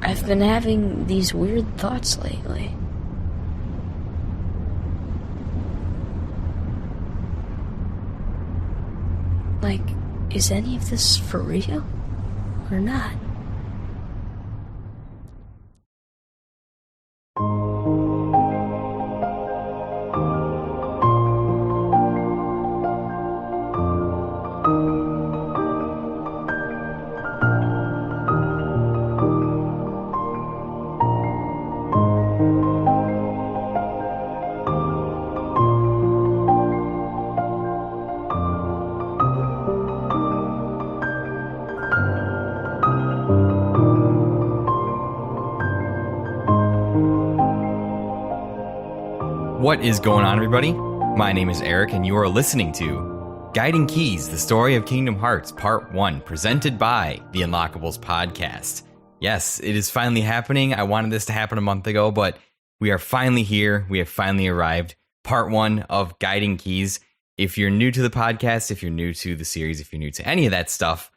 I've been having these weird thoughts lately. Like, is any of this for real? Or not? What is going on, everybody? My name is Eric, and you are listening to Guiding Keys, the Story of Kingdom Hearts, Part 1, presented by the Unlockables podcast. Yes, it is finally happening. I wanted this to happen a month ago, but we are finally here. We have finally arrived. Part 1 of Guiding Keys. If you're new to the podcast, if you're new to the series, if you're new to any of that stuff,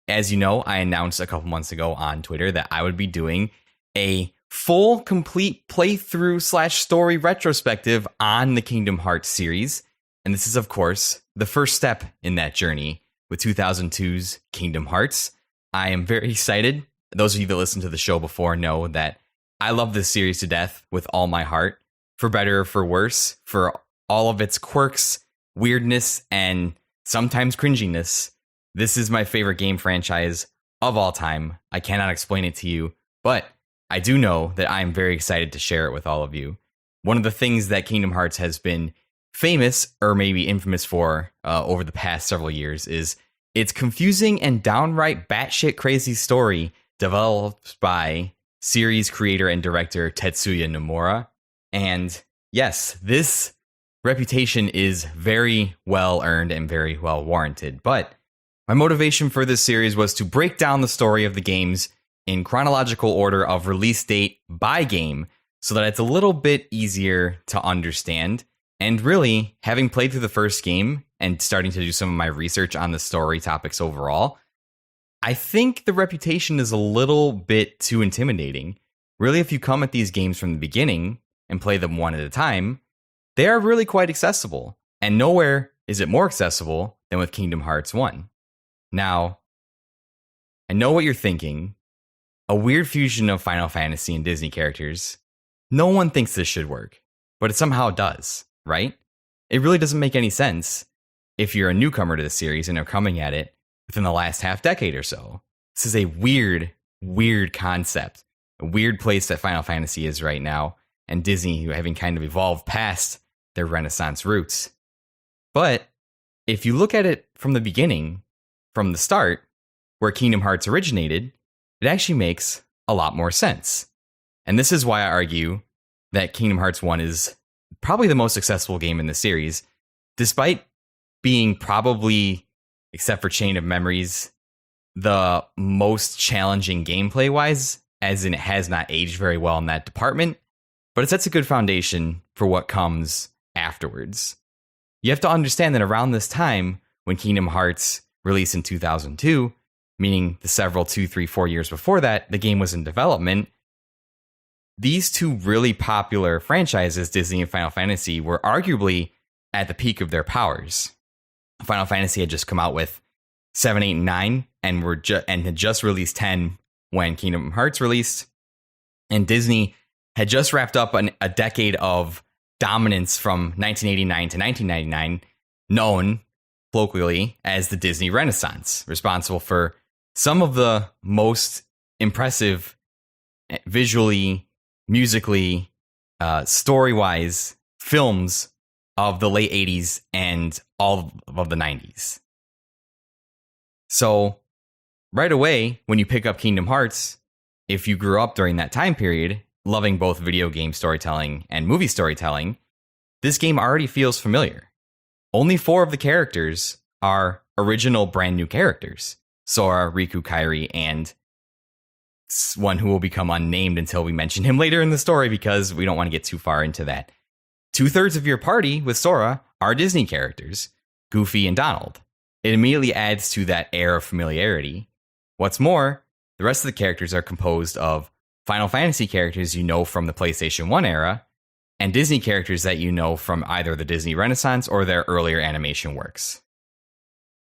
as you know, I announced a couple months ago on Twitter that I would be doing a full, complete playthrough / story retrospective on the Kingdom Hearts series. And this is, of course, the first step in that journey with 2002's Kingdom Hearts. I am very excited. Those of you that listened to the show before know that I love this series to death with all my heart, for better or for worse, for all of its quirks, weirdness, and sometimes cringiness. This is my favorite game franchise of all time. I cannot explain it to you, but I do know that I am very excited to share it with all of you. One of the things that Kingdom Hearts has been famous, or maybe infamous for, over the past several years is its confusing and downright batshit crazy story developed by series creator and director Tetsuya Nomura. And yes, this reputation is very well earned and very well warranted. But my motivation for this series was to break down the story of the games in chronological order of release date by game, so that it's a little bit easier to understand. And really, having played through the first game and starting to do some of my research on the story topics overall, I think the reputation is a little bit too intimidating. Really, if you come at these games from the beginning and play them one at a time, they are really quite accessible. And nowhere is it more accessible than with Kingdom Hearts 1. Now, I know what you're thinking. A weird fusion of Final Fantasy and Disney characters. No one thinks this should work, but it somehow does, right? It really doesn't make any sense if you're a newcomer to the series and are coming at it within the last half decade or so. This is a weird, weird concept. A weird place that Final Fantasy is right now, and Disney having kind of evolved past their Renaissance roots. But if you look at it from the beginning, from the start, where Kingdom Hearts originated, it actually makes a lot more sense. And this is why I argue that Kingdom Hearts 1 is probably the most accessible game in the series, despite being probably, except for Chain of Memories, the most challenging gameplay-wise, as in it has not aged very well in that department, but it sets a good foundation for what comes afterwards. You have to understand that around this time, when Kingdom Hearts released in 2002, meaning the several 2, 3, 4 years before that, the game was in development, these two really popular franchises, Disney and Final Fantasy, were arguably at the peak of their powers. Final Fantasy had just come out with 7, 8, and 9, and had just released 10 when Kingdom Hearts released. And Disney had just wrapped up a decade of dominance from 1989 to 1999, known colloquially as the Disney Renaissance, responsible for some of the most impressive visually, musically, story-wise films of the late 80s and all of the 90s. So right away, when you pick up Kingdom Hearts, if you grew up during that time period, loving both video game storytelling and movie storytelling, this game already feels familiar. Only 4 of the characters are original brand new characters. Sora, Riku, Kairi, and one who will become unnamed until we mention him later in the story because we don't want to get too far into that. 2/3 of your party with Sora are Disney characters, Goofy and Donald. It immediately adds to that air of familiarity. What's more, The rest of the characters are composed of Final Fantasy characters you know from the PlayStation 1 era, and Disney characters that you know from either the Disney Renaissance or their earlier animation works.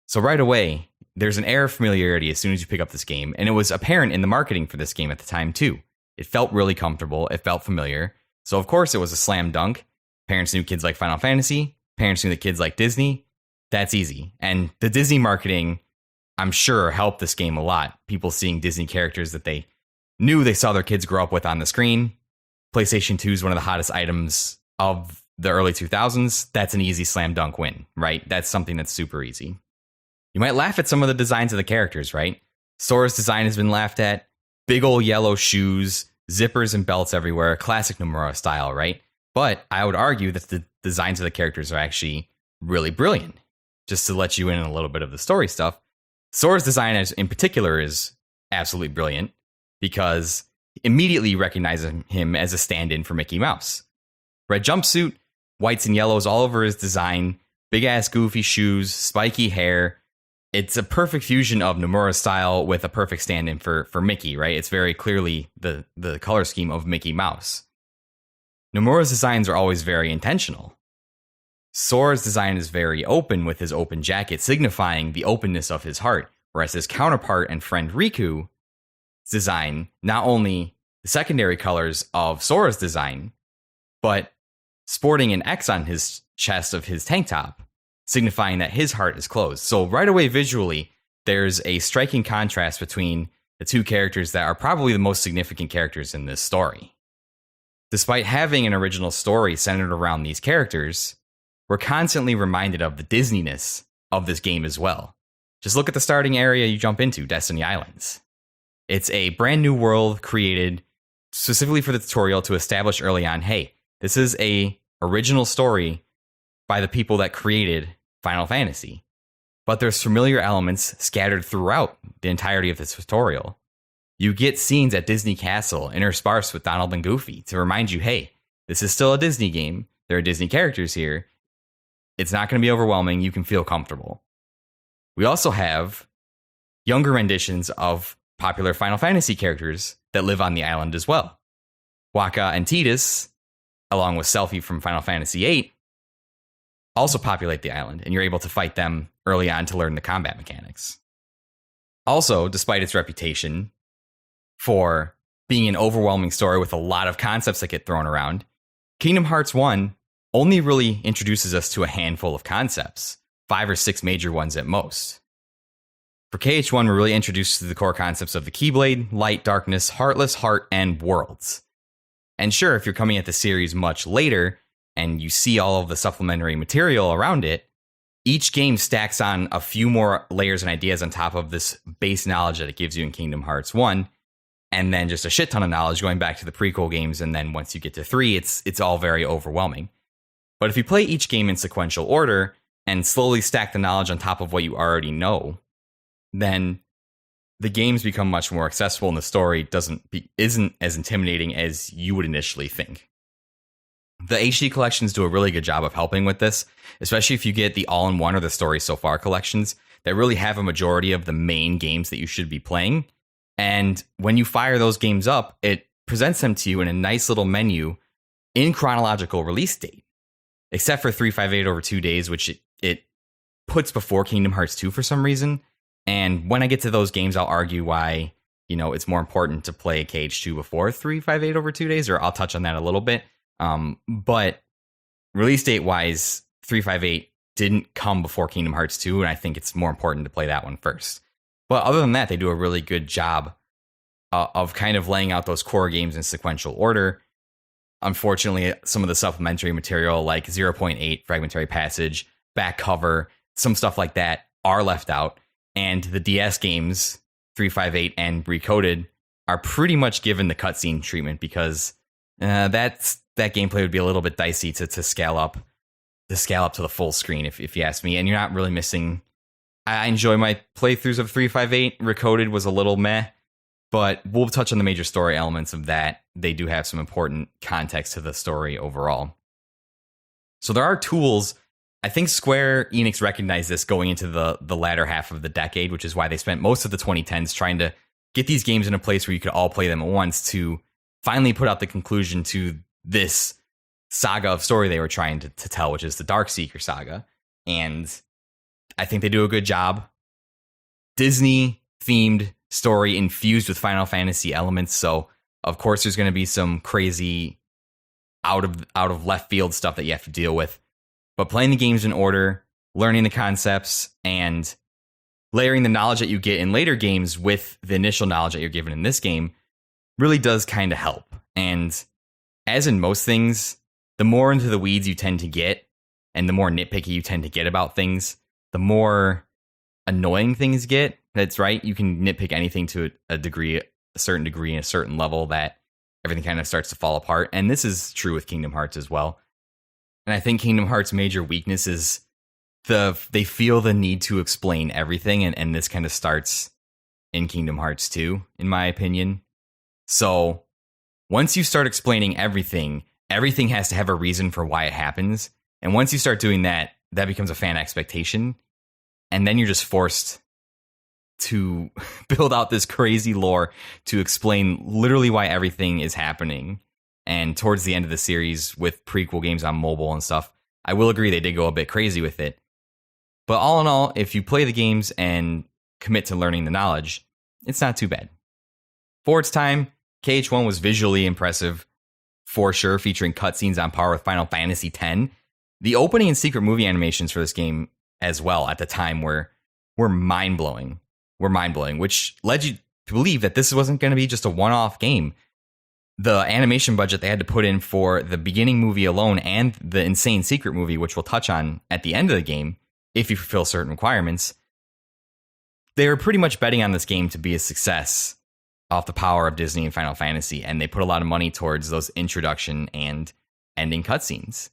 So right away, there's an air of familiarity as soon as you pick up this game, and it was apparent in the marketing for this game at the time too. It felt really comfortable, it felt familiar, so of course it was a slam dunk. Parents knew kids like Final Fantasy, parents knew that kids like Disney. That's easy. And the Disney marketing, I'm sure, helped this game a lot. People seeing Disney characters that they knew they saw their kids grow up with on the screen. PlayStation 2 is one of the hottest items of the early 2000s. That's an easy slam dunk win, right? That's something that's super easy. You might laugh at some of the designs of the characters, right? Sora's design has been laughed at. Big old yellow shoes, zippers and belts everywhere, classic Nomura style, right? But I would argue that the designs of the characters are actually really brilliant. Just to let you in on a little bit of the story stuff, Sora's design in particular is absolutely brilliant because immediately you recognize him as a stand-in for Mickey Mouse. Red jumpsuit, whites and yellows all over his design, big-ass goofy shoes, spiky hair. It's a perfect fusion of Nomura style with a perfect stand-in for Mickey, right? It's very clearly the color scheme of Mickey Mouse. Nomura's designs are always very intentional. Sora's design is very open with his open jacket, signifying the openness of his heart, whereas his counterpart and friend Riku's design, not only the secondary colors of Sora's design, but sporting an X on his chest of his tank top, signifying that his heart is closed. So right away, visually, there's a striking contrast between the two characters that are probably the most significant characters in this story. Despite having an original story centered around these characters, we're constantly reminded of the Disneyness of this game as well. Just look at the starting area you jump into, Destiny Islands. It's a brand new world created specifically for the tutorial to establish early on, hey, this is a original story by the people that created Final Fantasy. But there's familiar elements scattered throughout the entirety of this tutorial. You get scenes at Disney Castle interspersed with Donald and Goofy to remind you, hey, this is still a Disney game. There are Disney characters here. It's not going to be overwhelming. You can feel comfortable. We also have younger renditions of popular Final Fantasy characters that live on the island as well. Wakka and Tidus, along with Selphie from Final Fantasy VIII, also populate the island, and you're able to fight them early on to learn the combat mechanics. Also, despite its reputation for being an overwhelming story with a lot of concepts that get thrown around, Kingdom Hearts 1 only really introduces us to a handful of concepts, 5 or 6 major ones at most. For KH1, we're really introduced to the core concepts of the Keyblade, Light, Darkness, Heartless, Heart, and Worlds. And sure, if you're coming at the series much later, and you see all of the supplementary material around it, each game stacks on a few more layers and ideas on top of this base knowledge that it gives you in Kingdom Hearts 1, and then just a shit ton of knowledge going back to the prequel games, and then once you get to 3, it's all very overwhelming. But if you play each game in sequential order and slowly stack the knowledge on top of what you already know, then the games become much more accessible and the story isn't as intimidating as you would initially think. The HD collections do a really good job of helping with this, especially if you get the all-in-one or the Story So Far collections that really have a majority of the main games that you should be playing. And when you fire those games up, it presents them to you in a nice little menu in chronological release date. Except for 358 over 2 days, which it puts before Kingdom Hearts 2 for some reason. And when I get to those games, I'll argue why, it's more important to play KH2 before 358 over 2 days, or I'll touch on that a little bit. But release date wise, 358 didn't come before Kingdom Hearts 2, and I think it's more important to play that one first. But other than that, they do a really good job of kind of laying out those core games in sequential order. Unfortunately, some of the supplementary material like 0.8 Fragmentary Passage, back cover, some stuff like that are left out. And the DS games, 358 and Recoded, are pretty much given the cutscene treatment because that gameplay would be a little bit dicey to scale up to the full screen, if you ask me. And you're not really missing. I enjoy my playthroughs of 358. Recoded was a little meh. But we'll touch on the major story elements of that. They do have some important context to the story overall. So there are tools. I think Square Enix recognized this going into the latter half of the decade, which is why they spent most of the 2010s trying to get these games in a place where you could all play them at once to finally put out the conclusion to this saga of story they were trying to tell, which is the Darkseeker saga. And I think they do a good job. Disney themed story infused with Final Fantasy elements. So of course there's going to be some crazy out of left field stuff that you have to deal with. But playing the games in order, learning the concepts, and layering the knowledge that you get in later games with the initial knowledge that you're given in this game really does kind of help. And as in most things, the more into the weeds you tend to get, and the more nitpicky you tend to get about things, the more annoying things get. That's right. You can nitpick anything to a certain degree, and a certain level that everything kind of starts to fall apart. And this is true with Kingdom Hearts as well. And I think Kingdom Hearts' major weakness is they feel the need to explain everything. And this kind of starts in Kingdom Hearts 2, in my opinion. So once you start explaining everything has to have a reason for why it happens. And once you start doing that, that becomes a fan expectation. And then you're just forced to build out this crazy lore to explain literally why everything is happening. And towards the end of the series with prequel games on mobile and stuff, I will agree they did go a bit crazy with it. But all in all, if you play the games and commit to learning the knowledge, it's not too bad. For its time, KH1 was visually impressive, for sure, featuring cutscenes on par with Final Fantasy X. The opening and secret movie animations for this game as well at the time were mind-blowing. Which led you to believe that this wasn't going to be just a one-off game. The animation budget they had to put in for the beginning movie alone and the insane secret movie, which we'll touch on at the end of the game, if you fulfill certain requirements, they were pretty much betting on this game to be a success off the power of Disney and Final Fantasy, and they put a lot of money towards those introduction and ending cutscenes.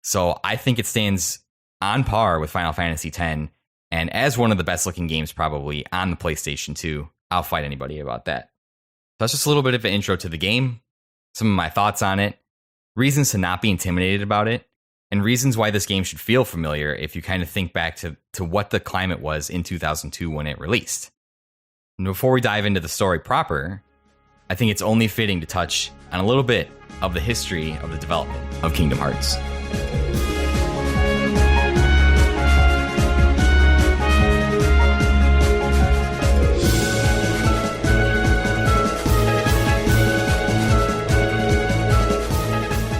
So I think it stands on par with Final Fantasy X, and as one of the best looking games probably on the PlayStation 2. I'll fight anybody about that. So that's just a little bit of an intro to the game, some of my thoughts on it, reasons to not be intimidated about it, and reasons why this game should feel familiar if you kind of think back to what the climate was in 2002 when it released. And before we dive into the story proper, I think it's only fitting to touch on a little bit of the history of the development of Kingdom Hearts.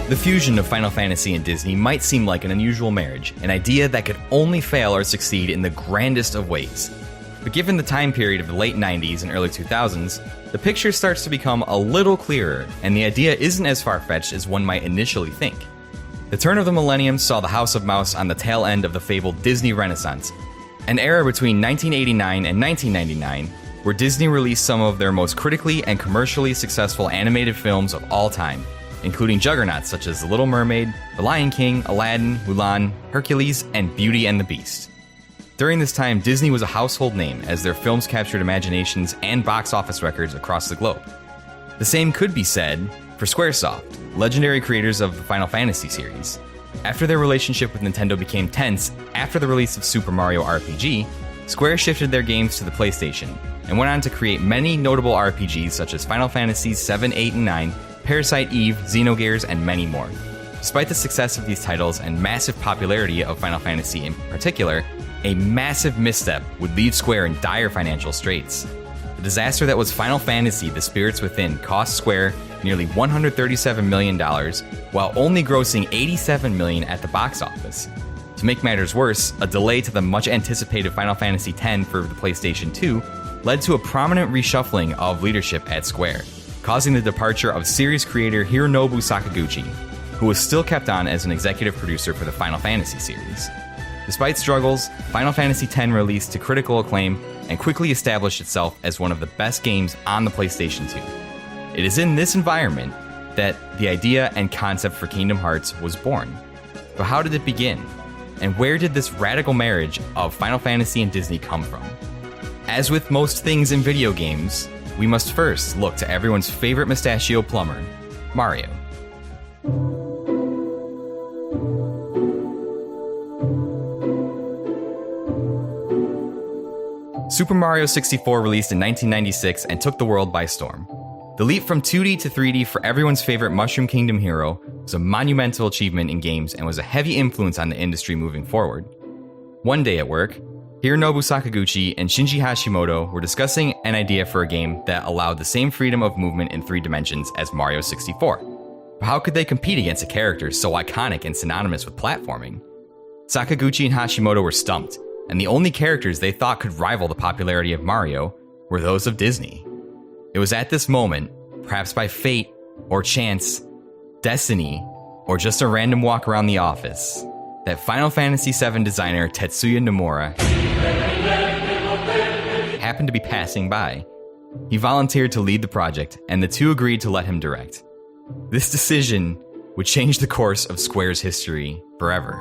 The fusion of Final Fantasy and Disney might seem like an unusual marriage, an idea that could only fail or succeed in the grandest of ways. But given the time period of the late 90s and early 2000s, the picture starts to become a little clearer, and the idea isn't as far-fetched as one might initially think. The turn of the millennium saw the House of Mouse on the tail end of the fabled Disney Renaissance, an era between 1989 and 1999, where Disney released some of their most critically and commercially successful animated films of all time, including juggernauts such as The Little Mermaid, The Lion King, Aladdin, Mulan, Hercules, and Beauty and the Beast. During this time, Disney was a household name as their films captured imaginations and box office records across the globe. The same could be said for Squaresoft, legendary creators of the Final Fantasy series. After their relationship with Nintendo became tense after the release of Super Mario RPG, Square shifted their games to the PlayStation and went on to create many notable RPGs such as Final Fantasies 7, 8, and 9, Parasite Eve, Xenogears, and many more. Despite the success of these titles and massive popularity of Final Fantasy in particular, a massive misstep would leave Square in dire financial straits. The disaster that was Final Fantasy: The Spirits Within cost Square nearly $137 million, while only grossing $87 million at the box office. To make matters worse, a delay to the much-anticipated Final Fantasy X for the PlayStation 2 led to a prominent reshuffling of leadership at Square, causing the departure of series creator Hironobu Sakaguchi, who was still kept on as an executive producer for the Final Fantasy series. Despite struggles, Final Fantasy X released to critical acclaim and quickly established itself as one of the best games on the PlayStation 2. It is in this environment that the idea and concept for Kingdom Hearts was born. But how did it begin? And where did this radical marriage of Final Fantasy and Disney come from? As with most things in video games, we must first look to everyone's favorite mustachio plumber, Mario. Super Mario 64 released in 1996 and took the world by storm. The leap from 2D to 3D for everyone's favorite Mushroom Kingdom hero was a monumental achievement in games and was a heavy influence on the industry moving forward. One day at work, Hironobu Sakaguchi and Shinji Hashimoto were discussing an idea for a game that allowed the same freedom of movement in 3 dimensions as Mario 64. But how could they compete against a character so iconic and synonymous with platforming? Sakaguchi and Hashimoto were stumped, and the only characters they thought could rival the popularity of Mario were those of Disney. It was at this moment, perhaps by fate, or chance, destiny, or just a random walk around the office, that Final Fantasy VII designer Tetsuya Nomura happened to be passing by. He volunteered to lead the project, and the two agreed to let him direct. This decision would change the course of Square's history forever.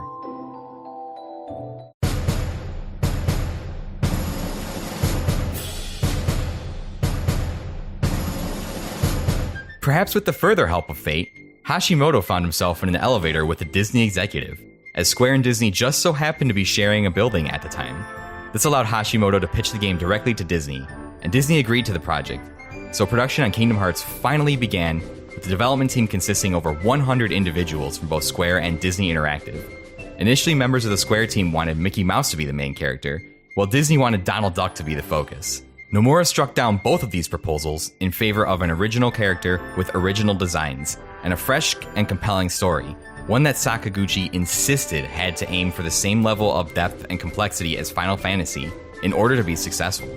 Perhaps with the further help of fate, Hashimoto found himself in an elevator with a Disney executive, as Square and Disney just so happened to be sharing a building at the time. This allowed Hashimoto to pitch the game directly to Disney, and Disney agreed to the project. So production on Kingdom Hearts finally began, with the development team consisting of over 100 individuals from both Square and Disney Interactive. Initially, members of the Square team wanted Mickey Mouse to be the main character, while Disney wanted Donald Duck to be the focus. Nomura struck down both of these proposals in favor of an original character with original designs and a fresh and compelling story, one that Sakaguchi insisted had to aim for the same level of depth and complexity as Final Fantasy in order to be successful.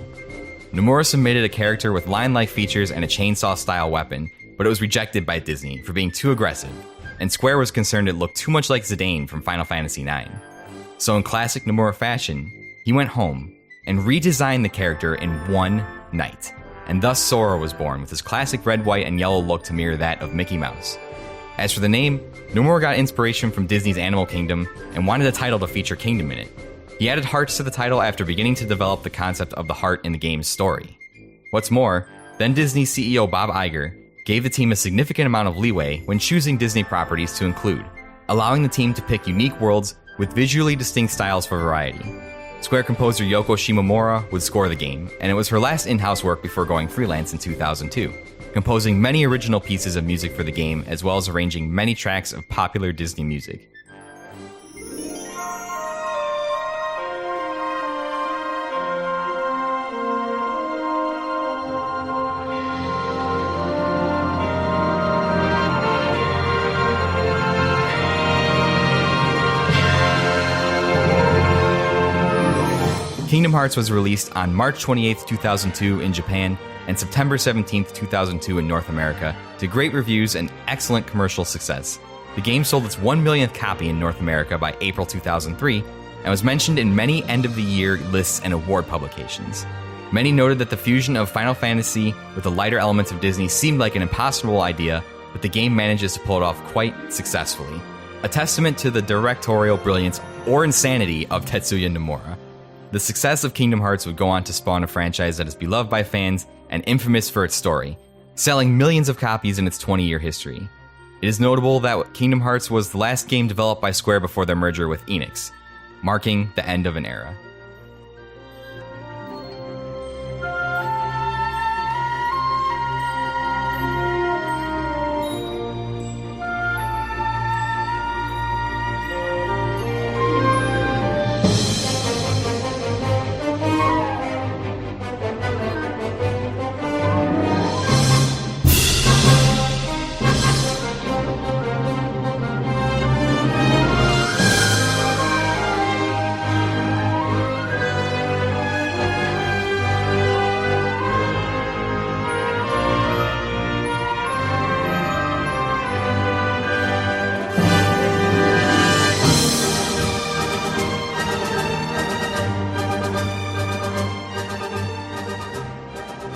Nomura submitted a character with line-like features and a chainsaw-style weapon, but it was rejected by Disney for being too aggressive, and Square was concerned it looked too much like Zidane from Final Fantasy IX. So in classic Nomura fashion, he went home and redesigned the character in one night, and thus Sora was born with his classic red, white, and yellow look to mirror that of Mickey Mouse. As for the name, Nomura got inspiration from Disney's Animal Kingdom and wanted the title to feature Kingdom in it. He added hearts to the title after beginning to develop the concept of the heart in the game's story. What's more, then Disney CEO Bob Iger gave the team a significant amount of leeway when choosing Disney properties to include, allowing the team to pick unique worlds with visually distinct styles for variety. Square composer Yoko Shimomura would score the game, and it was her last in-house work before going freelance in 2002, composing many original pieces of music for the game as well as arranging many tracks of popular Disney music. Kingdom Hearts was released on March 28, 2002 in Japan and September 17, 2002 in North America to great reviews and excellent commercial success. The game sold its 1 millionth copy in North America by April 2003 and was mentioned in many end-of-the-year lists and award publications. Many noted that the fusion of Final Fantasy with the lighter elements of Disney seemed like an impossible idea, but the game manages to pull it off quite successfully. A testament to the directorial brilliance or insanity of Tetsuya Nomura. The success of Kingdom Hearts would go on to spawn a franchise that is beloved by fans and infamous for its story, selling millions of copies in its 20-year history. It is notable that Kingdom Hearts was the last game developed by Square before their merger with Enix, marking the end of an era.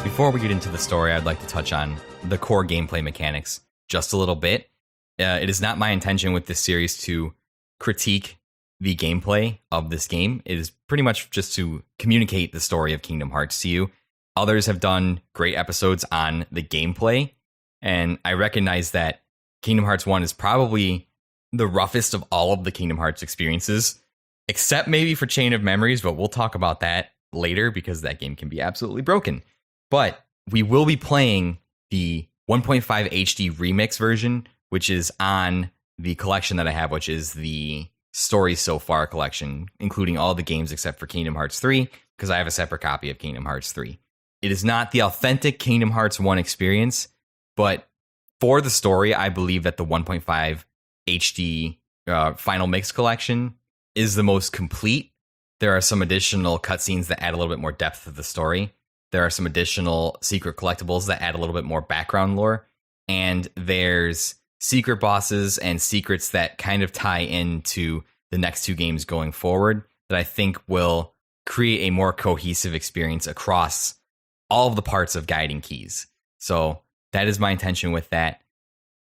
Before we get into the story, I'd like to touch on the core gameplay mechanics just a little bit. It is not my intention with this series to critique the gameplay of this game. It is pretty much just to communicate the story of Kingdom Hearts to you. Others have done great episodes on the gameplay, and I recognize that Kingdom Hearts 1 is probably the roughest of all of the Kingdom Hearts experiences, except maybe for Chain of Memories, but we'll talk about that later because that game can be absolutely broken. But we will be playing the 1.5 HD remix version, which is on the collection that I have, which is the Stories So Far collection, including all the games except for Kingdom Hearts 3, because I have a separate copy of Kingdom Hearts 3. It is not the authentic Kingdom Hearts 1 experience, but for the story, I believe that the 1.5 HD Final Mix collection is the most complete. There are some additional cutscenes that add a little bit more depth to the story. There are some additional secret collectibles that add a little bit more background lore. And there's secret bosses and secrets that kind of tie into the next two games going forward that I think will create a more cohesive experience across all of the parts of Guiding Keys. So that is my intention with that.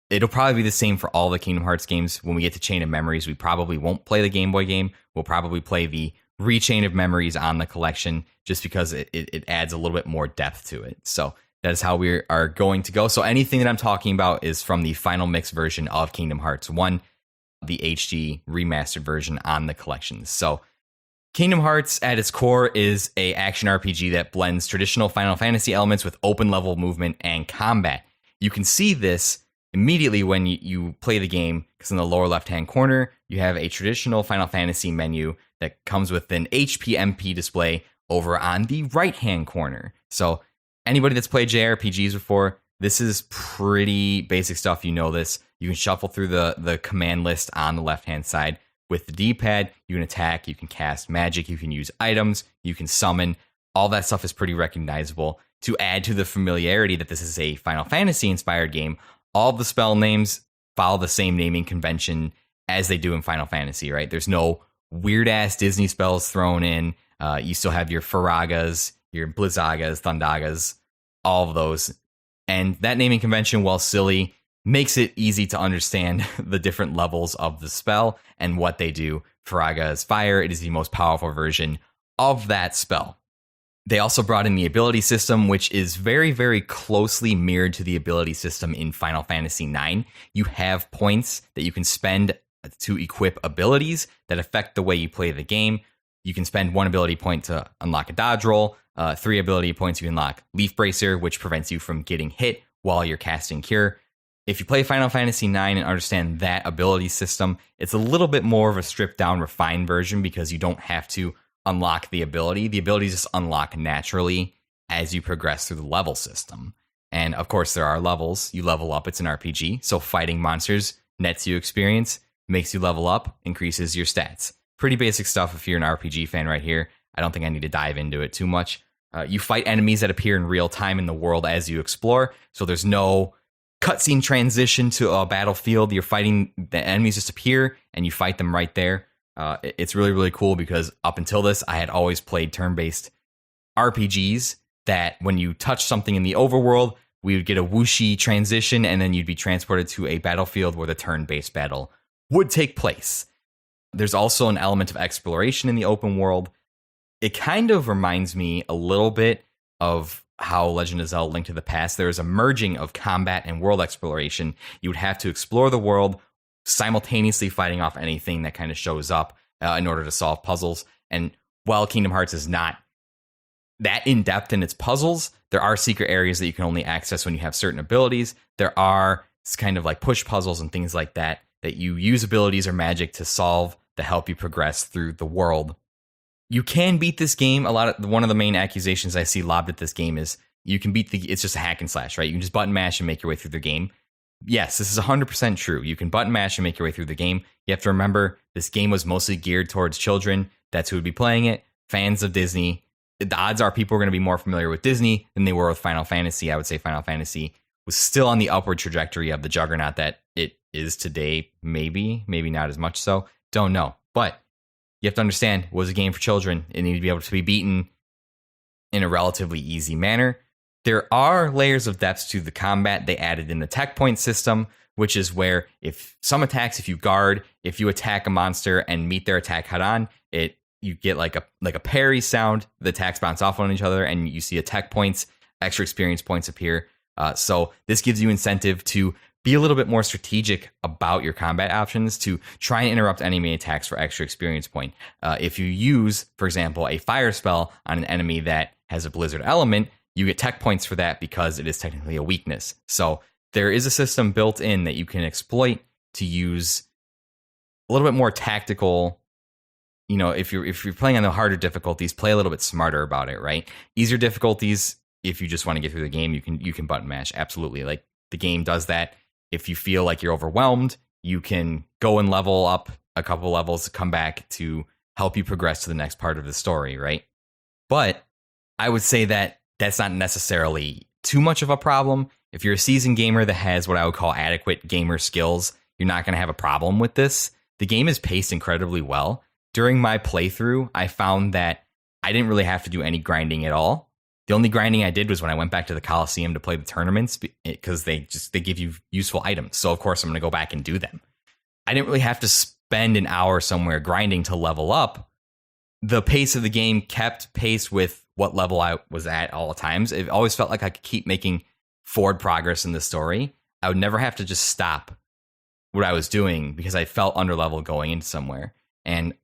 It'll probably be the same for all the Kingdom Hearts games. When we get to Chain of Memories, we probably won't play the Game Boy game. We'll probably play the Rechain of Memories on the collection just because it adds a little bit more depth to it. So that is how we are going to go. So anything that I'm talking about is from the Final Mix version of Kingdom Hearts 1, the HD remastered version on the collection. So Kingdom Hearts at its core is a action RPG that blends traditional Final Fantasy elements with open level movement and combat. You can see this immediately when you play the game, because in the lower left-hand corner, you have a traditional Final Fantasy menu that comes with an HPMP display over on the right-hand corner. So anybody that's played JRPGs before, this is pretty basic stuff. You know this. You can shuffle through the command list on the left-hand side. With the D-pad, you can attack, you can cast magic, you can use items, you can summon. All that stuff is pretty recognizable. To add to the familiarity that this is a Final Fantasy-inspired game, all the spell names follow the same naming convention as they do in Final Fantasy, right? There's no weird-ass Disney spells thrown in. You still have your Faragas, your Blizzagas, Thundagas, all of those. And that naming convention, while silly, makes it easy to understand the different levels of the spell and what they do. Faraga is fire. It is the most powerful version of that spell. They also brought in the ability system, which is very, very closely mirrored to the ability system in Final Fantasy IX. You have points that you can spend to equip abilities that affect the way you play the game. You can spend 1 ability point to unlock a dodge roll, 3 ability points you unlock Leaf Bracer, which prevents you from getting hit while you're casting Cure. If you play Final Fantasy IX and understand that ability system, it's a little bit more of a stripped down, refined version because you don't have to unlock the ability. The abilities just unlock naturally as you progress through the level system. And of course, there are levels. You level up. It's an RPG. So fighting monsters nets you experience, makes you level up, increases your stats. Pretty basic stuff if you're an RPG fan right here. I don't think I need to dive into it too much. You fight enemies that appear in real time in the world as you explore. So there's no cutscene transition to a battlefield. You're fighting, the enemies just appear and you fight them right there. It's really, really cool because up until this, I had always played turn-based RPGs that when you touch something in the overworld, we would get a whooshy transition and then you'd be transported to a battlefield where the turn-based battle would take place. There's also an element of exploration in the open world. It kind of reminds me a little bit of how Legend of Zelda: Link to the Past. There is a merging of combat and world exploration. You would have to explore the world, simultaneously fighting off anything that kind of shows up in order to solve puzzles. And while Kingdom Hearts is not that in-depth in its puzzles, there are secret areas that you can only access when you have certain abilities. There are kind of like push puzzles and things like that you use abilities or magic to solve to help you progress through the world. You can beat this game. One of the main accusations I see lobbed at this game is you can beat it's just a hack and slash, right? You can just button mash and make your way through the game. Yes, this is 100% true. You can button mash and make your way through the game. You have to remember this game was mostly geared towards children. That's who would be playing it. Fans of Disney. The odds are people are going to be more familiar with Disney than they were with Final Fantasy. I would say Final Fantasy was still on the upward trajectory of the juggernaut that it is today. Maybe not as much so. Don't know. But you have to understand, it was a game for children. It needed to be able to be beaten in a relatively easy manner. There are layers of depth to the combat. They added in the tech point system, which is where if some attacks, if you guard, if you attack a monster and meet their attack head on, you get like a parry sound. The attacks bounce off on each other, and you see attack points, extra experience points appear. So this gives you incentive to be a little bit more strategic about your combat options to try and interrupt enemy attacks for extra experience point. If you use, for example, a fire spell on an enemy that has a blizzard element, you get tech points for that because it is technically a weakness. So there is a system built in that you can exploit to use a little bit more tactical. If you're playing on the harder difficulties, play a little bit smarter about it, right? Easier difficulties, if you just want to get through the game, you can button mash. Absolutely. Like, the game does that. If you feel like you're overwhelmed, you can go and level up a couple levels to come back to help you progress to the next part of the story, right? But I would say that that's not necessarily too much of a problem. If you're a seasoned gamer that has what I would call adequate gamer skills, you're not going to have a problem with this. The game is paced incredibly well. During my playthrough, I found that I didn't really have to do any grinding at all. The only grinding I did was when I went back to the Coliseum to play the tournaments, because they give you useful items. So of course I'm going to go back and do them. I didn't really have to spend an hour somewhere grinding to level up. The pace of the game kept pace with what level I was at all times. It always felt like I could keep making forward progress in the story. I would never have to just stop what I was doing because I felt underleveled going into somewhere. And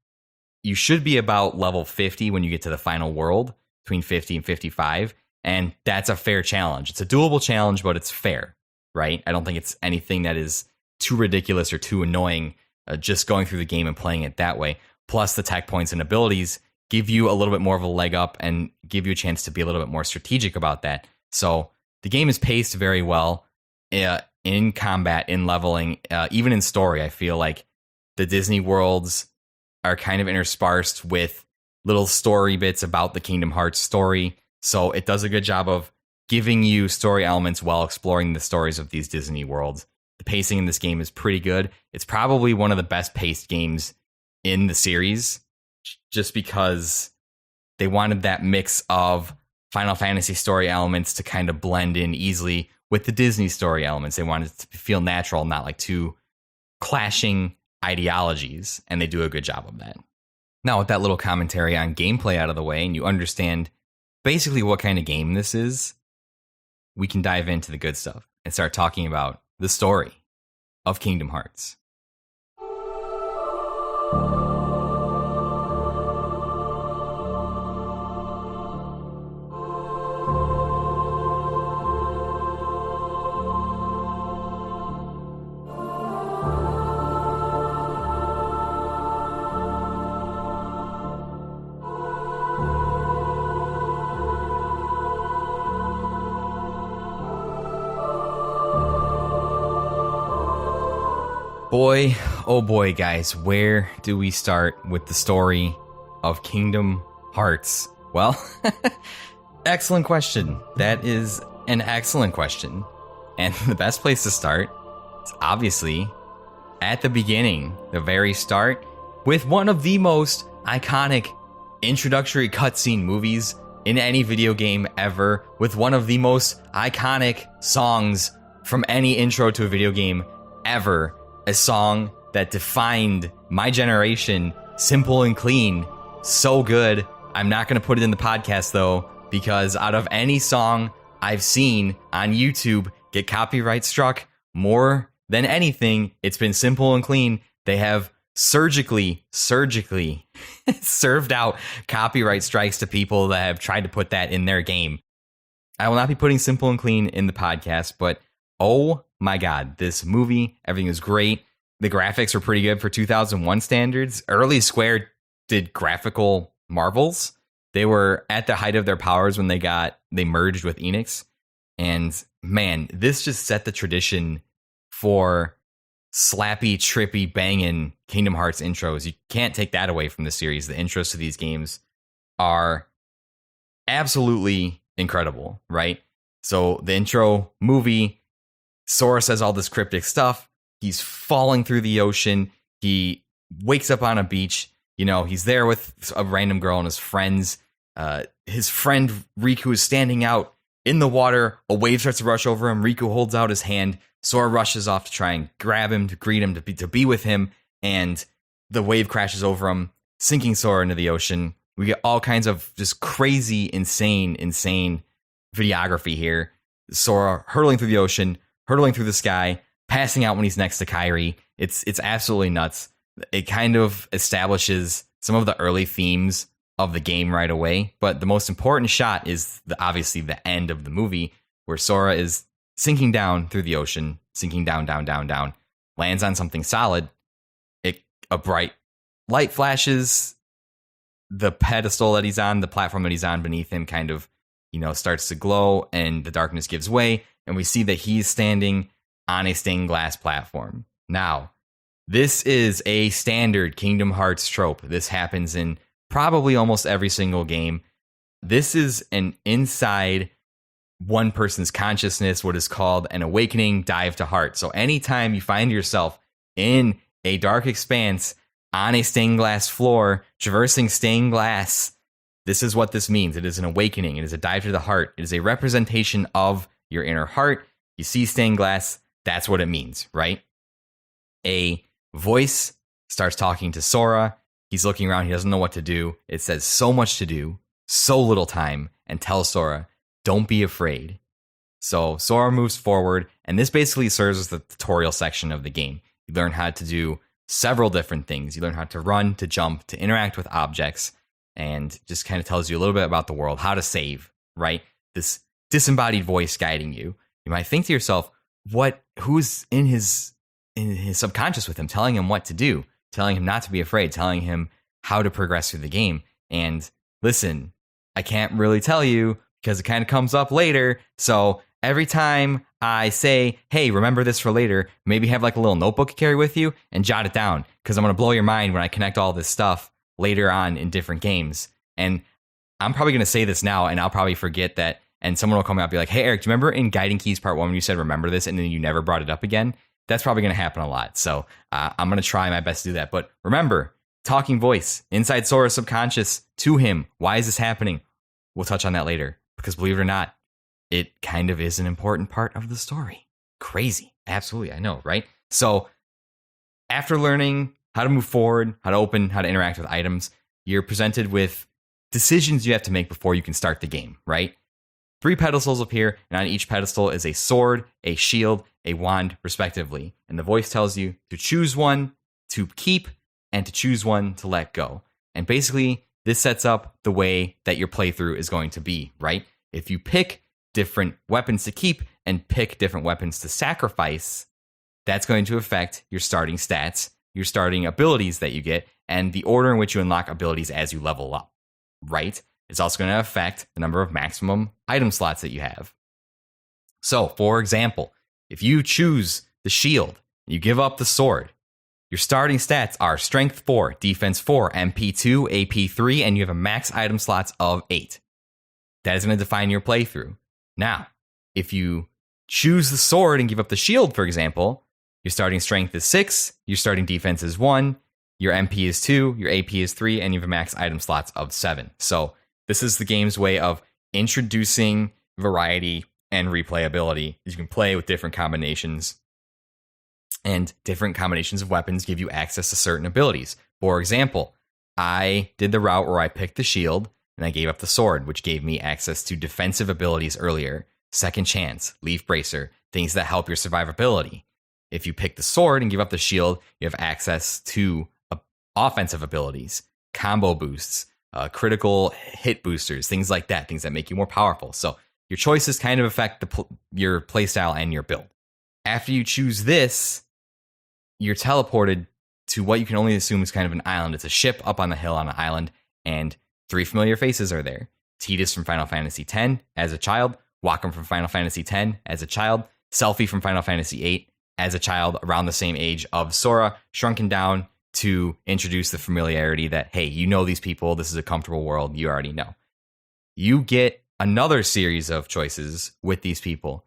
you should be about level 50 when you get to the final world, between 50 and 55. And that's a fair challenge. It's a doable challenge, but it's fair, right? I don't think it's anything that is too ridiculous or too annoying just going through the game and playing it that way. Plus the tech points and abilities give you a little bit more of a leg up and give you a chance to be a little bit more strategic about that. So the game is paced very well in combat, in leveling, even in story. I feel like the Disney worlds are kind of interspersed with little story bits about the Kingdom Hearts story. So it does a good job of giving you story elements while exploring the stories of these Disney worlds. The pacing in this game is pretty good. It's probably one of the best paced games in the series, just because they wanted that mix of Final Fantasy story elements to kind of blend in easily with the Disney story elements. They wanted it to feel natural, not like two clashing ideologies, and they do a good job of that. Now, with that little commentary on gameplay out of the way, and you understand basically what kind of game this is, we can dive into the good stuff and start talking about the story of Kingdom Hearts. Boy, oh boy, guys, where do we start with the story of Kingdom Hearts? Well, excellent question. That is an excellent question. And the best place to start is obviously at the beginning, the very start, with one of the most iconic introductory cutscene movies in any video game ever, with one of the most iconic songs from any intro to a video game ever. A song that defined my generation, Simple and Clean. So good. I'm not going to put it in the podcast, though, because out of any song I've seen on YouTube get copyright struck, more than anything, it's been Simple and Clean. They have surgically served out copyright strikes to people that have tried to put that in their game. I will not be putting Simple and Clean in the podcast, but oh my God, this movie, everything is great. The graphics were pretty good for 2001 standards. Early Square did graphical marvels. They were at the height of their powers when they merged with Enix. And man, this just set the tradition for slappy, trippy, banging Kingdom Hearts intros. You can't take that away from the series. The intros to these games are absolutely incredible, right? So the intro movie, Sora says all this cryptic stuff. He's falling through the ocean. He wakes up on a beach. You know, he's there with a random girl and his friends. His friend Riku is standing out in the water. A wave starts to rush over him. Riku holds out his hand. Sora rushes off to try and grab him, to greet him, to be with him. And the wave crashes over him, sinking Sora into the ocean. We get all kinds of just crazy, insane videography here. Sora hurtling through the ocean, hurtling through the sky, passing out when he's next to Kyrie. It's absolutely nuts. It kind of establishes some of the early themes of the game right away. But the most important shot is obviously the end of the movie, where Sora is sinking down through the ocean, sinking down, down, down, down, lands on something solid. A bright light flashes. The pedestal that he's on, the platform that he's on beneath him kind of, starts to glow, and the darkness gives way. And we see that he's standing on a stained glass platform. Now, this is a standard Kingdom Hearts trope. This happens in probably almost every single game. This is an inside one person's consciousness, what is called an awakening dive to heart. So anytime you find yourself in a dark expanse on a stained glass floor, traversing stained glass, this is what this means. It is an awakening. It is a dive to the heart. It is a representation of your inner heart. You see stained glass, that's what it means, right? A voice starts talking to Sora. He's looking around. He doesn't know what to do. It says so much to do, so little time, and tells Sora, don't be afraid. So Sora moves forward, and this basically serves as the tutorial section of the game. You learn how to do several different things. You learn how to run, to jump, to interact with objects, and just kind of tells you a little bit about the world, how to save, right? This disembodied voice guiding you. You might think to yourself, who's in his subconscious with him, telling him what to do, telling him not to be afraid, telling him how to progress through the game. And listen, I can't really tell you because it kind of comes up later. So every time I say, hey, remember this for later, maybe have like a little notebook to carry with you and jot it down, because I'm going to blow your mind when I connect all this stuff later on in different games. And I'm probably going to say this now, and I'll probably forget that. And someone will come out and be like, hey, Eric, do you remember in Guiding Keys Part 1 when you said remember this and then you never brought it up again? That's probably going to happen a lot. So I'm going to try my best to do that. But remember, talking voice, inside Sora's subconscious to him. Why is this happening? We'll touch on that later, because believe it or not, it kind of is an important part of the story. Crazy. Absolutely. I know, right? So after learning how to move forward, how to open, how to interact with items, you're presented with decisions you have to make before you can start the game, right? 3 pedestals appear, and on each pedestal is a sword, a shield, a wand, respectively. And the voice tells you to choose one to keep and to choose one to let go. And basically, this sets up the way that your playthrough is going to be, right? If you pick different weapons to keep and pick different weapons to sacrifice, that's going to affect your starting stats, your starting abilities that you get, and the order in which you unlock abilities as you level up, right? It's also going to affect the number of maximum item slots that you have. So, for example, if you choose the shield, you give up the sword, your starting stats are Strength 4, Defense 4, MP 2, AP 3, and you have a max item slots of 8. That is going to define your playthrough. Now, if you choose the sword and give up the shield, for example, your starting strength is 6, your starting defense is 1, your MP is 2, your AP is 3, and you have a max item slots of 7. So this is the game's way of introducing variety and replayability. You can play with different combinations, and different combinations of weapons give you access to certain abilities. For example, I did the route where I picked the shield and I gave up the sword, which gave me access to defensive abilities earlier, second chance, leaf bracer, things that help your survivability. If you pick the sword and give up the shield, you have access to offensive abilities, combo boosts, critical hit boosters, things like that, things that make you more powerful. So your choices kind of affect your playstyle and your build. After you choose this, you're teleported to what you can only assume is kind of an island. It's a ship up on the hill on an island, and 3 familiar faces are there. Tidus from Final Fantasy X as a child, Wakam from Final Fantasy X as a child, Selphie from Final Fantasy VIII as a child around the same age of Sora, shrunken down to introduce the familiarity that, hey, you know these people, this is a comfortable world, you already know. You get another series of choices with these people.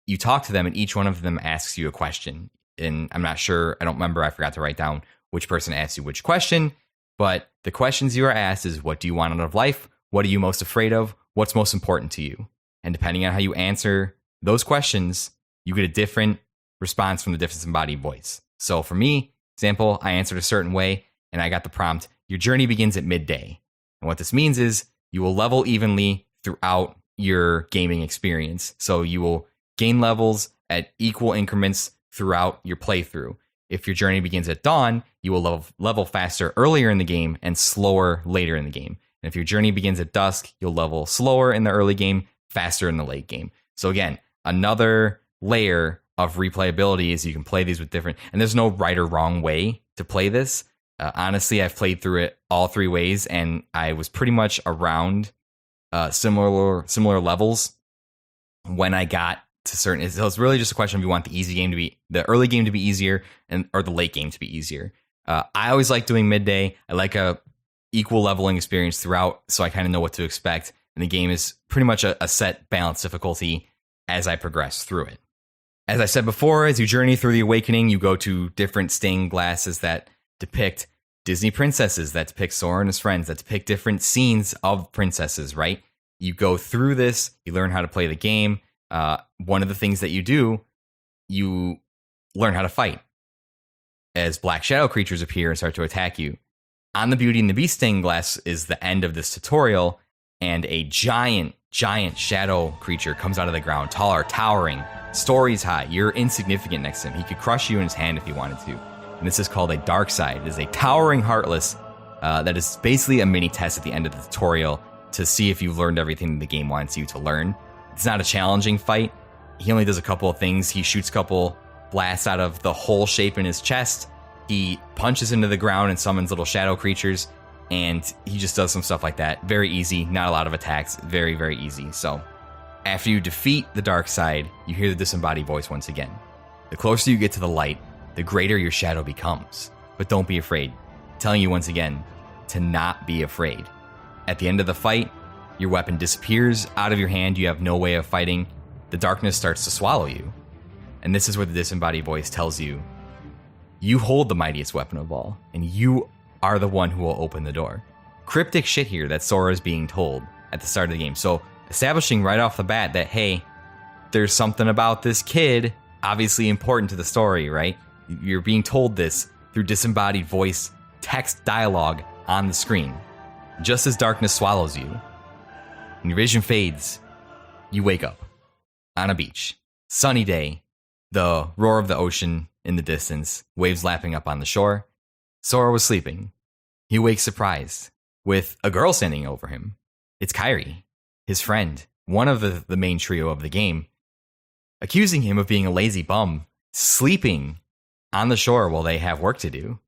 You talk to them, and each one of them asks you a question. And I'm not sure, I don't remember, I forgot to write down which person asks you which question, but the questions you are asked is, what do you want out of life? What are you most afraid of? What's most important to you? And depending on how you answer those questions, you get a different response from the disembodied voice. So for me, example, I answered a certain way, and I got the prompt, your journey begins at midday. And what this means is you will level evenly throughout your gaming experience. So you will gain levels at equal increments throughout your playthrough. If your journey begins at dawn, you will level faster earlier in the game and slower later in the game. And if your journey begins at dusk, you'll level slower in the early game, faster in the late game. So again, another layer of replayability is you can play these with different, and there's no right or wrong way to play this. Honestly, I've played through it all three ways, and I was pretty much around similar levels when I got to certain. So it's really just a question of you want the early game to be easier or the late game to be easier. I always like doing midday. I like a equal leveling experience throughout, so I kind of know what to expect. And the game is pretty much a set balanced difficulty as I progress through it. As I said before, as you journey through the awakening, you go to different stained glasses that depict Disney princesses, that depict Sora and his friends, that depict different scenes of princesses, right? You go through this, you learn how to play the game. One of the things that you do, you learn how to fight as black shadow creatures appear and start to attack you. On the Beauty and the Beast stained glass is the end of this tutorial, and a giant shadow creature comes out of the ground, taller, towering, stories high. You're insignificant next to him. He could crush you in his hand if he wanted to. And this is called a dark side. It is a towering heartless that is basically a mini test at the end of the tutorial to see if you've learned everything the game wants you to learn. It's not a challenging fight. He only does a couple of things. He shoots a couple blasts out of the hole shape in his chest. He punches into the ground and summons little shadow creatures. And he just does some stuff like that. Very easy, not a lot of attacks. Very, very easy. So after you defeat the dark side, you hear the disembodied voice once again. The closer you get to the light, the greater your shadow becomes. But don't be afraid. Telling you once again to not be afraid. At the end of the fight, your weapon disappears out of your hand. You have no way of fighting. The darkness starts to swallow you. And this is where the disembodied voice tells you, you hold the mightiest weapon of all, and you are the one who will open the door. Cryptic shit here that Sora is being told at the start of the game. So establishing right off the bat that, hey, there's something about this kid obviously important to the story, right? You're being told this through disembodied voice text dialogue on the screen. Just as darkness swallows you, and your vision fades, you wake up on a beach. Sunny day, the roar of the ocean in the distance, waves lapping up on the shore. Sora was sleeping. He wakes surprised with a girl standing over him. It's Kairi, his friend, one of the main trio of the game, accusing him of being a lazy bum, sleeping on the shore while they have work to do.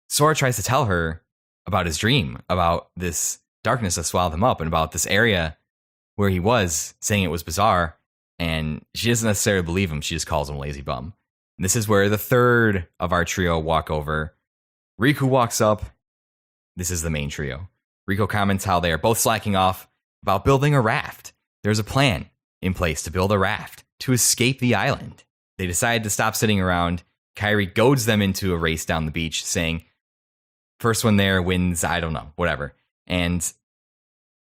Sora tries to tell her about his dream, about this darkness that swallowed him up, and about this area where he was, saying it was bizarre, and she doesn't necessarily believe him. She just calls him a lazy bum. And this is where the third of our trio walk over. Riku walks up. This is the main trio. Riku comments how they are both slacking off about building a raft. There's a plan in place to build a raft to escape the island. They decide to stop sitting around. Kairi goads them into a race down the beach, saying, first one there wins, I don't know, whatever. And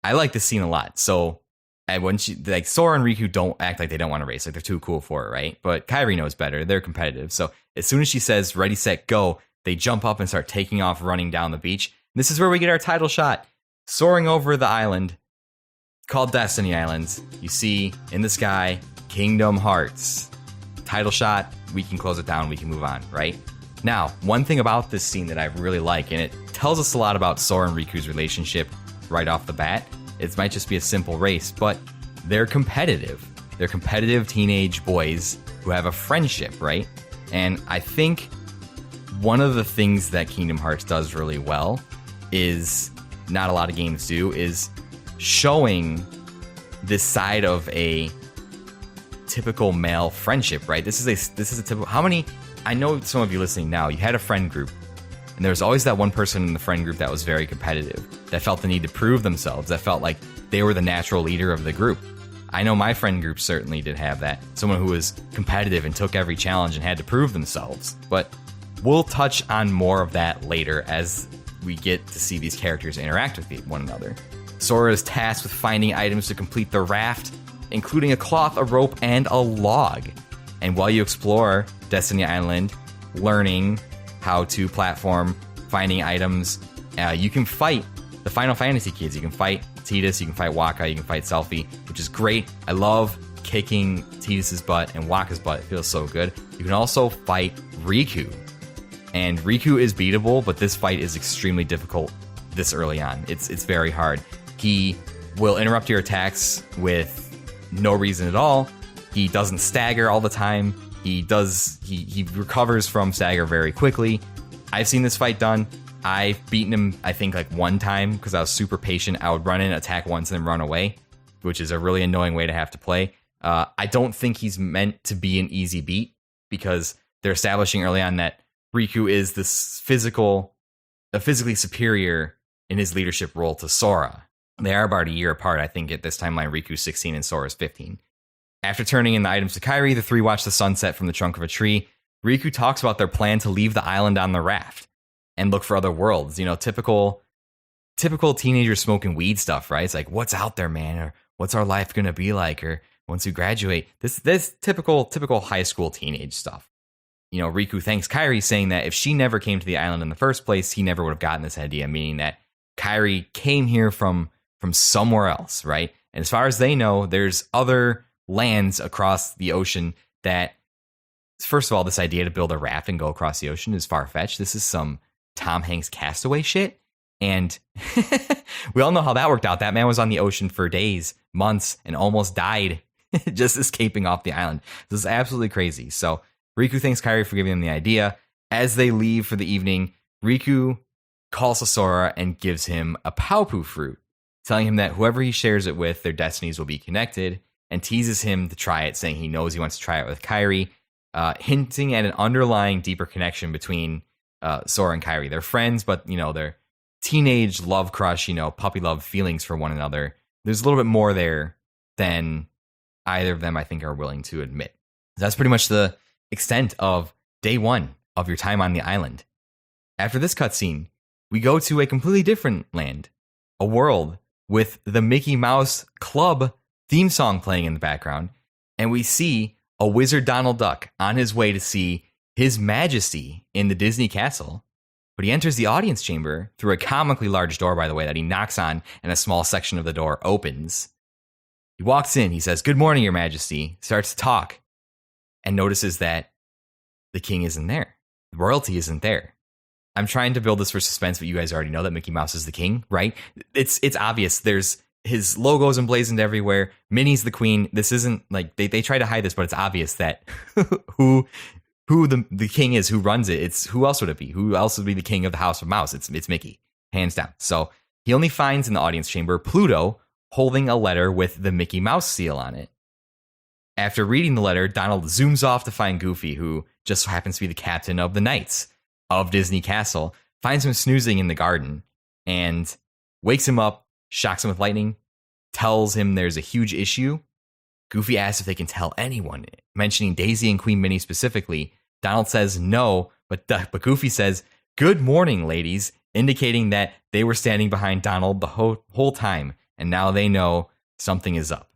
I like this scene a lot. So when Sora and Riku don't act like they don't want to race, like they're too cool for it, right? But Kairi knows better. They're competitive. So as soon as she says, ready, set, go, they jump up and start taking off, running down the beach. And this is where we get our title shot. Soaring over the island called Destiny Islands. You see in the sky, Kingdom Hearts. Title shot, we can close it down, we can move on, right? Now, one thing about this scene that I really like, and it tells us a lot about Sora and Riku's relationship right off the bat. It might just be a simple race, but they're competitive. They're competitive teenage boys who have a friendship, right? And I think one of the things that Kingdom Hearts does really well is, not a lot of games do, is showing this side of a typical male friendship, right? This is a typical, I know some of you listening now, you had a friend group, and there was always that one person in the friend group that was very competitive, that felt the need to prove themselves, that felt like they were the natural leader of the group. I know my friend group certainly did have that. Someone who was competitive and took every challenge and had to prove themselves. But we'll touch on more of that later as we get to see these characters interact with one another. Sora is tasked with finding items to complete the raft, including a cloth, a rope, and a log. And while you explore Destiny Island, learning how to platform, finding items, you can fight the Final Fantasy kids. You can fight Tidus, you can fight Waka, you can fight Selphie, which is great. I love kicking Tidus's butt and Wakka's butt. It feels so good. You can also fight Riku. And Riku is beatable, but this fight is extremely difficult this early on. It's very hard. He will interrupt your attacks with no reason at all. He doesn't stagger all the time. He recovers from stagger very quickly. I've seen this fight done. I've beaten him, I think, like one time because I was super patient. I would run in, attack once, and then run away, which is a really annoying way to have to play. I don't think he's meant to be an easy beat because they're establishing early on that Riku is this physically superior in his leadership role to Sora. They are about a year apart. I think at this timeline, Riku's 16 and Sora's 15. After turning in the items to Kairi, the three watch the sunset from the trunk of a tree. Riku talks about their plan to leave the island on the raft and look for other worlds. You know, typical teenagers smoking weed stuff, right? It's like, what's out there, man? Or what's our life going to be like? Or once we graduate, this typical high school teenage stuff. You know, Riku thanks Kairi, saying that if she never came to the island in the first place, he never would have gotten this idea, meaning that Kairi came here from somewhere else, right? And as far as they know, there's other lands across the ocean that, first of all, this idea to build a raft and go across the ocean is far-fetched. This is some Tom Hanks Castaway shit. And we all know how that worked out. That man was on the ocean for days, months, and almost died just escaping off the island. This is absolutely crazy. So Riku thanks Kairi for giving them the idea. As they leave for the evening, Riku calls to Sora and gives him a Paupu fruit, telling him that whoever he shares it with, their destinies will be connected, and teases him to try it, saying he knows he wants to try it with Kairi, hinting at an underlying deeper connection between Sora and Kairi. They're friends, but, you know, they're teenage love crush, you know, puppy love feelings for one another. There's a little bit more there than either of them, I think, are willing to admit. That's pretty much the extent of day one of your time on the island. After this cutscene, we go to a completely different land, a world with the Mickey Mouse Club theme song playing in the background, and we see a wizard Donald Duck on his way to see His Majesty in the Disney castle. But he enters the audience chamber through a comically large door, by the way, that he knocks on, and a small section of the door opens. He walks in, he says, "Good morning, Your Majesty," starts to talk, and notices that the king isn't there. The royalty isn't there. I'm trying to build this for suspense, but you guys already know that Mickey Mouse is the king, right? It's obvious. There's his logo's emblazoned everywhere. Minnie's the queen. This isn't like they try to hide this, but it's obvious that who the king is, who runs it. It's who else would it be? Who else would be the king of the House of Mouse? It's Mickey, hands down. So he only finds in the audience chamber Pluto holding a letter with the Mickey Mouse seal on it. After reading the letter, Donald zooms off to find Goofy, who just so happens to be the captain of the Knights of Disney Castle, finds him snoozing in the garden, and wakes him up, shocks him with lightning, tells him there's a huge issue. Goofy asks if they can tell anyone, mentioning Daisy and Queen Minnie specifically. Donald says no, but Goofy says, "Good morning, ladies," indicating that they were standing behind Donald the whole time, and now they know something is up.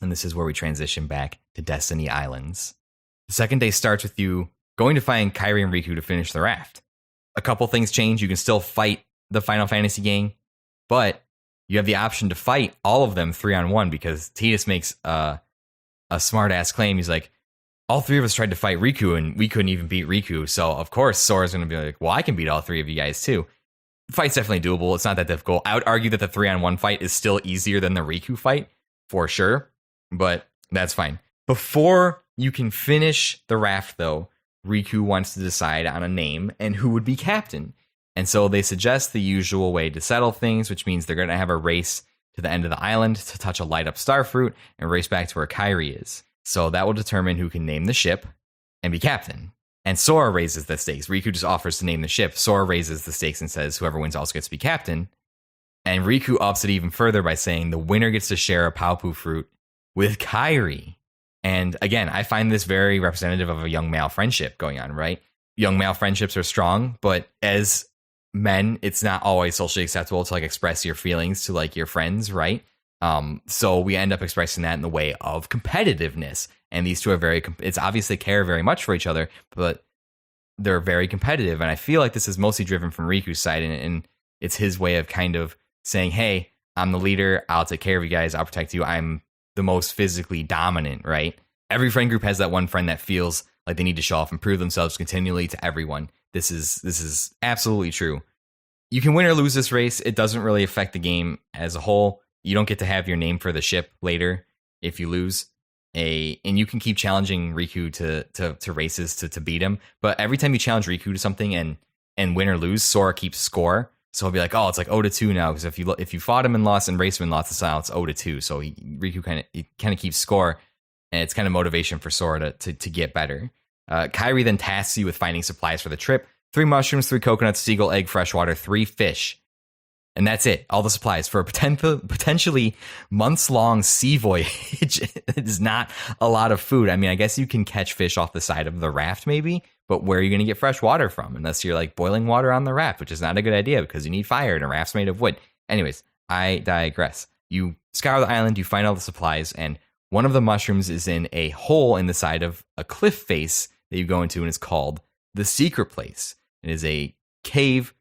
And this is where we transition back to Destiny Islands. The second day starts with you going to find Kairi and Riku to finish the raft. A couple things change. You can still fight the Final Fantasy gang, but you have the option to fight all of them 3-on-1 because Tidus makes a smart-ass claim. He's like, all three of us tried to fight Riku and we couldn't even beat Riku. So, of course, Sora's going to be like, well, I can beat all three of you guys too. The fight's definitely doable. It's not that difficult. I would argue that the 3-on-1 fight is still easier than the Riku fight, for sure, but that's fine. Before you can finish the raft, though, Riku wants to decide on a name and who would be captain. And so they suggest the usual way to settle things, which means they're going to have a race to the end of the island to touch a light up starfruit and race back to where Kairi is. So that will determine who can name the ship and be captain. And Sora raises the stakes. Riku just offers to name the ship. Sora raises the stakes and says whoever wins also gets to be captain. And Riku ups it even further by saying the winner gets to share a Paupu fruit with Kairi. And again, I find this very representative of a young male friendship going on, right? Young male friendships are strong, but as men, it's not always socially acceptable to like express your feelings to like your friends, right? So we end up expressing that in the way of competitiveness. And these two are it's obvious they care very much for each other, but they're very competitive. And I feel like this is mostly driven from Riku's side, and it's his way of kind of saying, hey, I'm the leader. I'll take care of you guys. I'll protect you. I'm the most physically dominant, right? Every friend group has that one friend that feels like they need to show off and prove themselves continually to everyone. This is absolutely true. You can win or lose this race. It doesn't really affect the game as a whole. You don't get to have your name for the ship later if you lose. And you can keep challenging Riku to races to beat him. But every time you challenge Riku to something and win or lose, Sora keeps score. So he'll be like, oh, it's like 0-2 now, because if you fought him and lost and raced him and lost, it's 0-2. So Riku kind of keeps score, and it's kind of motivation for Sora to get better. Kairi then tasks you with finding supplies for the trip: 3 mushrooms, 3 coconuts, seagull egg, freshwater, 3 fish. And that's it. All the supplies for a potentially months-long sea voyage. It is not a lot of food. I mean, I guess you can catch fish off the side of the raft maybe, but where are you going to get fresh water from? Unless you're like boiling water on the raft, which is not a good idea because you need fire and a raft's made of wood. Anyways, I digress. You scour the island, you find all the supplies, and one of the mushrooms is in a hole in the side of a cliff face that you go into, and it's called the Secret Place. It is a cave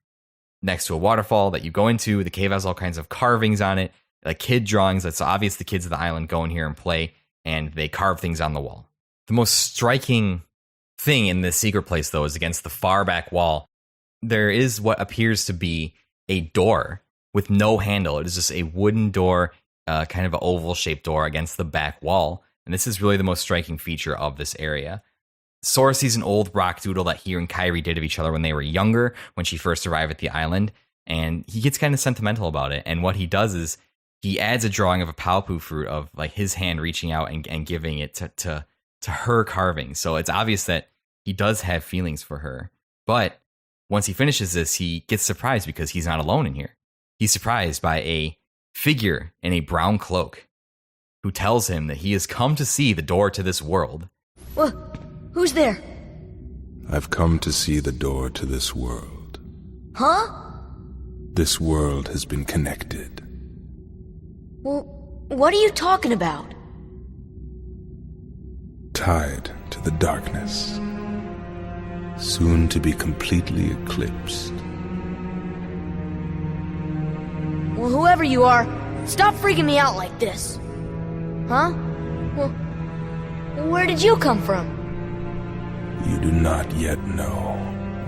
next to a waterfall that you go into. The cave has all kinds of carvings on it, like kid drawings. It's obvious the kids of the island go in here and play, and they carve things on the wall. The most striking thing in this Secret Place, though, is against the far back wall. There is what appears to be a door with no handle. It is just a wooden door, kind of an oval-shaped door against the back wall. And this is really the most striking feature of this area. Sora sees an old rock doodle that he and Kairi did of each other when they were younger, when she first arrived at the island, and he gets kind of sentimental about it. And what he does is he adds a drawing of a Palpu fruit of like his hand reaching out and giving it to her carving. So it's obvious that he does have feelings for her. But once he finishes this, he gets surprised because he's not alone in here. He's surprised by a figure in a brown cloak who tells him that he has come to see the door to this world. Well, who's there? I've come to see the door to this world. Huh? This world has been connected. Well, what are you talking about? Tied to the darkness. Soon to be completely eclipsed. Well, whoever you are, stop freaking me out like this. Huh? Well, where did you come from? You do not yet know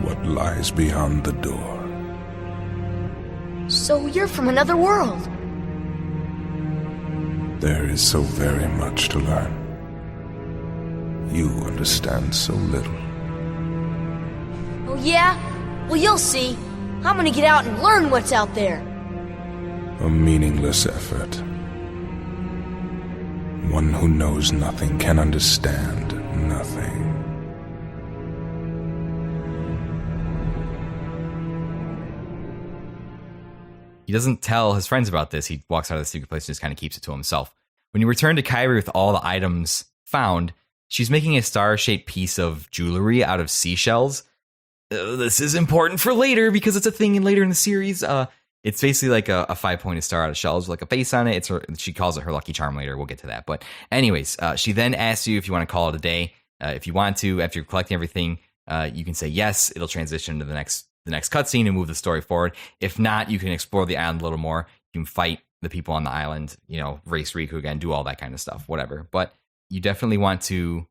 what lies beyond the door. So you're from another world. There is so very much to learn. You understand so little. Oh yeah? Well, you'll see. I'm gonna get out and learn what's out there. A meaningless effort. One who knows nothing can understand nothing. He doesn't tell his friends about this. He walks out of the Secret Place and just kind of keeps it to himself. When you return to Kairi with all the items found, she's making a star-shaped piece of jewelry out of seashells. This is important for later because it's a thing later in the series. It's basically like a 5-pointed star out of shells with like a face on it. She calls it her lucky charm later. We'll get to that. But anyways, she then asks you if you want to call it a day. If you want to, after you're collecting everything, you can say yes. It'll transition to the next cutscene and move the story forward. If not, you can explore the island a little more. You can fight the people on the island, race Riku again, do all that kind of stuff, whatever. But you definitely want to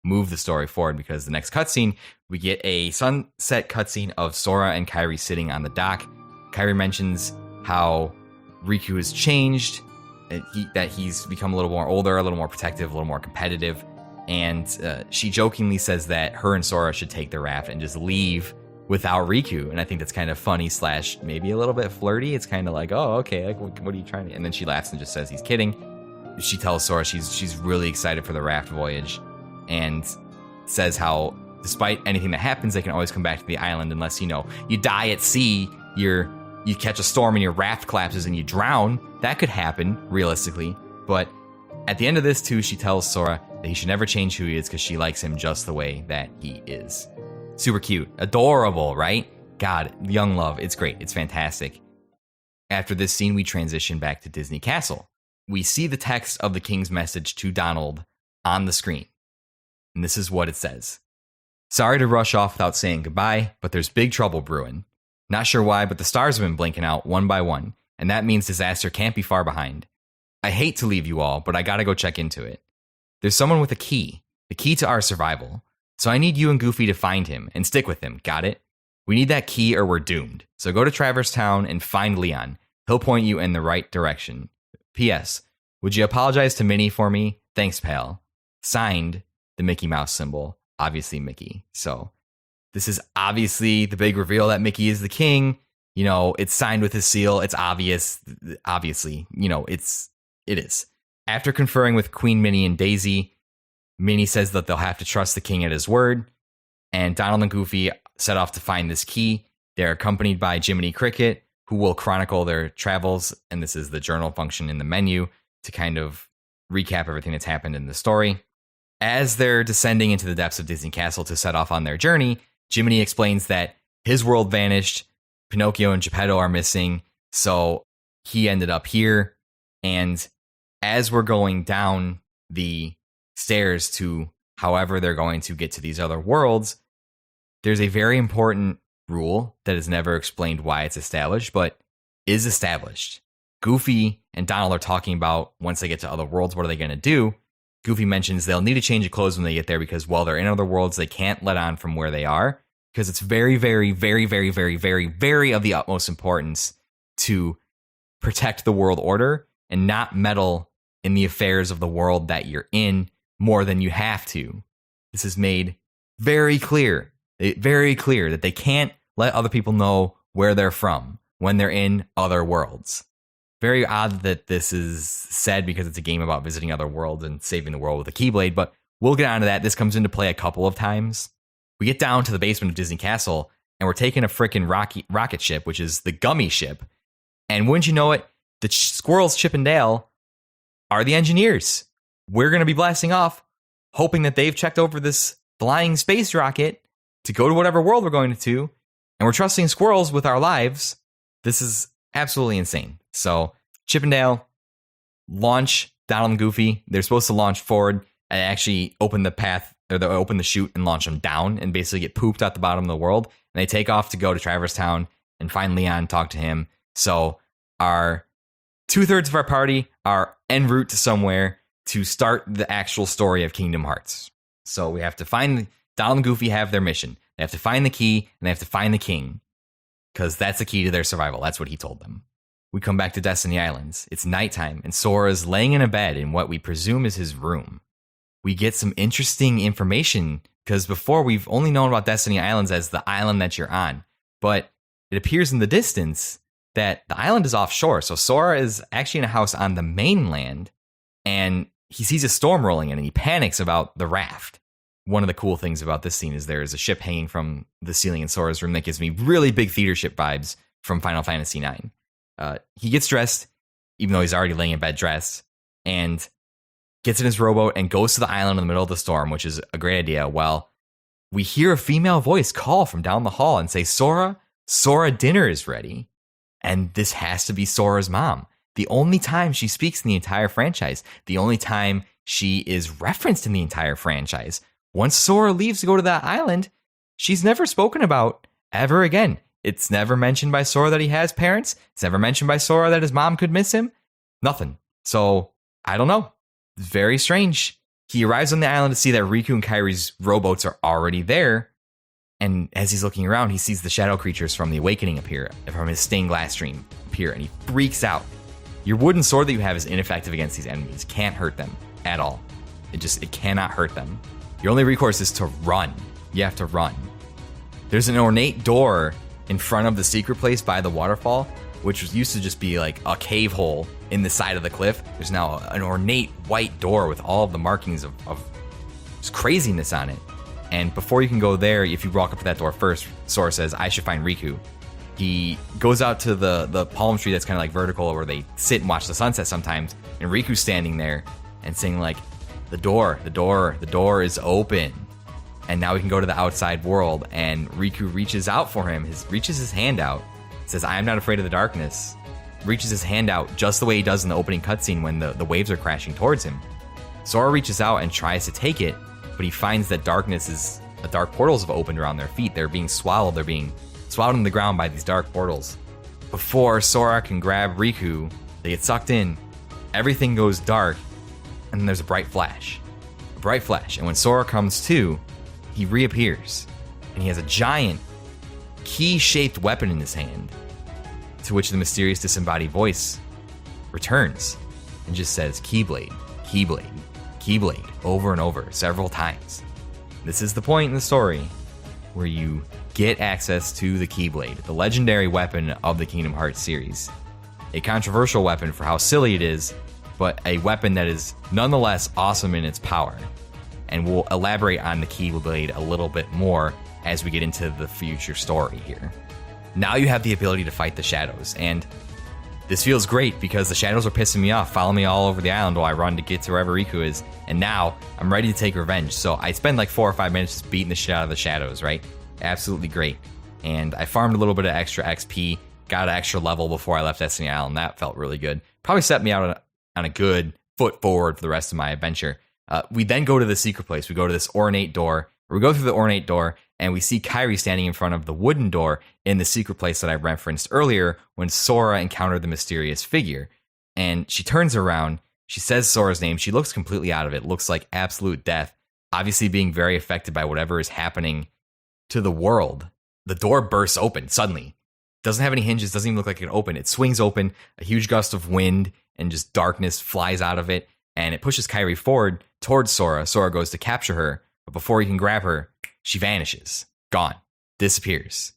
move the story forward because the next cutscene, we get a sunset cutscene of Sora and Kairi sitting on the dock. Kairi mentions how Riku has changed, that he's become a little more older, a little more protective, a little more competitive. And she jokingly says that her and Sora should take the raft and just leave without Riku. And I think that's kind of funny / maybe a little bit flirty. It's kind of like, oh, okay, like what are you trying to... And then she laughs and just says he's kidding. She tells Sora she's really excited for the raft voyage and says how despite anything that happens, they can always come back to the island unless, you die at sea, you catch a storm and your raft collapses and you drown. That could happen, realistically. But at the end of this, too, she tells Sora that he should never change who he is because she likes him just the way that he is. Super cute. Adorable, right? God, young love. It's great. It's fantastic. After this scene, we transition back to Disney Castle. We see the text of the king's message to Donald on the screen. And this is what it says. Sorry to rush off without saying goodbye, but there's big trouble brewing. Not sure why, but the stars have been blinking out one by one, and that means disaster can't be far behind. I hate to leave you all, but I gotta go check into it. There's someone with a key, the key to our survival. So I need you and Goofy to find him and stick with him, got it? We need that key or we're doomed. So go to Traverse Town and find Leon. He'll point you in the right direction. P.S. Would you apologize to Minnie for me? Thanks, pal. Signed, the Mickey Mouse symbol. Obviously Mickey. So this is obviously the big reveal that Mickey is the king. You know, it's signed with his seal. It's obvious. Obviously, you know, it is. After conferring with Queen Minnie and Daisy, Minnie says that they'll have to trust the king at his word. And Donald and Goofy set off to find this key. They're accompanied by Jiminy Cricket, who will chronicle their travels. And this is the journal function in the menu to kind of recap everything that's happened in the story. As they're descending into the depths of Disney Castle to set off on their journey, Jiminy explains that his world vanished, Pinocchio and Geppetto are missing, so he ended up here. And as we're going down the stairs to however they're going to get to these other worlds, there's a very important rule that is never explained why it's established, but is established. Goofy and Donald are talking about once they get to other worlds, what are they going to do? Goofy mentions they'll need to change of clothes when they get there because while they're in other worlds, they can't let on from where they are because it's very, very, very, very, very, very, very of the utmost importance to protect the world order and not meddle in the affairs of the world that you're in more than you have to. This is made very clear that they can't let other people know where they're from when they're in other worlds. Very odd that this is said because it's a game about visiting other worlds and saving the world with a Keyblade, but we'll get onto that. This comes into play a couple of times. We get down to the basement of Disney Castle, and we're taking a frickin' rocket ship, which is the Gummy ship. And wouldn't you know it, the squirrels Chip and Dale are the engineers. We're going to be blasting off, hoping that they've checked over this flying space rocket to go to whatever world we're going to, and we're trusting squirrels with our lives. This is absolutely insane. So Chip and Dale launch Donald and Goofy. They're supposed to launch forward and actually open the path, or open the chute and launch them down and basically get pooped at the bottom of the world. And they take off to go to Traverse Town and find Leon, talk to him. So our 2/3 of our party are en route to somewhere to start the actual story of Kingdom Hearts. So we have to find, Donald and Goofy have their mission. They have to find the key and they have to find the king because that's the key to their survival. That's what he told them. We come back to Destiny Islands. It's nighttime, and Sora's laying in a bed in what we presume is his room. We get some interesting information, because before we've only known about Destiny Islands as the island that you're on, but it appears in the distance that the island is offshore, so Sora is actually in a house on the mainland, and he sees a storm rolling in, and he panics about the raft. One of the cool things about this scene is there is a ship hanging from the ceiling in Sora's room that gives me really big theater ship vibes from Final Fantasy IX. He gets dressed, even though he's already laying in bed dressed, and gets in his rowboat and goes to the island in the middle of the storm, which is a great idea. Well, we hear a female voice call from down the hall and say, Sora, dinner is ready. And this has to be Sora's mom. The only time she speaks in the entire franchise, the only time she is referenced in the entire franchise. Once Sora leaves to go to that island, she's never spoken about ever again. It's never mentioned by Sora that he has parents. It's never mentioned by Sora that his mom could miss him. Nothing. So, I don't know. It's very strange. He arrives on the island to see that Riku and Kairi's rowboats are already there. And as he's looking around, he sees the shadow creatures from the Awakening appear, from his stained glass dream appear, and he freaks out. Your wooden sword that you have is ineffective against these enemies. Can't hurt them at all. It cannot hurt them. Your only recourse is to run. You have to run. There's an ornate door in front of the secret place by the waterfall, which used to just be like a cave hole in the side of the cliff. There's now an ornate white door with all of the markings of just craziness on it. And before you can go there, if you walk up to that door first, Sora says, I should find Riku. He goes out to the palm tree that's kind of like vertical where they sit and watch the sunset sometimes, and Riku's standing there and saying like, the door is open. And now we can go to the outside world, and Riku reaches out for him, reaches his hand out, says, I am not afraid of the darkness, reaches his hand out just the way he does in the opening cutscene when the waves are crashing towards him. Sora reaches out and tries to take it, but he finds that dark portals have opened around their feet. They're being swallowed in the ground by these dark portals. Before Sora can grab Riku, they get sucked in. everything goes dark, and then there's a bright flash. A bright flash. And when Sora comes to, he reappears. And he has a giant key-shaped weapon in his hand, to which the mysterious disembodied voice returns and just says, Keyblade, Keyblade, Keyblade, over and over, several times. This is the point in the story where you get access to the Keyblade, the legendary weapon of the Kingdom Hearts series. A controversial weapon for how silly it is, but a weapon that is nonetheless awesome in its power. And we'll elaborate on the Keyblade a little bit more as we get into the future story here. Now you have the ability to fight the shadows, and this feels great because the shadows are pissing me off, following me all over the island while I run to get to wherever Riku is, and now I'm ready to take revenge. So I spend like 4 or 5 minutes just beating the shit out of the shadows, right? Absolutely great. And I farmed a little bit of extra XP, got an extra level before I left Destiny Island. That felt really good. Probably set me out on a good foot forward for the rest of my adventure. We then go to the secret place. We go to this ornate door. We go through the ornate door, and we see Kairi standing in front of the wooden door in the secret place that I referenced earlier when Sora encountered the mysterious figure. And she turns around, she says Sora's name, she looks completely out of it, looks like absolute death, obviously being very affected by whatever is happening to the world. The door bursts open suddenly. Doesn't have any hinges, doesn't even look like it can open. It swings open, a huge gust of wind and just darkness flies out of it, and it pushes Kairi forward towards Sora. Sora goes to capture her, but before he can grab her, she vanishes, gone, disappears,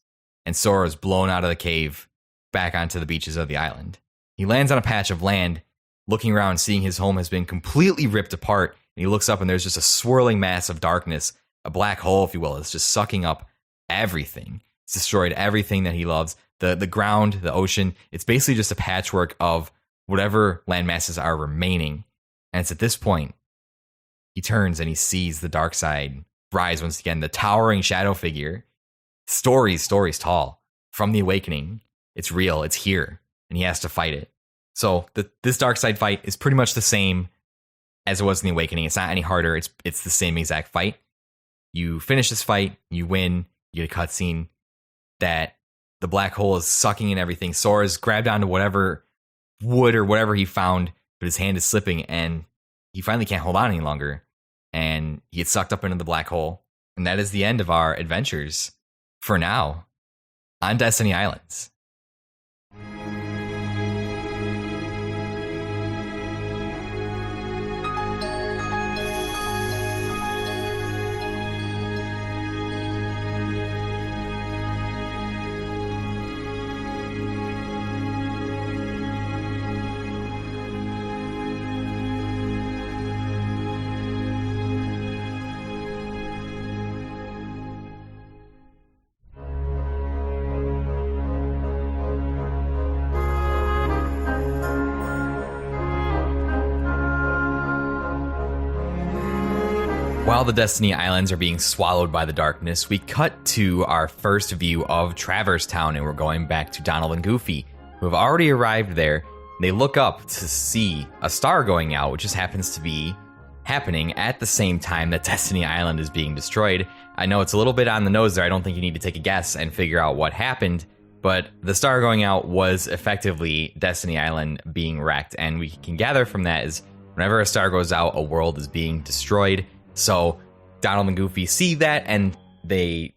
and Sora is blown out of the cave back onto the beaches of the island. He lands on a patch of land, looking around, seeing his home has been completely ripped apart, and he looks up and there's just a swirling mass of darkness, a black hole, if you will. It's just sucking up everything. It's destroyed everything that he loves. The ground, the ocean, it's basically just a patchwork of whatever land masses are remaining. And it's at this point, he turns and he sees the dark side rise once again, the towering shadow figure. Stories tall. From the awakening, it's real, it's here, and he has to fight it. So this dark side fight is pretty much the same as it was in the awakening. It's not any harder, it's the same exact fight. You finish this fight, you win, you get a cutscene that the black hole is sucking in everything. Sora's grabbed onto whatever wood or whatever he found, but his hand is slipping, and he finally can't hold on any longer. And he gets sucked up into the black hole. And that is the end of our adventures, for now, on Destiny Islands. While the Destiny Islands are being swallowed by the darkness, we cut to our first view of Traverse Town, and we're going back to Donald and Goofy, who have already arrived there. They look up to see a star going out, which just happens to be happening at the same time that Destiny Island is being destroyed. I know it's a little bit on the nose there. I don't think you need to take a guess and figure out what happened, but the star going out was effectively Destiny Island being wrecked, and we can gather from that is whenever a star goes out, a world is being destroyed. So Donald and Goofy see that, and they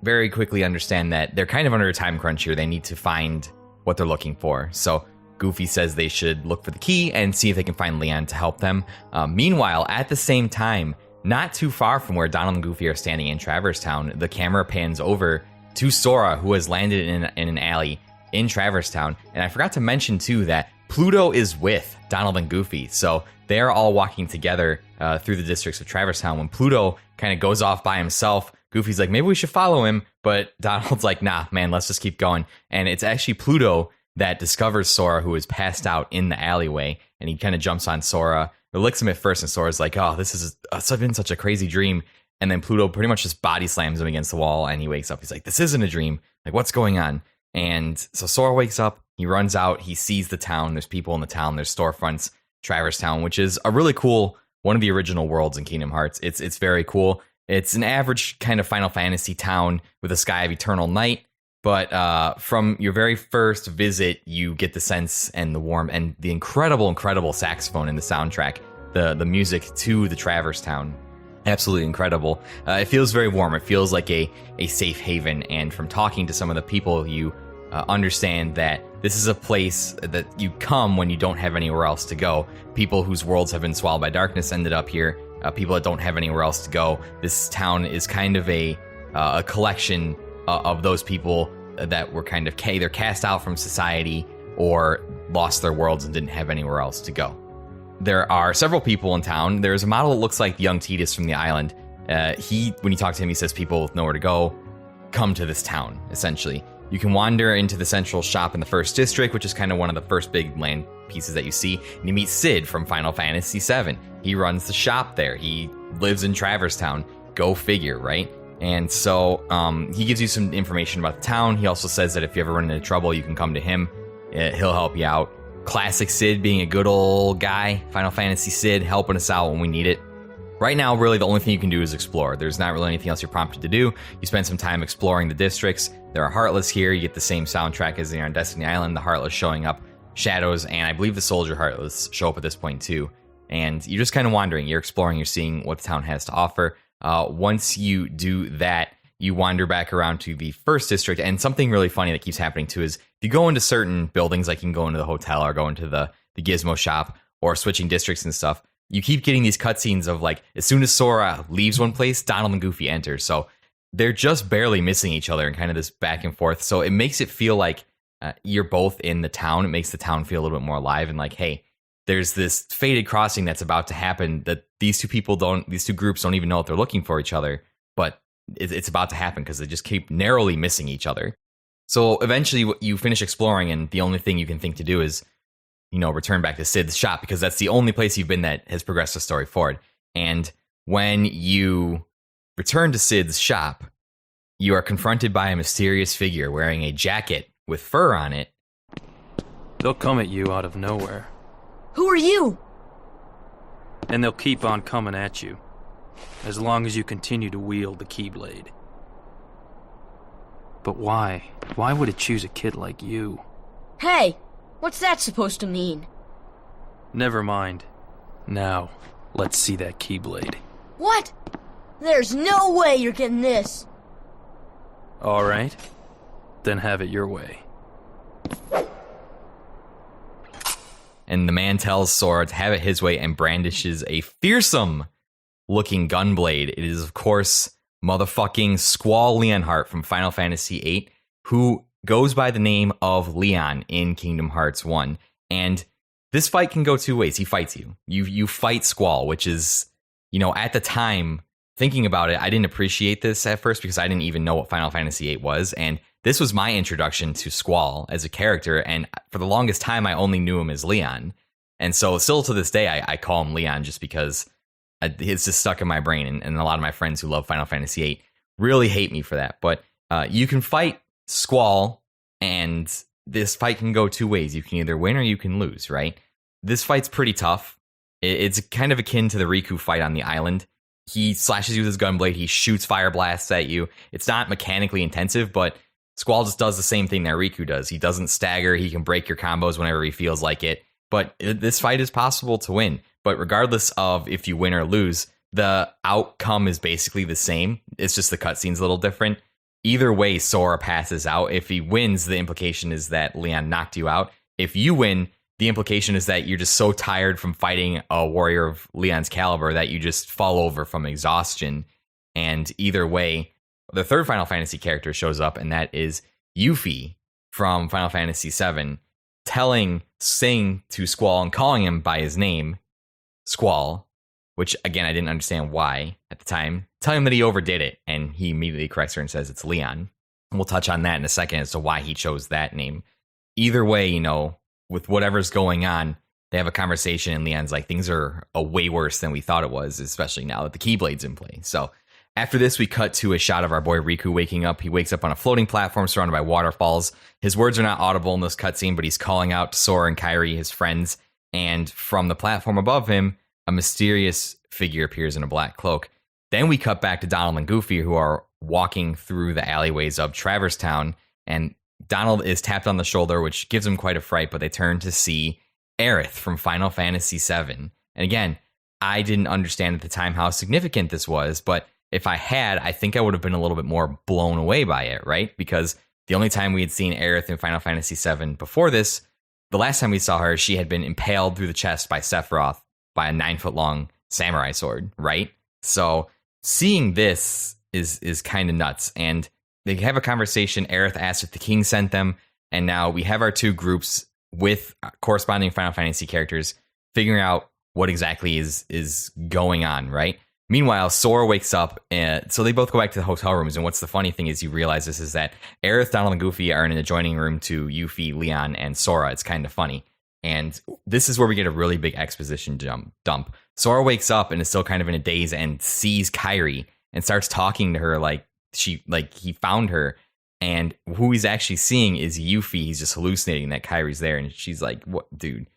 very quickly understand that they're kind of under a time crunch here. They need to find what they're looking for. So Goofy says they should look for the key and see if they can find Leon to help them. Meanwhile, at the same time, not too far from where Donald and Goofy are standing in Traverse Town, the camera pans over to Sora, who has landed in an alley in Traverse Town. And I forgot to mention, too, that Pluto is with Donald and Goofy. So they're all walking together through the districts of Traverse Town. When Pluto kind of goes off by himself, Goofy's like, maybe we should follow him. But Donald's like, nah, man, let's just keep going. And it's actually Pluto that discovers Sora, who is passed out in the alleyway. And he kind of jumps on Sora. It licks him at first, and Sora's like, oh, this has been such a crazy dream. And then Pluto pretty much just body slams him against the wall, and he wakes up. He's like, this isn't a dream. Like, what's going on? And so Sora wakes up. He runs out. He sees the town. There's people in the town. There's storefronts. Traverse Town, which is a really cool, one of the original worlds in Kingdom Hearts. It's very cool. It's an average kind of Final Fantasy town with a sky of eternal night. But from your very first visit, you get the sense and the warmth and the incredible saxophone in the soundtrack, the music to the Traverse Town. Absolutely incredible. It feels very warm. It feels like a safe haven. And from talking to some of the people, you understand that this is a place that you come when you don't have anywhere else to go. People whose worlds have been swallowed by darkness ended up here. People that don't have anywhere else to go. This town is kind of a collection of those people that were kind of either cast out from society or lost their worlds and didn't have anywhere else to go. There are several people in town. There's a model that looks like the young Titus from the island. When you talk to him, he says people with nowhere to go come to this town, essentially. You can wander into the central shop in the first district, which is kind of one of the first big land pieces that you see. And you meet Sid from Final Fantasy VII. He runs the shop there. He lives in Traverse Town. Go figure, right? And so he gives you some information about the town. He also says that if you ever run into trouble, you can come to him. He'll help you out. Classic Sid being a good old guy. Final Fantasy Sid helping us out when we need it. Right now, really, the only thing you can do is explore. There's not really anything else you're prompted to do. You spend some time exploring the districts. There are Heartless here. You get the same soundtrack as they are on Destiny Island. The Heartless showing up. Shadows, and I believe the Soldier Heartless show up at this point, too. And you're just kind of wandering. You're exploring. You're seeing what the town has to offer. Once you do that, you wander back around to the first district, and something really funny that keeps happening too is if you go into certain buildings, like you can go into the hotel or go into the gizmo shop or switching districts and stuff, you keep getting these cutscenes of like, as soon as Sora leaves one place, Donald and Goofy enter. So they're just barely missing each other and kind of this back and forth. So it makes it feel like you're both in the town. It makes the town feel a little bit more alive and like, hey, there's this fated crossing that's about to happen that these two groups don't even know if they're looking for each other, but it's about to happen because they just keep narrowly missing each other. So eventually you finish exploring, and the only thing you can think to do is, return back to Sid's shop, because that's the only place you've been that has progressed the story forward. And when you return to Sid's shop, you are confronted by a mysterious figure wearing a jacket with fur on it. They'll come at you out of nowhere. Who are you? And they'll keep on coming at you, as long as you continue to wield the Keyblade. But why? Why would it choose a kid like you? Hey, what's that supposed to mean? Never mind. Now, let's see that Keyblade. What? There's no way you're getting this. All right. Then have it your way. And the man tells Sora to have it his way and brandishes a fearsome-looking gunblade. It is, of course, motherfucking Squall Leonhart from Final Fantasy VIII, who goes by the name of Leon in Kingdom Hearts 1. And this fight can go two ways. He fights you. You fight Squall, which is, at the time, thinking about it, I didn't appreciate this at first because I didn't even know what Final Fantasy VIII was. And this was my introduction to Squall as a character, and for the longest time, I only knew him as Leon. And so still to this day, I call him Leon just because it's just stuck in my brain, and a lot of my friends who love Final Fantasy VIII really hate me for that. But you can fight Squall, and this fight can go two ways. You can either win or you can lose, right? This fight's pretty tough. It's kind of akin to the Riku fight on the island. He slashes you with his gunblade, he shoots fire blasts at you. It's not mechanically intensive, but Squall just does the same thing that Riku does. He doesn't stagger. He can break your combos whenever he feels like it. But this fight is possible to win. But regardless of if you win or lose, the outcome is basically the same. It's just the cutscene's a little different. Either way, Sora passes out. If he wins, the implication is that Leon knocked you out. If you win, the implication is that you're just so tired from fighting a warrior of Leon's caliber that you just fall over from exhaustion. And either way, the third Final Fantasy character shows up, and that is Yuffie from Final Fantasy VII, saying to Squall and calling him by his name, Squall, which, again, I didn't understand why at the time, telling him that he overdid it, and he immediately corrects her and says it's Leon. And we'll touch on that in a second as to why he chose that name. Either way, with whatever's going on, they have a conversation, and Leon's like, things are way worse than we thought it was, especially now that the Keyblade's in play. So after this, we cut to a shot of our boy Riku waking up. He wakes up on a floating platform surrounded by waterfalls. His words are not audible in this cutscene, but he's calling out to Sora and Kairi, his friends. And from the platform above him, a mysterious figure appears in a black cloak. Then we cut back to Donald and Goofy, who are walking through the alleyways of Traverse Town. And Donald is tapped on the shoulder, which gives him quite a fright, but they turn to see Aerith from Final Fantasy VII. And again, I didn't understand at the time how significant this was, but if I had, I think I would have been a little bit more blown away by it, right? Because the only time we had seen Aerith in Final Fantasy VII before this, the last time we saw her, she had been impaled through the chest by Sephiroth by a 9-foot-long samurai sword, right? So seeing this is kind of nuts. And they have a conversation. Aerith asks if the king sent them, and now we have our two groups with corresponding Final Fantasy characters figuring out what exactly is going on, right? Meanwhile, Sora wakes up, and so they both go back to the hotel rooms. And what's the funny thing is you realize this is that Aerith, Donald, and Goofy are in an adjoining room to Yuffie, Leon, and Sora. It's kind of funny. And this is where we get a really big exposition dump. Sora wakes up and is still kind of in a daze and sees Kairi and starts talking to her like he found her. And who he's actually seeing is Yuffie. He's just hallucinating that Kairi's there. And she's like, "What, dude?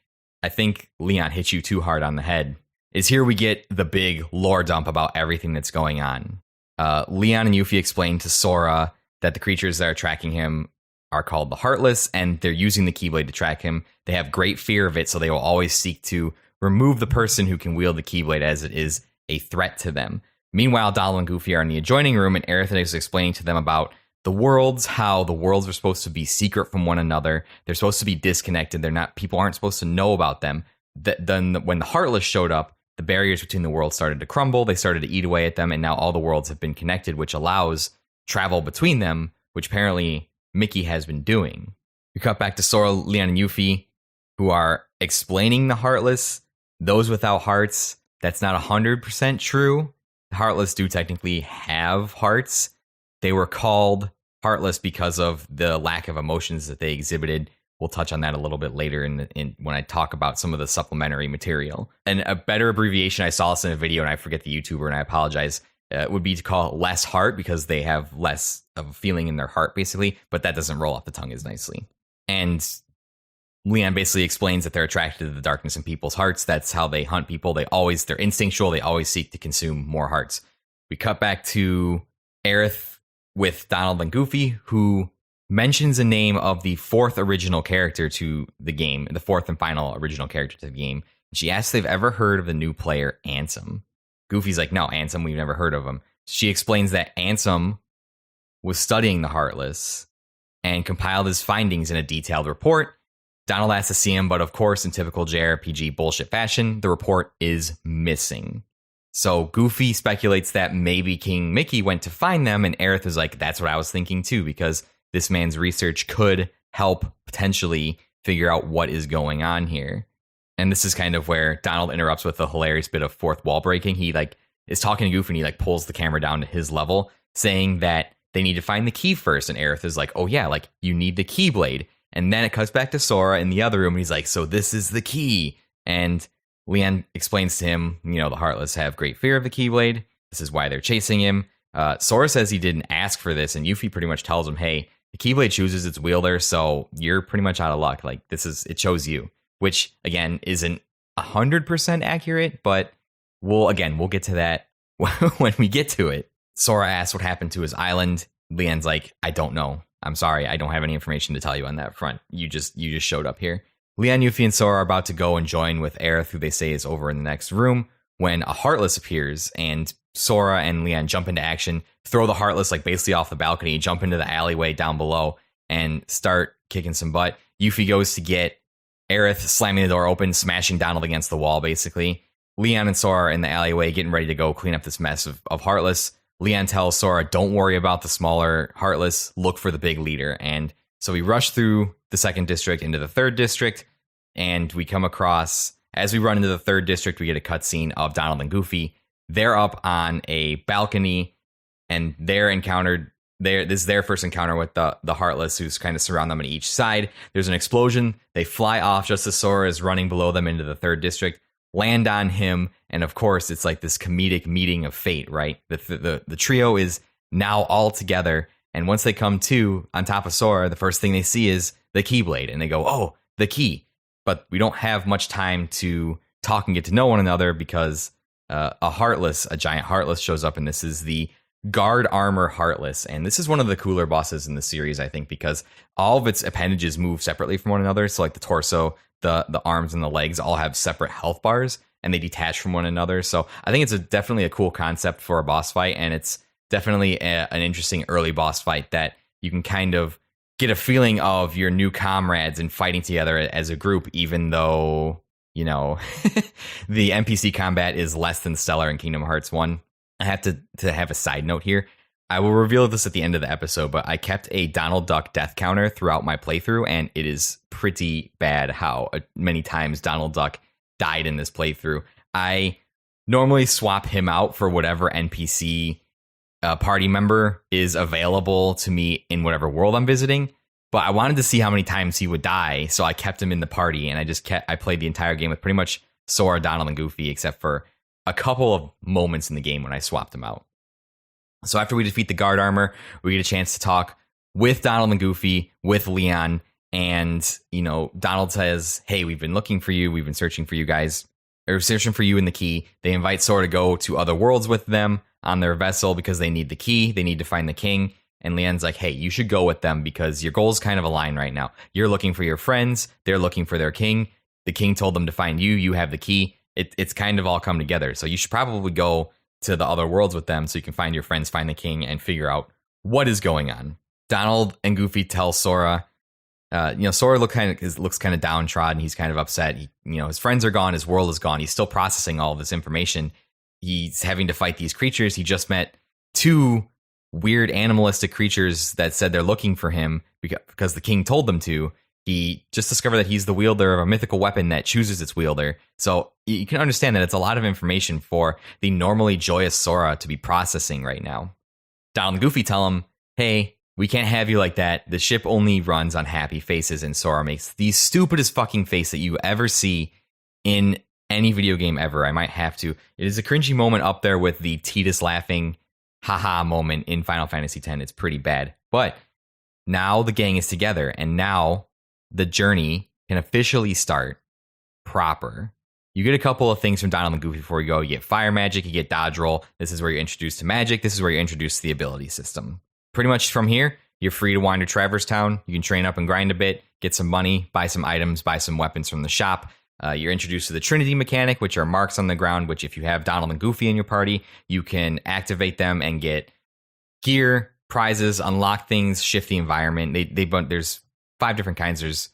I think Leon hit you too hard on the head." Is here we get the big lore dump about everything that's going on. Leon and Yuffie explain to Sora that the creatures that are tracking him are called the Heartless, and they're using the Keyblade to track him. They have great fear of it, so they will always seek to remove the person who can wield the Keyblade as it is a threat to them. Meanwhile, Donald and Goofy are in the adjoining room, and Aerith is explaining to them about the worlds, how the worlds are supposed to be secret from one another. They're supposed to be disconnected. People aren't supposed to know about them. Then when the Heartless showed up, the barriers between the worlds started to crumble. They started to eat away at them, and now all the worlds have been connected, which allows travel between them, which apparently Mickey has been doing. We cut back to Sora, Leon, and Yuffie, who are explaining the Heartless. Those without hearts, that's not 100% true. The Heartless do technically have hearts. They were called Heartless because of the lack of emotions that they exhibited. We'll touch on that a little bit later in when I talk about some of the supplementary material. And a better abbreviation, I saw this in a video and I forget the YouTuber and I apologize, would be to call it less heart because they have less of a feeling in their heart, basically. But that doesn't roll off the tongue as nicely. And Leon basically explains that they're attracted to the darkness in people's hearts. That's how they hunt people. They're instinctual. They always seek to consume more hearts. We cut back to Aerith with Donald and Goofy, who mentions a name of the fourth original character to the game, the fourth and final original character to the game. She asks if they've ever heard of the new player, Ansem. Goofy's like, "No, Ansem, we've never heard of him." She explains that Ansem was studying the Heartless and compiled his findings in a detailed report. Donald asks to see him, but of course, in typical JRPG bullshit fashion, the report is missing. So Goofy speculates that maybe King Mickey went to find them, and Aerith is like, "That's what I was thinking too, because this man's research could help potentially figure out what is going on here." And this is kind of where Donald interrupts with a hilarious bit of fourth wall breaking. He is talking to Goofy and he pulls the camera down to his level, saying that they need to find the key first. And Aerith is like, "Oh yeah, you need the Keyblade." And then it cuts back to Sora in the other room and he's like, "So this is the key." And Leon explains to him, the Heartless have great fear of the Keyblade. This is why they're chasing him. Sora says he didn't ask for this, and Yuffie pretty much tells him, "Hey, the Keyblade chooses its wielder, so you're pretty much out of luck. It chose you," which again isn't 100% accurate, but we'll get to that when we get to it. Sora asks what happened to his island. Leon's like, "I don't know. I'm sorry. I don't have any information to tell you on that front. You just showed up here." Leon, Yuffie, and Sora are about to go and join with Aerith, who they say is over in the next room, when a Heartless appears, and Sora and Leon jump into action, throw the Heartless basically off the balcony, jump into the alleyway down below, and start kicking some butt. Yuffie goes to get Aerith, slamming the door open, smashing Donald against the wall, basically. Leon and Sora are in the alleyway, getting ready to go clean up this mess of Heartless. Leon tells Sora, "Don't worry about the smaller Heartless, look for the big leader." And so we rush through the second district into the third district, and we come across, as we run into the third district, we get a cutscene of Donald and Goofy. They're up on a balcony, and this is their first encounter with the Heartless, who's kind of surround them on each side. There's an explosion. They fly off just as Sora is running below them into the third district, land on him, and of course, it's this comedic meeting of fate, right? The trio is now all together, and once they come to on top of Sora, the first thing they see is the Keyblade, and they go, "Oh, the key." But we don't have much time to talk and get to know one another because a giant Heartless shows up, and this is the Guard Armor Heartless. And this is one of the cooler bosses in the series, I think, because all of its appendages move separately from one another. So like the torso, the arms, and the legs all have separate health bars, and they detach from one another. So I think it's definitely a cool concept for a boss fight, and it's definitely an interesting early boss fight that you can kind of get a feeling of your new comrades and fighting together as a group, even though, you know, the NPC combat is less than stellar in Kingdom Hearts 1. I have to have a side note here. I will reveal this at the end of the episode, but I kept a Donald Duck death counter throughout my playthrough, and it is pretty bad how many times Donald Duck died in this playthrough. I normally swap him out for whatever NPC party member is available to me in whatever world I'm visiting, but I wanted to see how many times he would die, so I kept him in the party, and I played the entire game with pretty much Sora, Donald, and Goofy, except for a couple of moments in the game when I swapped them out. So after we defeat the Guard Armor, we get a chance to talk with Donald and Goofy, with Leon, and, you know, Donald says, hey, we've been looking for you, we've been searching for you guys, or searching for you in the key. They invite Sora to go to other worlds with them on their vessel because they need the key, they need to find the king, and Leon's like, hey, you should go with them because your goals kind of align right now. You're looking for your friends, they're looking for their king, the king told them to find you, you have the key. It's kind of all come together, so you should probably go to the other worlds with them so you can find your friends, find the king, and figure out what is going on. Donald and Goofy tell Sora, Sora looks kind of downtrodden. He's kind of upset. His friends are gone. His world is gone. He's still processing all of this information. He's having to fight these creatures. He just met 2 weird animalistic creatures that said they're looking for him because the king told them to. He just discovered that he's the wielder of a mythical weapon that chooses its wielder. So you can understand that it's a lot of information for the normally joyous Sora to be processing right now. Donald and Goofy tell him, hey, we can't have you like that. The ship only runs on happy faces, and Sora makes the stupidest fucking face that you ever see in any video game ever. I might have to. It is a cringy moment up there with the Tidus laughing haha moment in Final Fantasy X. It's pretty bad. But now the gang is together, and now the journey can officially start proper. You get a couple of things from Donald and Goofy before you go. You get fire magic, you get dodge roll. This is where you're introduced to magic. This is where you're introduced to the ability system. Pretty much from here, you're free to wander Traverse Town. You can train up and grind a bit, get some money, buy some items, buy some weapons from the shop. You're introduced to the Trinity mechanic, which are marks on the ground, which if you have Donald and Goofy in your party, you can activate them and get gear, prizes, unlock things, shift the environment. There's 5 different kinds. There's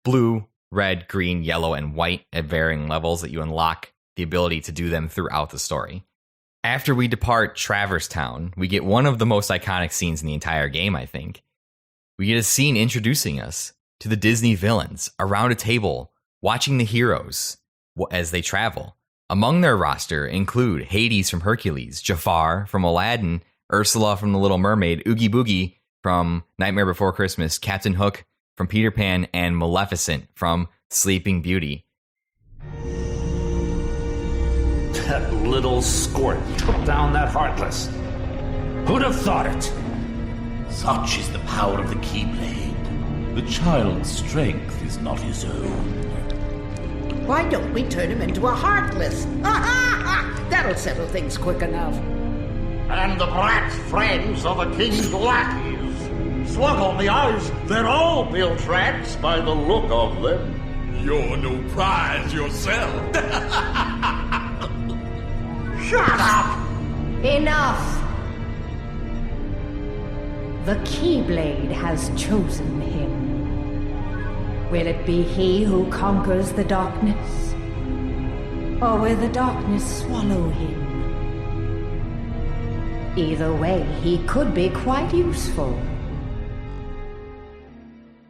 blue, red, green, yellow, and white at varying levels that you unlock the ability to do them throughout the story. After we depart Traverse Town, we get one of the most iconic scenes in the entire game, I think. We get a scene introducing us to the Disney villains around a table, watching the heroes as they travel. Among their roster include Hades from Hercules, Jafar from Aladdin, Ursula from The Little Mermaid, Oogie Boogie from Nightmare Before Christmas, Captain Hook from Peter Pan, and Maleficent from Sleeping Beauty. That little squirt took down that Heartless. Who'd have thought it? Such is the power of the Keyblade. The child's strength is not his own. Why don't we turn him into a Heartless? That'll settle things quick enough. And the brat friends of the king's lackeys. Slug on the eyes, they're all built rats by the look of them. You're no prize yourself. Shut up! Enough! The Keyblade has chosen him. Will it be he who conquers the darkness? Or will the darkness swallow him? Either way, he could be quite useful.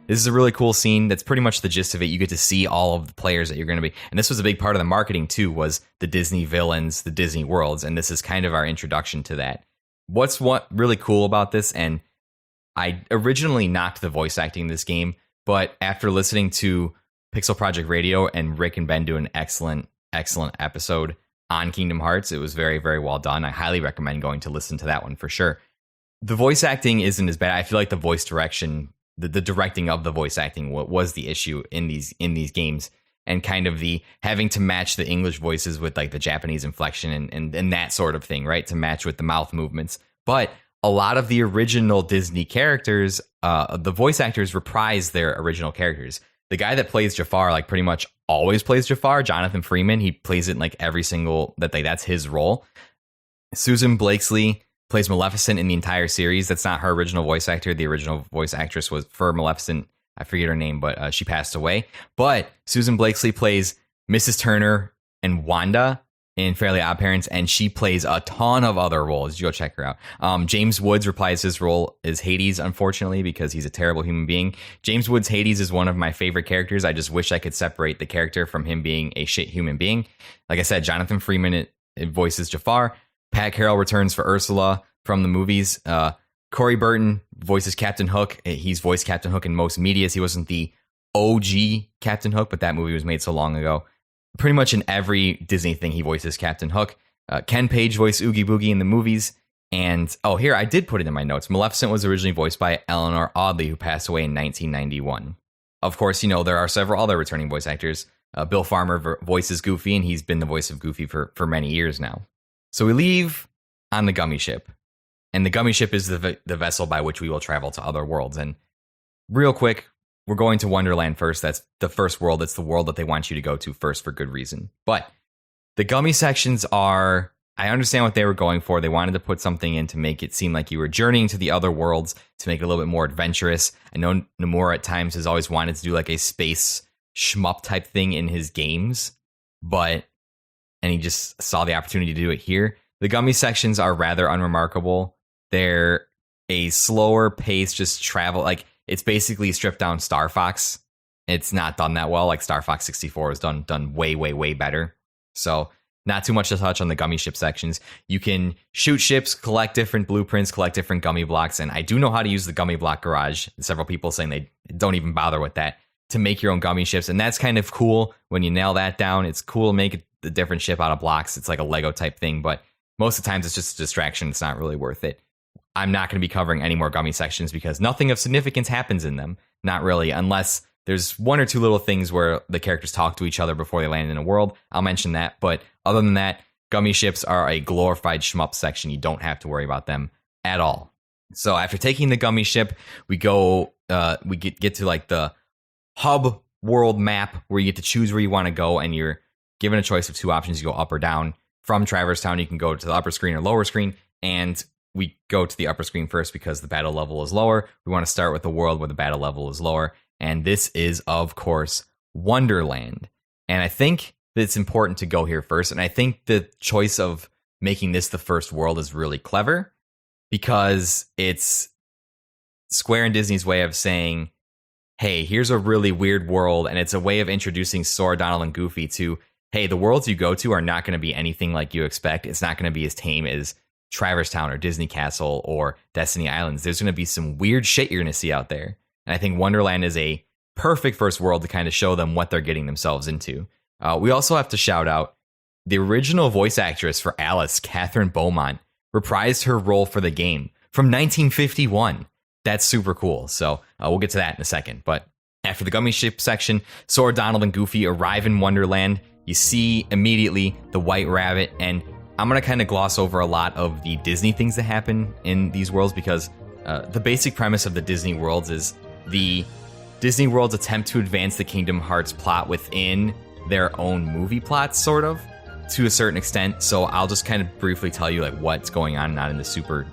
This is a really cool scene. That's pretty much the gist of it. You get to see all of the players that you're going to be. And this was a big part of the marketing, too, was the Disney villains, the Disney worlds. And this is kind of our introduction to that. What's really cool about this, and I originally knocked the voice acting in this game, but after listening to Pixel Project Radio and Rick and Ben do an excellent episode on Kingdom Hearts, it was very, very well done. I highly recommend going to listen to that one for sure. The voice acting isn't as bad. I feel like the voice direction, the directing of the voice acting was the issue in these games, and kind of the having to match the English voices with like the Japanese inflection and that sort of thing, right? To match with the mouth movements. But a lot of the original Disney characters, the voice actors reprise their original characters. The guy that plays Jafar, like, pretty much always plays Jafar, Jonathan Freeman. He plays it in, like, every single, that's his role. Susan Blakesley plays Maleficent in the entire series. That's not her original voice actor. The original voice actress was for Maleficent. I forget her name, but she passed away. But Susan Blakesley plays Mrs. Turner and Wanda in Fairly Odd Parents, and she plays a ton of other roles. You go check her out. James Woods replies his role as Hades, unfortunately, because he's a terrible human being. James Woods' Hades is one of my favorite characters. I just wish I could separate the character from him being a shit human being. Like I said, Jonathan Freeman it voices Jafar. Pat Carroll returns for Ursula from the movies. Corey Burton voices Captain Hook. He's voiced Captain Hook in most medias. He wasn't the OG Captain Hook, but that movie was made so long ago. Pretty much in every Disney thing, he voices Captain Hook. Ken Page voiced Oogie Boogie in the movies. And, here, I did put it in my notes. Maleficent was originally voiced by Eleanor Audley, who passed away in 1991. Of course, there are several other returning voice actors. Bill Farmer voices Goofy, and he's been the voice of Goofy for many years now. So we leave on the Gummy Ship. And the Gummy Ship is the vessel by which we will travel to other worlds. And real quick, we're going to Wonderland first. That's the first world. It's the world that they want you to go to first for good reason. But the gummy sections I understand what they were going for. They wanted to put something in to make it seem like you were journeying to the other worlds, to make it a little bit more adventurous. I know Nomura at times has always wanted to do like a space shmup type thing in his games, and he just saw the opportunity to do it here. The gummy sections are rather unremarkable. They're a slower pace, just travel. Like, it's basically stripped down Star Fox. It's not done that well. Like Star Fox 64 is done way, way, way better. So not too much to touch on the gummy ship sections. You can shoot ships, collect different blueprints, collect different gummy blocks. And I do know how to use the gummy block garage. Several people saying they don't even bother with that to make your own gummy ships. And that's kind of cool when you nail that down. It's cool to make the different ship out of blocks. It's like a Lego type thing, but most of the times it's just a distraction. It's not really worth it. I'm not going to be covering any more gummy sections because nothing of significance happens in them. Not really, unless there's one or two little things where the characters talk to each other before they land in a world. I'll mention that. But other than that, gummy ships are a glorified shmup section. You don't have to worry about them at all. So after taking the gummy ship, we go, we get to like the hub world map where you get to choose where you want to go. And you're given a choice of two options. You go up or down. From Traverse Town, you can go to the upper screen or lower screen. And we go to the upper screen first because the battle level is lower. We want to start with the world where the battle level is lower. And this is, of course, Wonderland. And I think that it's important to go here first. And I think the choice of making this the first world is really clever because it's Square and Disney's way of saying, hey, here's a really weird world. And it's a way of introducing Sora, Donald, and Goofy to, hey, the worlds you go to are not going to be anything like you expect. It's not going to be as tame as Traverse Town or Disney Castle or Destiny Islands. There's going to be some weird shit you're going to see out there. And I think Wonderland is a perfect first world to kind of show them what they're getting themselves into. We also have to shout out the original voice actress for Alice, Catherine Beaumont, reprised her role for the game from 1951. That's super cool. So we'll get to that in a second. But after the gummy ship section, Sora, Donald, and Goofy arrive in Wonderland. You see immediately the White Rabbit, and I'm going to kind of gloss over a lot of the Disney things that happen in these worlds because the basic premise of the Disney worlds is the Disney worlds attempt to advance the Kingdom Hearts plot within their own movie plots, sort of, to a certain extent. So I'll just kind of briefly tell you like what's going on, not in the super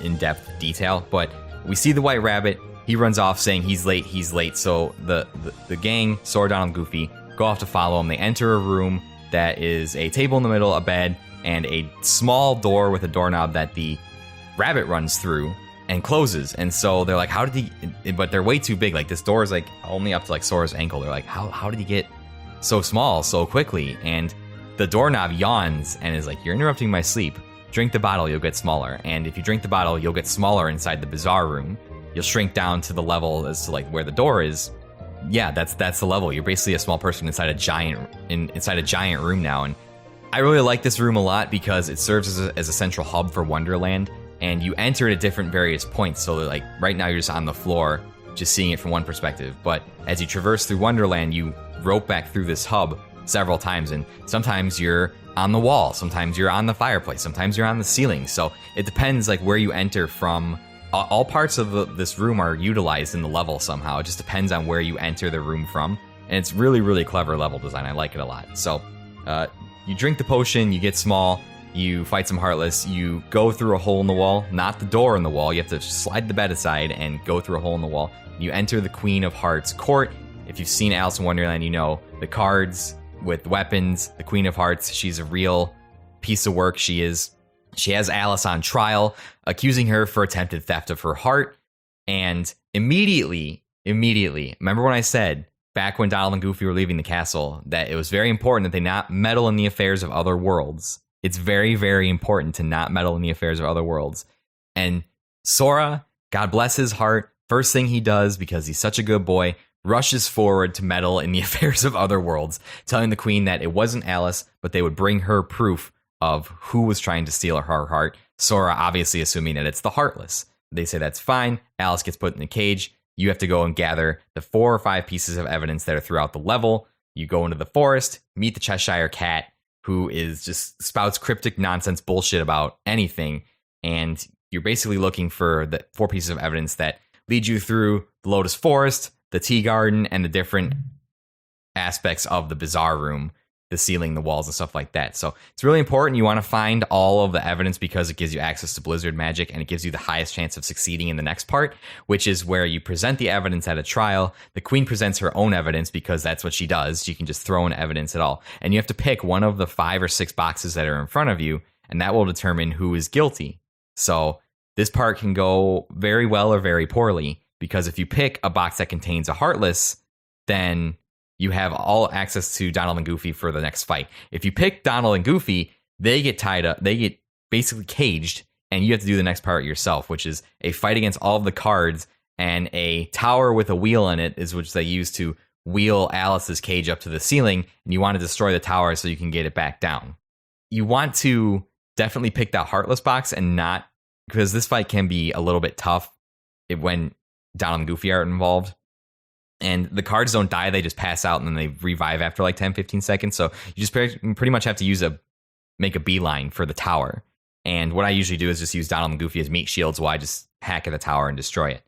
in-depth detail. But we see the White Rabbit. He runs off saying he's late. So the gang, Sora, Donald, and Goofy, go off to follow him. They enter a room that is a table in the middle, a bed, and a small door with a doorknob that the rabbit runs through and closes. And so they're like, how did he, but they're way too big. Like this door is like only up to like Sora's ankle. They're like, how did he get so small so quickly? And the doorknob yawns and is like, you're interrupting my sleep. Drink the bottle, you'll get smaller. And if you drink the bottle, you'll get smaller inside the bizarre room. You'll shrink down to the level as to like where the door is. Yeah, that's the level. You're basically a small person inside a giant room now. And I really like this room a lot because it serves as a central hub for Wonderland, and you enter at different various points. So like right now you're just on the floor, just seeing it from one perspective. But as you traverse through Wonderland, you rope back through this hub several times, and sometimes you're on the wall. Sometimes you're on the fireplace. Sometimes you're on the ceiling. So it depends like where you enter from. All parts of this room are utilized in the level somehow. It just depends on where you enter the room from. And it's really, really clever level design. I like it a lot. So you drink the potion, you get small, you fight some Heartless, you go through a hole in the wall, not the door in the wall. You have to slide the bed aside and go through a hole in the wall. You enter the Queen of Hearts court. If you've seen Alice in Wonderland, you know the cards with weapons, the Queen of Hearts. She's a real piece of work. She has Alice on trial, accusing her for attempted theft of her heart. And immediately, remember when I said back when Donald and Goofy were leaving the castle that it was very important that they not meddle in the affairs of other worlds. It's very, very important to not meddle in the affairs of other worlds. And Sora, God bless his heart, first thing he does, because he's such a good boy, rushes forward to meddle in the affairs of other worlds, telling the Queen that it wasn't Alice, but they would bring her proof of who was trying to steal her heart. Sora obviously assuming that it's the Heartless. They say that's fine. Alice gets put in a cage. You have to go and gather the 4 or 5 pieces of evidence that are throughout the level. You go into the forest, meet the Cheshire Cat, who is just spouts cryptic nonsense bullshit about anything. And you're basically looking for the 4 pieces of evidence that lead you through the Lotus Forest, the Tea Garden, and the different aspects of the Bizarre Room, the ceiling, the walls, and stuff like that. So it's really important. You want to find all of the evidence because it gives you access to Blizzard magic, and it gives you the highest chance of succeeding in the next part, which is where you present the evidence at a trial. The Queen presents her own evidence because that's what she does. She can just throw in evidence at all. And you have to pick one of the 5 or 6 boxes that are in front of you, and that will determine who is guilty. So this part can go very well or very poorly, because if you pick a box that contains a Heartless, then you have all access to Donald and Goofy for the next fight. If you pick Donald and Goofy, they get tied up. They get basically caged, and you have to do the next part yourself, which is a fight against all of the cards, and a tower with a wheel in it is which they use to wheel Alice's cage up to the ceiling, and you want to destroy the tower so you can get it back down. You want to definitely pick that Heartless box and not, because this fight can be a little bit tough when Donald and Goofy are involved. And the cards don't die, they just pass out and then they revive after like 10, 15 seconds. So you just pretty much have to make a beeline for the tower. And what I usually do is just use Donald and Goofy as meat shields while I just hack at the tower and destroy it.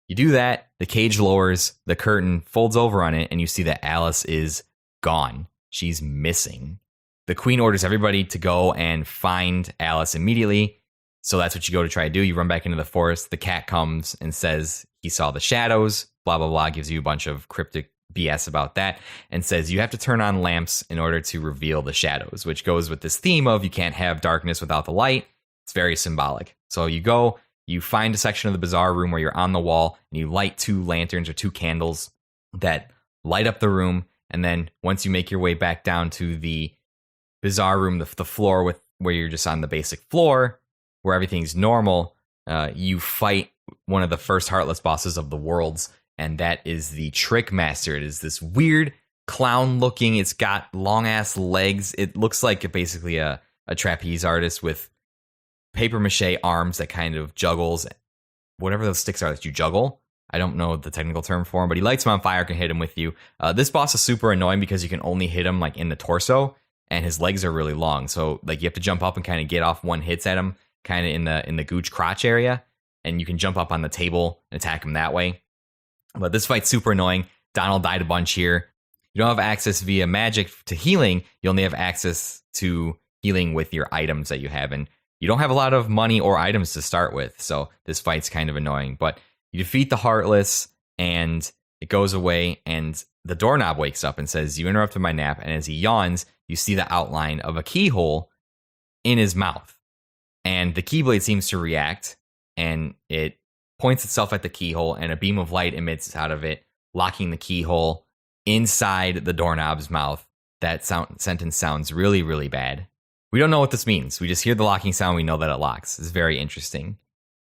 You do that, the cage lowers, the curtain folds over on it, and you see that Alice is gone. She's missing. The Queen orders everybody to go and find Alice immediately. So that's what you go to try to do. You run back into the forest. The cat comes and says he saw the shadows, blah, blah, blah, gives you a bunch of cryptic BS about that, and says you have to turn on lamps in order to reveal the shadows, which goes with this theme of you can't have darkness without the light. It's very symbolic. So you go, you find a section of the Bizarre Room where you're on the wall, and you light 2 lanterns or 2 candles that light up the room. And then once you make your way back down to the Bizarre Room, the floor where you're just on the basic floor, where everything's normal, you fight one of the first Heartless bosses of the worlds, and that is the Trick Master. It is this weird clown looking, it's got long ass legs. It looks like basically a trapeze artist with paper mache arms that kind of juggles whatever those sticks are that you juggle. I don't know the technical term for him, but he lights him on fire, can hit him with you. This boss is super annoying because you can only hit him like in the torso, and his legs are really long. So like you have to jump up and kind of get off one hits at him, kind of in the gooch crotch area, and you can jump up on the table and attack him that way. But this fight's super annoying. Donald died a bunch here. You don't have access via magic to healing. You only have access to healing with your items that you have, and you don't have a lot of money or items to start with, so this fight's kind of annoying. But you defeat the Heartless, and it goes away, and the doorknob wakes up and says, "You interrupted my nap," and as he yawns, you see the outline of a keyhole in his mouth. And the Keyblade seems to react, and it points itself at the keyhole, and a beam of light emits out of it, locking the keyhole inside the doorknob's mouth. That sentence sounds really, really bad. We don't know what this means. We just hear the locking sound. We know that it locks. It's very interesting,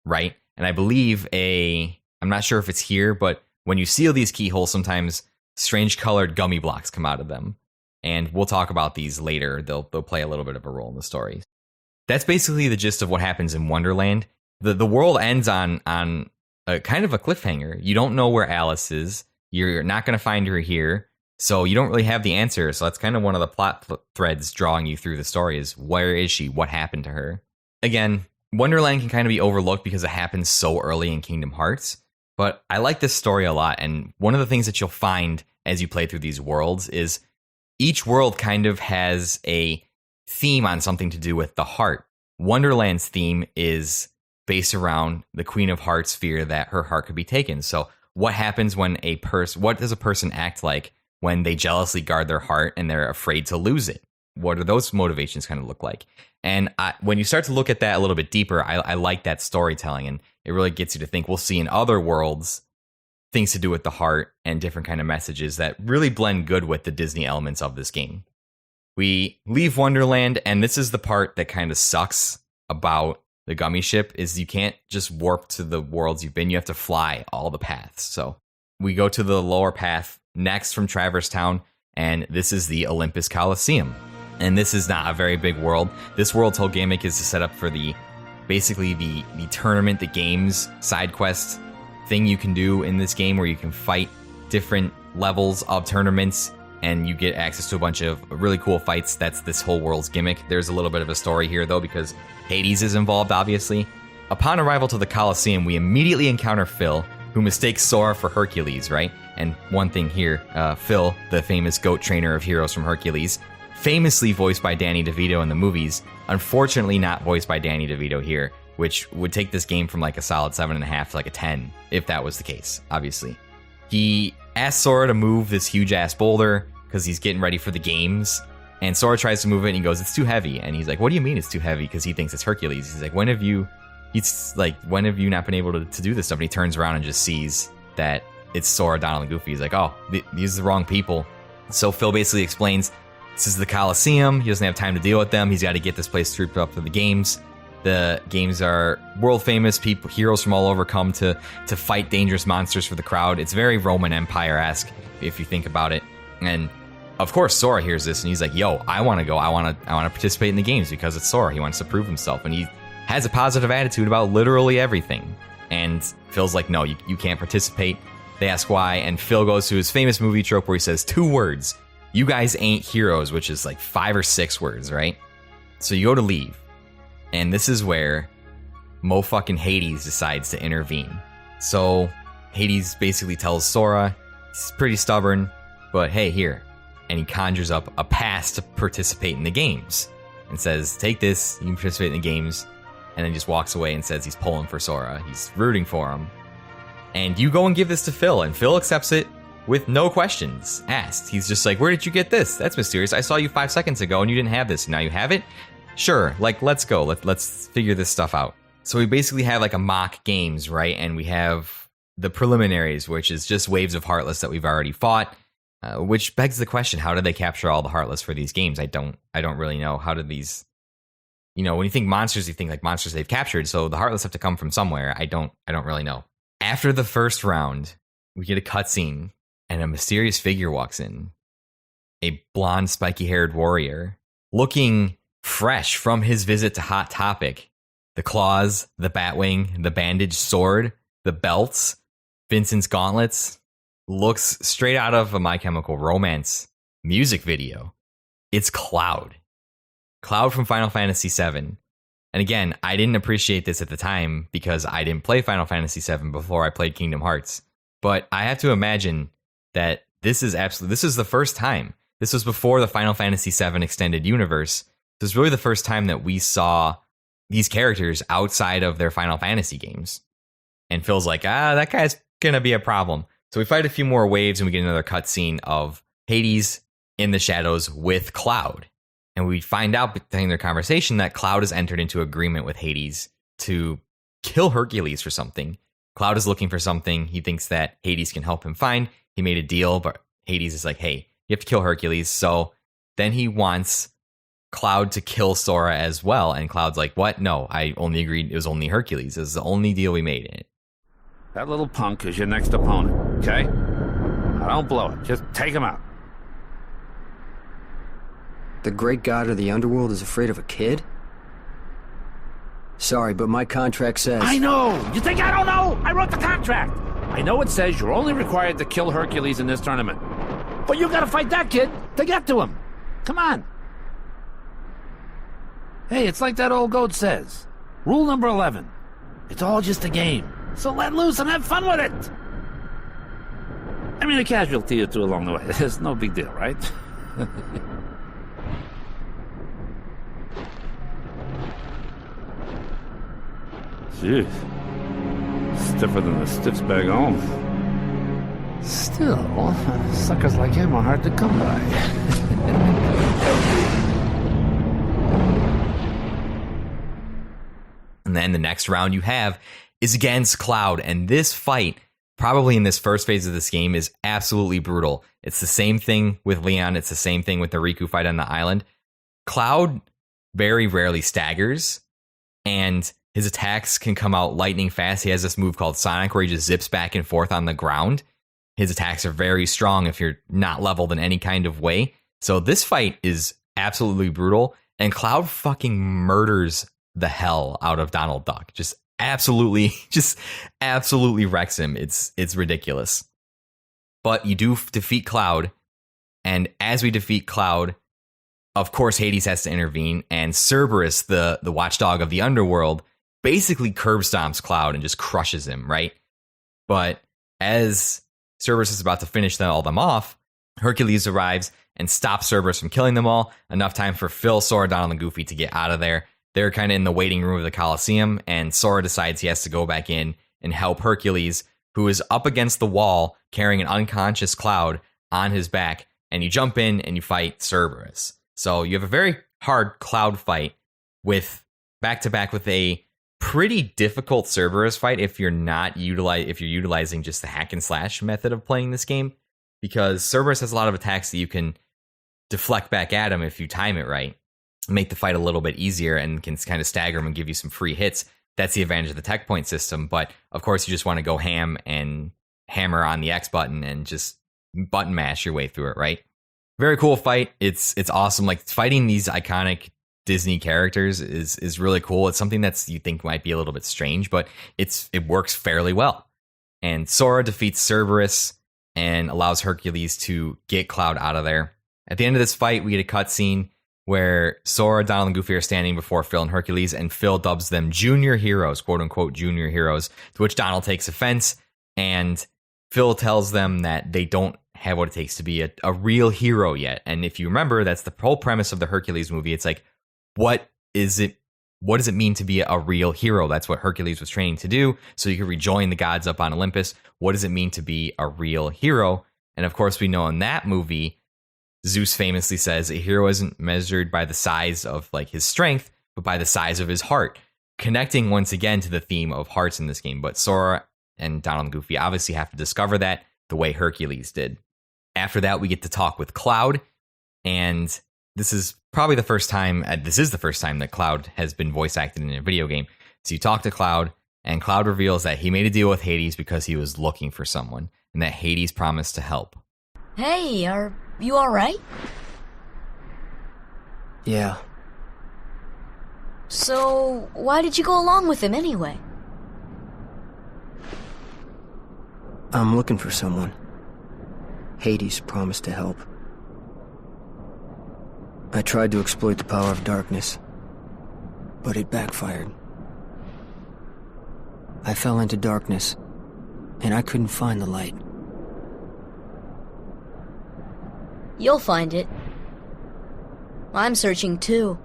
right? And I believe I'm not sure if it's here, but when you seal these keyholes, sometimes strange colored gummy blocks come out of them. And we'll talk about these later. They'll play a little bit of a role in the story. That's basically the gist of what happens in Wonderland. The world ends on a kind of a cliffhanger. You don't know where Alice is. You're not going to find her here. So you don't really have the answer. So that's kind of one of the plot threads drawing you through the story is where is she? What happened to her? Again, Wonderland can kind of be overlooked because it happens so early in Kingdom Hearts. But I like this story a lot. And one of the things that you'll find as you play through these worlds is each world kind of has a theme on something to do with the heart. Wonderland's theme is based around the Queen of Hearts' fear that her heart could be taken. So what happens when what does a person act like when they jealously guard their heart and they're afraid to lose it? What do those motivations kind of look like? And when you start to look at that a little bit deeper, I like that storytelling, and it really gets you to think we'll see in other worlds things to do with the heart and different kind of messages that really blend good with the Disney elements of this game. We leave Wonderland, and this is the part that kind of sucks about the Gummy Ship, is you can't just warp to the worlds you've been. You have to fly all the paths. So we go to the lower path next from Traverse Town, and this is the Olympus Coliseum. And this is not a very big world. This world's whole gimmick is to set up for basically the tournament, the games, side quest thing you can do in this game where you can fight different levels of tournaments and you get access to a bunch of really cool fights. That's this whole world's gimmick. There's a little bit of a story here, though, because Hades is involved, obviously. Upon arrival to the Coliseum, we immediately encounter Phil, who mistakes Sora for Hercules, right? And one thing here, Phil, the famous goat trainer of Heroes from Hercules, famously voiced by Danny DeVito in the movies, unfortunately not voiced by Danny DeVito here, which would take this game from like a solid 7.5 to like a 10, if that was the case, obviously. He asks Sora to move this huge-ass boulder because he's getting ready for the games, and Sora tries to move it, and he goes, it's too heavy. And he's like, what do you mean it's too heavy? Because he thinks it's Hercules. He's like, when have you not been able to do this stuff? And he turns around and just sees that it's Sora, Donald, and Goofy. He's like, oh, these are the wrong people. So Phil basically explains, this is the Coliseum. He doesn't have time to deal with them. He's got to get this place trooped up for the games. The games are world famous. Heroes from all over come to fight dangerous monsters for the crowd. It's very Roman Empire-esque if you think about it. And of course, Sora hears this and he's like, "Yo, I want to go. I want to participate in the games because it's Sora. He wants to prove himself, and he has a positive attitude about literally everything." And Phil's like, "No, you can't participate." They ask why, and Phil goes to his famous movie trope where he says 2 words. You guys ain't heroes, which is like 5 or 6 words, right? So you go to leave. And this is where fucking Hades decides to intervene. So Hades basically tells Sora, he's pretty stubborn, but hey, here. And he conjures up a pass to participate in the games. And says, take this, you can participate in the games. And then just walks away and says he's pulling for Sora. He's rooting for him. And you go and give this to Phil, and Phil accepts it with no questions asked. He's just like, where did you get this? That's mysterious. I saw you 5 seconds ago and you didn't have this. Now you have it? Sure, let's go. Let's figure this stuff out. So we basically have like a mock games, right? And we have the preliminaries, which is just waves of Heartless that we've already fought, which begs the question, how did they capture all the Heartless for these games? I don't really know. How did these, when you think monsters, you think like monsters they've captured. So the Heartless have to come from somewhere. I don't really know. After the first round, we get a cutscene and a mysterious figure walks in. A blonde, spiky-haired warrior, looking fresh from his visit to Hot Topic. The claws, the Batwing, the bandaged sword, the belts, Vincent's gauntlets. Looks straight out of a My Chemical Romance music video. It's Cloud. Cloud from Final Fantasy VII. And again, I didn't appreciate this at the time because I didn't play Final Fantasy VII before I played Kingdom Hearts. But I have to imagine that this is the first time. This was before the Final Fantasy VII Extended Universe. This is really the first time that we saw these characters outside of their Final Fantasy games. And Phil's like, that guy's going to be a problem. So we fight a few more waves and we get another cutscene of Hades in the shadows with Cloud. And we find out during their conversation that Cloud has entered into agreement with Hades to kill Hercules for something. Cloud is looking for something he thinks that Hades can help him find. He made a deal, but Hades is like, hey, you have to kill Hercules. So then he wants Cloud to kill Sora as well. And Cloud's like, what? No, I only agreed it was only Hercules. It was the only deal we made in it. That little punk is your next opponent, okay? Now don't blow it. Just take him out. The great god of the underworld is afraid of a kid? Sorry, but my contract says... I know! You think I don't know? I wrote the contract! I know it says you're only required to kill Hercules in this tournament. But you gotta fight that kid to get to him. Come on. Hey, it's like that old goat says. Rule number 11. It's all just a game. So let loose and have fun with it. I mean, a casualty or two along the way. It's no big deal, right? Jeez. Stiffer than the stiffs back home. Still, suckers like him are hard to come by. And then the next round you have is against Cloud. And this fight, probably in this first phase of this game, is absolutely brutal. It's the same thing with Leon. It's the same thing with the Riku fight on the island. Cloud very rarely staggers, and his attacks can come out lightning fast. He has this move called Sonic where he just zips back and forth on the ground. His attacks are very strong if you're not leveled in any kind of way. So this fight is absolutely brutal, and Cloud fucking murders the hell out of Donald Duck. Just absolutely wrecks him. It's ridiculous. But you do defeat Cloud, and as we defeat Cloud, of course Hades has to intervene, and Cerberus, the watchdog of the underworld, basically curb stomps Cloud and just crushes him, right? But as Cerberus is about to finish all them off, Hercules arrives and stops Cerberus from killing them all. Enough time for Phil, Sora, Donald, and Goofy to get out of there. They're kind of in the waiting room of the Colosseum, and Sora decides he has to go back in and help Hercules, who is up against the wall carrying an unconscious Cloud on his back, and you jump in and you fight Cerberus. So you have a very hard Cloud fight with back-to-back with a pretty difficult Cerberus fight if you're utilizing just the hack and slash method of playing this game, because Cerberus has a lot of attacks that you can deflect back at him if you time it right, make the fight a little bit easier, and can kind of stagger him and give you some free hits. That's the advantage of the tech point system. But of course, you just want to go ham and hammer on the X button and just button mash your way through it, right? Very cool fight. It's awesome. Like, fighting these iconic Disney characters is really cool. It's something that's you think might be a little bit strange, but it works fairly well. And Sora defeats Cerberus and allows Hercules to get Cloud out of there. At the end of this fight, we get a cutscene where Sora, Donald, and Goofy are standing before Phil and Hercules, and Phil dubs them junior heroes, quote unquote junior heroes, to which Donald takes offense, and Phil tells them that they don't have what it takes to be a real hero yet. And if you remember, that's the whole premise of the Hercules movie. It's like, what does it mean to be a real hero? That's what Hercules was training to do, so you could rejoin the gods up on Olympus. What does it mean to be a real hero? And of course, we know in that movie, Zeus famously says a hero isn't measured by the size of like his strength, but by the size of his heart, connecting once again to the theme of hearts in this game. But Sora and Donald and Goofy obviously have to discover that the way Hercules did. After that, we get to talk with Cloud, and this is probably the first time that Cloud has been voice acted in a video game. So you talk to Cloud, and Cloud reveals that he made a deal with Hades because he was looking for someone, and that Hades promised to help. Hey, are you alright? Yeah. So, why did you go along with him anyway? I'm looking for someone. Hades promised to help. I tried to exploit the power of darkness, but it backfired. I fell into darkness, and I couldn't find the light. You'll find it. I'm searching too.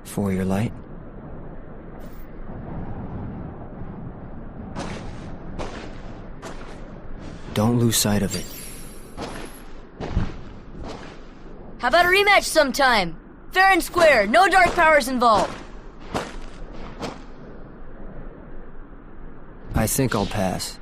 For your light? Don't lose sight of it. How about a rematch sometime? Fair and square, no dark powers involved. I think I'll pass.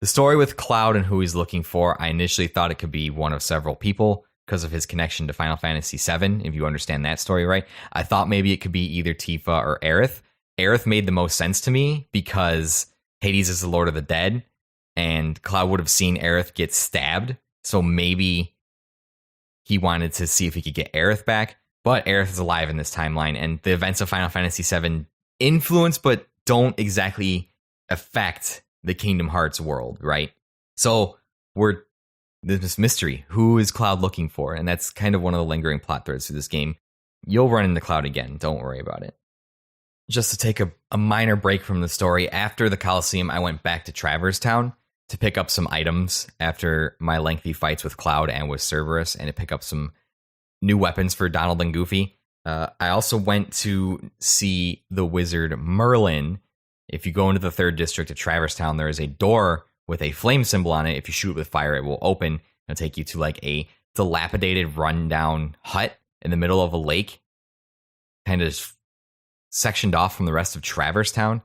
The story with Cloud and who he's looking for, I initially thought it could be one of several people because of his connection to Final Fantasy VII, if you understand that story right. I thought maybe it could be either Tifa or Aerith. Aerith made the most sense to me because Hades is the Lord of the Dead, and Cloud would have seen Aerith get stabbed, so maybe he wanted to see if he could get Aerith back, but Aerith is alive in this timeline, and the events of Final Fantasy VII influence but don't exactly affect the Kingdom Hearts world, right? So this mystery. Who is Cloud looking for? And that's kind of one of the lingering plot threads through this game. You'll run into Cloud again. Don't worry about it. Just to take a minor break from the story, after the Coliseum, I went back to Traverse Town to pick up some items after my lengthy fights with Cloud and with Cerberus, and to pick up some new weapons for Donald and Goofy. I also went to see the wizard Merlin. If you go into the 3rd district of Traverse Town, there is a door with a flame symbol on it. If you shoot it with fire, it will open. It'll take you to like a dilapidated, rundown hut in the middle of a lake, kind of sectioned off from the rest of Traverse Town.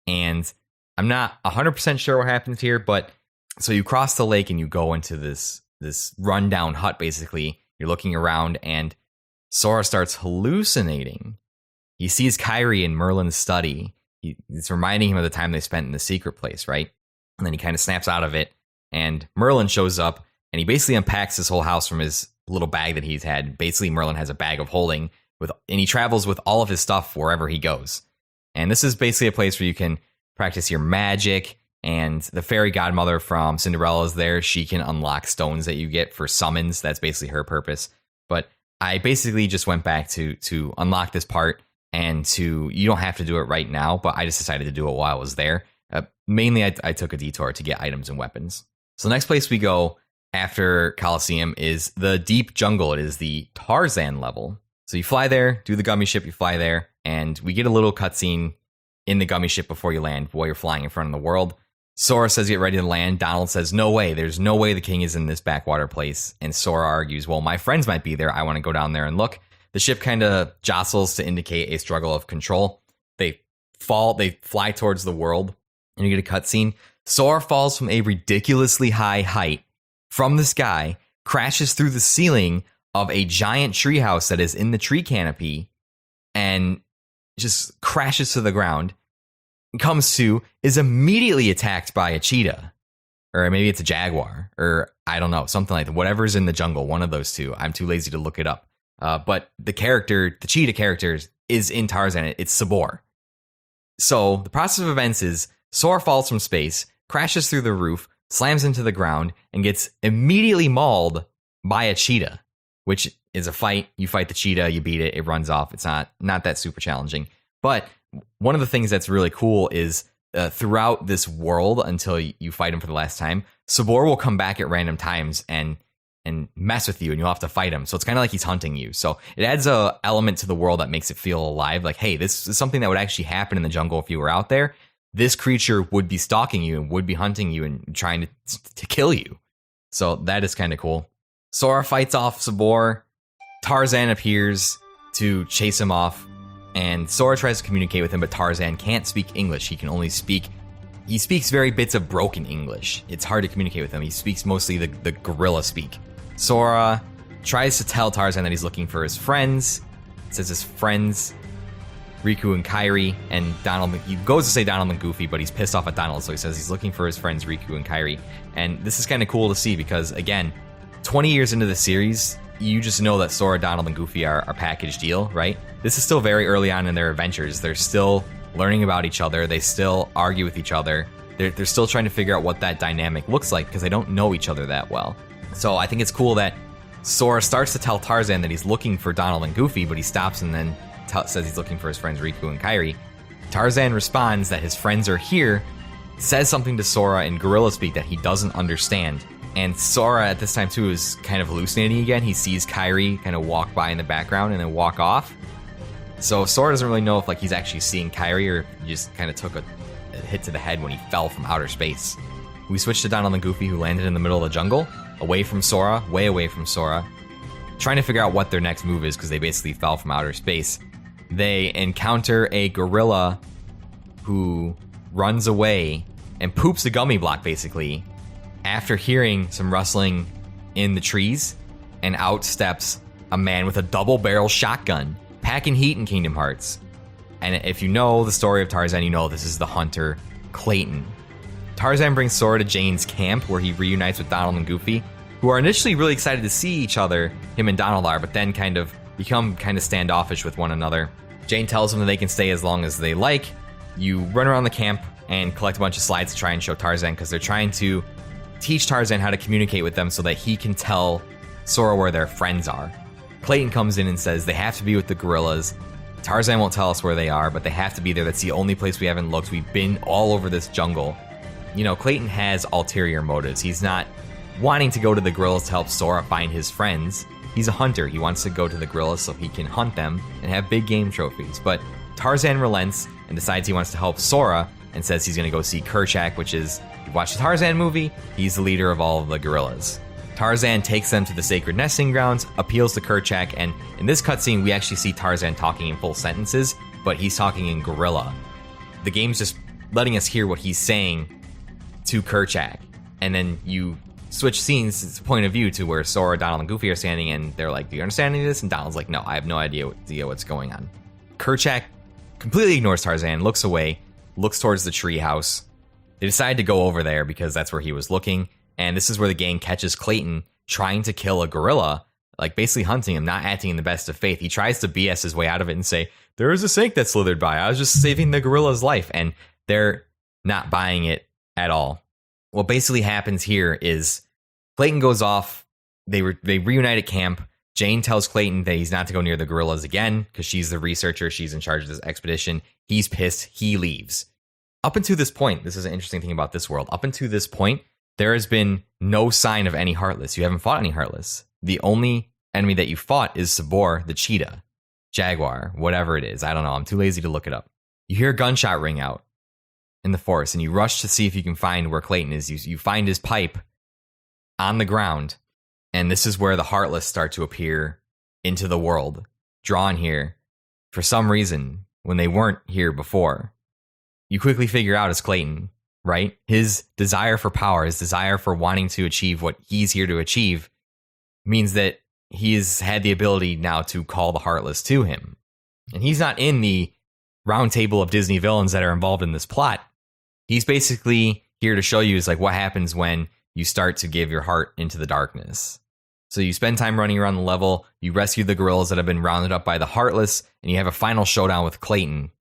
And I'm not 100% sure what happens here, but so you cross the lake and you go into this rundown hut, basically. You're looking around and Sora starts hallucinating. He sees Kairi in Merlin's study. It's reminding him of the time they spent in the secret place, right? And then he kind of snaps out of it, and Merlin shows up, and he basically unpacks his whole house from his little bag that he's had. Basically, Merlin has a bag of holding, and he travels with all of his stuff wherever he goes. And this is basically a place where you can practice your magic, and the fairy godmother from Cinderella is there. She can unlock stones that you get for summons. That's basically her purpose. But I basically just went back to unlock this part, and you don't have to do it right now, but I just decided to do it while I was there. Mainly, I took a detour to get items and weapons. So the next place we go after Coliseum is the Deep Jungle. It is the Tarzan level. So you fly there, do the gummy ship, you fly there, and we get a little cutscene in the gummy ship before you land, while you're flying in front of the world. Sora says get ready to land. Donald says, no way, there's no way the king is in this backwater place. And Sora argues, well, my friends might be there. I want to go down there and look. The ship kind of jostles to indicate a struggle of control. They fly towards the world, and you get a cutscene. Sora falls from a ridiculously high height from the sky, crashes through the ceiling of a giant treehouse that is in the tree canopy, and just crashes to the ground. Comes to, is immediately attacked by a cheetah, or maybe it's a jaguar, or I don't know, something like that. Whatever's in the jungle, one of those two. I'm too lazy to look it up. But the cheetah character is in Tarzan. It's Sabor. So the process of events is Sora falls from space, crashes through the roof, slams into the ground, and gets immediately mauled by a cheetah, which is a fight. You fight the cheetah, you beat it, it runs off. It's not that super challenging. But one of the things that's really cool is throughout this world, until you fight him for the last time, Sabor will come back at random times and mess with you, and you'll have to fight him. So it's kind of like he's hunting you. So it adds a element to the world that makes it feel alive. Like, hey, this is something that would actually happen in the jungle if you were out there. This creature would be stalking you and would be hunting you and trying to kill you. So that is kind of cool. Sora fights off Sabor. Tarzan appears to chase him off. And Sora tries to communicate with him, but Tarzan can't speak English. He speaks very bits of broken English. It's hard to communicate with him. He speaks mostly the gorilla speak. Sora tries to tell Tarzan that he's looking for his friends. It says his friends, Riku and Kairi, and Donald. He goes to say Donald and Goofy, but he's pissed off at Donald, so he says he's looking for his friends, Riku and Kairi. And this is kind of cool to see because, again, 20 years into the series, you just know that Sora, Donald, and Goofy are a package deal, right? This is still very early on in their adventures. They're still learning about each other. They still argue with each other. They're still trying to figure out what that dynamic looks like because they don't know each other that well. So I think it's cool that Sora starts to tell Tarzan that he's looking for Donald and Goofy, but he stops and then says he's looking for his friends Riku and Kairi. Tarzan responds that his friends are here, says something to Sora in gorilla speak that he doesn't understand. And Sora at this time too is kind of hallucinating again. He sees Kairi kind of walk by in the background and then walk off. So Sora doesn't really know if he's actually seeing Kairi or he just kind of took a hit to the head when he fell from outer space. We switch to Donald and Goofy, who landed in the middle of the jungle, away from Sora, way away from Sora, trying to figure out what their next move is because they basically fell from outer space. They encounter a gorilla who runs away and poops a gummy block, basically, after hearing some rustling in the trees, and out steps a man with a double-barrel shotgun, packing heat in Kingdom Hearts. And if you know the story of Tarzan, you know this is the hunter, Clayton. Tarzan brings Sora to Jane's camp, where he reunites with Donald and Goofy, who are initially really excited to see each other, him and Donald are, but then become standoffish with one another. Jane tells them that they can stay as long as they like, you run around the camp and collect a bunch of slides to try and show Tarzan, because they're trying to teach Tarzan how to communicate with them so that he can tell Sora where their friends are. Clayton comes in and says they have to be with the gorillas. Tarzan won't tell us where they are, but they have to be there. That's the only place we haven't looked. We've been all over this jungle. You know, Clayton has ulterior motives. He's not wanting to go to the gorillas to help Sora find his friends. He's a hunter. He wants to go to the gorillas so he can hunt them and have big game trophies. But Tarzan relents and decides he wants to help Sora and says he's going to go see Kerchak, which is, if you watch the Tarzan movie, he's the leader of all of the gorillas. Tarzan takes them to the sacred nesting grounds, appeals to Kerchak, and in this cutscene, we actually see Tarzan talking in full sentences, but he's talking in gorilla. The game's just letting us hear what he's saying to Kerchak, and then you switch scenes, it's point of view to where Sora, Donald, and Goofy are standing, and they're like, do you understand any of this? And Donald's like, no, I have no idea what's going on. Kerchak completely ignores Tarzan, looks away, looks towards the tree house. They decide to go over there because that's where he was looking, and this is where the gang catches Clayton trying to kill a gorilla, like basically hunting him, not acting in the best of faith. He tries to BS his way out of it and say, there was a snake that slithered by. I was just saving the gorilla's life, and they're not buying it at all. What basically happens here is Clayton goes off, they reunite at camp. Jane tells Clayton that he's not to go near the gorillas again because she's the researcher, she's in charge of this expedition. He's pissed, he leaves. Up until this point, this is an interesting thing about this world, up until this point, there has been no sign of any Heartless. You haven't fought any Heartless. The only enemy that you fought is Sabor, the cheetah, jaguar, whatever it is. I don't know, I'm too lazy to look it up. You hear a gunshot ring out in the forest, and you rush to see if you can find where Clayton is. You find his pipe on the ground, and this is where the Heartless start to appear into the world, drawn here for some reason when they weren't here before. You quickly figure out it's Clayton, right? His desire for power, his desire for wanting to achieve what he's here to achieve means that he has had the ability now to call the Heartless to him. And he's not in the round table of Disney villains that are involved in this plot. He's basically here to show you is like what happens when you start to give your heart into the darkness. So you spend time running around the level, you rescue the gorillas that have been rounded up by the Heartless, and you have a final showdown with Clayton,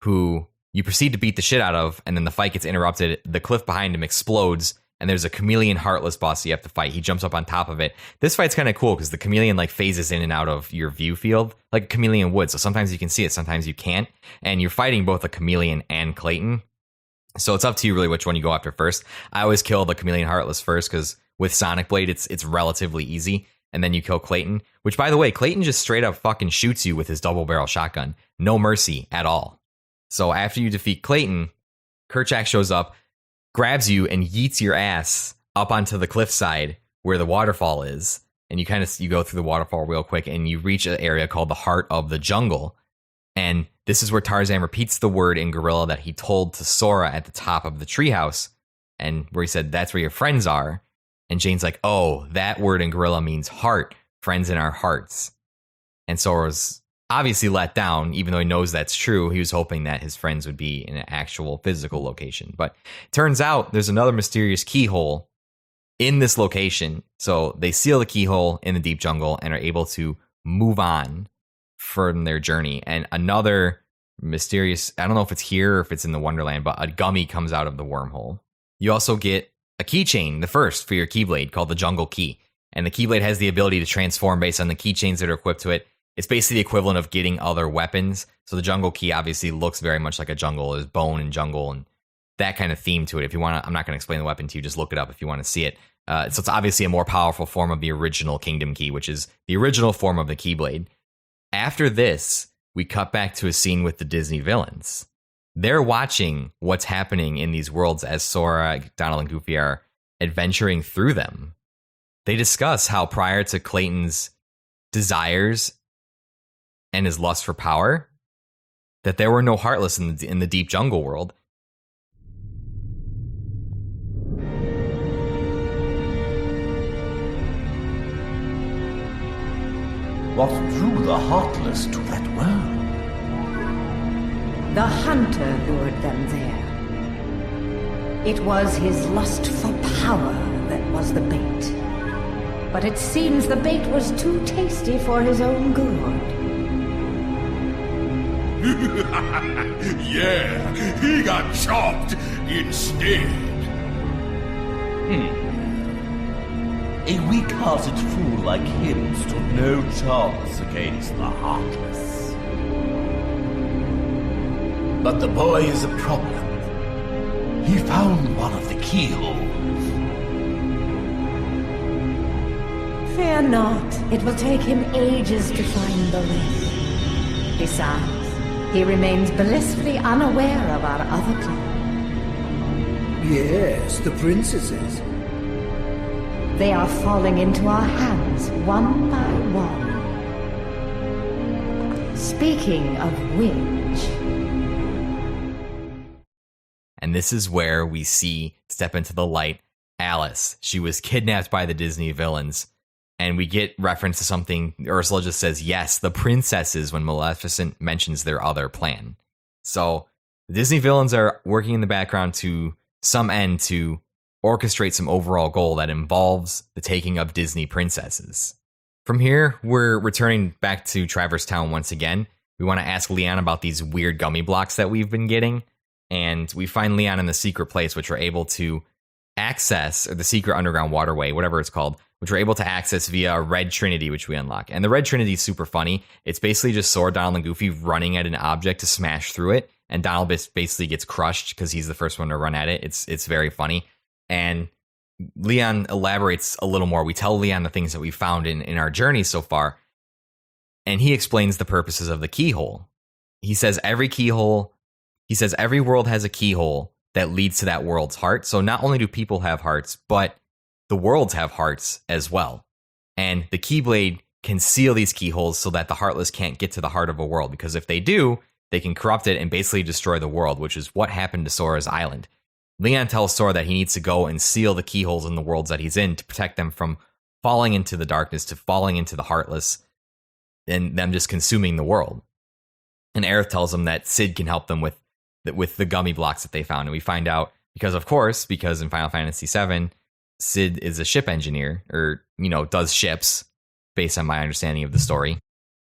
who you proceed to beat the shit out of, and then the fight gets interrupted, the cliff behind him explodes, and there's a chameleon Heartless boss you have to fight. He jumps up on top of it. This fight's kind of cool because the chameleon like phases in and out of your view field, like a chameleon would, so sometimes you can see it, sometimes you can't, and you're fighting both a chameleon and Clayton. So it's up to you really which one you go after first. I always kill the chameleon Heartless first because with Sonic Blade, it's relatively easy. And then you kill Clayton, which by the way, Clayton just straight up fucking shoots you with his double barrel shotgun. No mercy at all. So after you defeat Clayton, Kerchak shows up, grabs you and yeets your ass up onto the cliffside where the waterfall is. And you go through the waterfall real quick and you reach an area called the Heart of the Jungle. And this is where Tarzan repeats the word in gorilla that he told to Sora at the top of the treehouse, and where he said, that's where your friends are. And Jane's like, oh, that word in gorilla means heart, friends in our hearts. And Sora's obviously let down, even though he knows that's true. He was hoping that his friends would be in an actual physical location. But turns out there's another mysterious keyhole in this location. So they seal the keyhole in the deep jungle and are able to move on from their journey. And another mysterious, I don't know if it's here or if it's in the Wonderland, but a gummy comes out of the wormhole. You also get a keychain, the first for your Keyblade, called the Jungle Key. And the Keyblade has the ability to transform based on the keychains that are equipped to it. It's basically the equivalent of getting other weapons. So the Jungle Key obviously looks very much like a jungle. There's bone and jungle and that kind of theme to it. If you want to, I'm not going to explain the weapon to you, just look it up if you want to see it. So it's obviously a more powerful form of the original Kingdom Key, which is the original form of the Keyblade. After this, we cut back to a scene with the Disney villains. They're watching what's happening in these worlds as Sora, Donald, and Goofy are adventuring through them. They discuss how prior to Clayton's desires and his lust for power, that there were no Heartless in the deep jungle world. What drew the Heartless to that world? The hunter lured them there. It was his lust for power that was the bait. But it seems the bait was too tasty for his own good. Yeah, he got chopped instead. A weak-hearted fool like him stood no chance against the Heartless. But the boy is a problem. He found one of the keyholes. Fear not. It will take him ages to find the rest. Besides, he remains blissfully unaware of our other plan. Yes, the princesses. They are falling into our hands one by one. Speaking of which... And this is where we see, step into the light, Alice. She was kidnapped by the Disney villains. And we get reference to something, Ursula just says, yes, the princesses, when Maleficent mentions their other plan. So the Disney villains are working in the background to some end to orchestrate some overall goal that involves the taking of Disney princesses. From here, we're returning back to Traverse Town once again. We want to ask Leon about these weird gummy blocks that we've been getting. And we find Leon in the secret place, which we're able to access, or the secret underground waterway, whatever it's called, which we're able to access via a Red Trinity, which we unlock. And the Red Trinity is super funny. It's basically just Sora, Donald, and Goofy running at an object to smash through it. And Donald basically gets crushed because he's the first one to run at it. It's very funny. And Leon elaborates a little more. We tell Leon the things that we found in our journey so far. And he explains the purposes of the keyhole. He says every world has a keyhole that leads to that world's heart. So not only do people have hearts, but the worlds have hearts as well. And the Keyblade can seal these keyholes so that the Heartless can't get to the heart of a world. Because if they do, they can corrupt it and basically destroy the world, which is what happened to Sora's island. Leon tells Sora that he needs to go and seal the keyholes in the worlds that he's in to protect them from falling into the darkness, to falling into the Heartless, and them just consuming the world. And Aerith tells him that Sid can help them with the gummy blocks that they found. And we find out because in Final Fantasy VII, Sid is a ship engineer, or, does ships, based on my understanding of the story.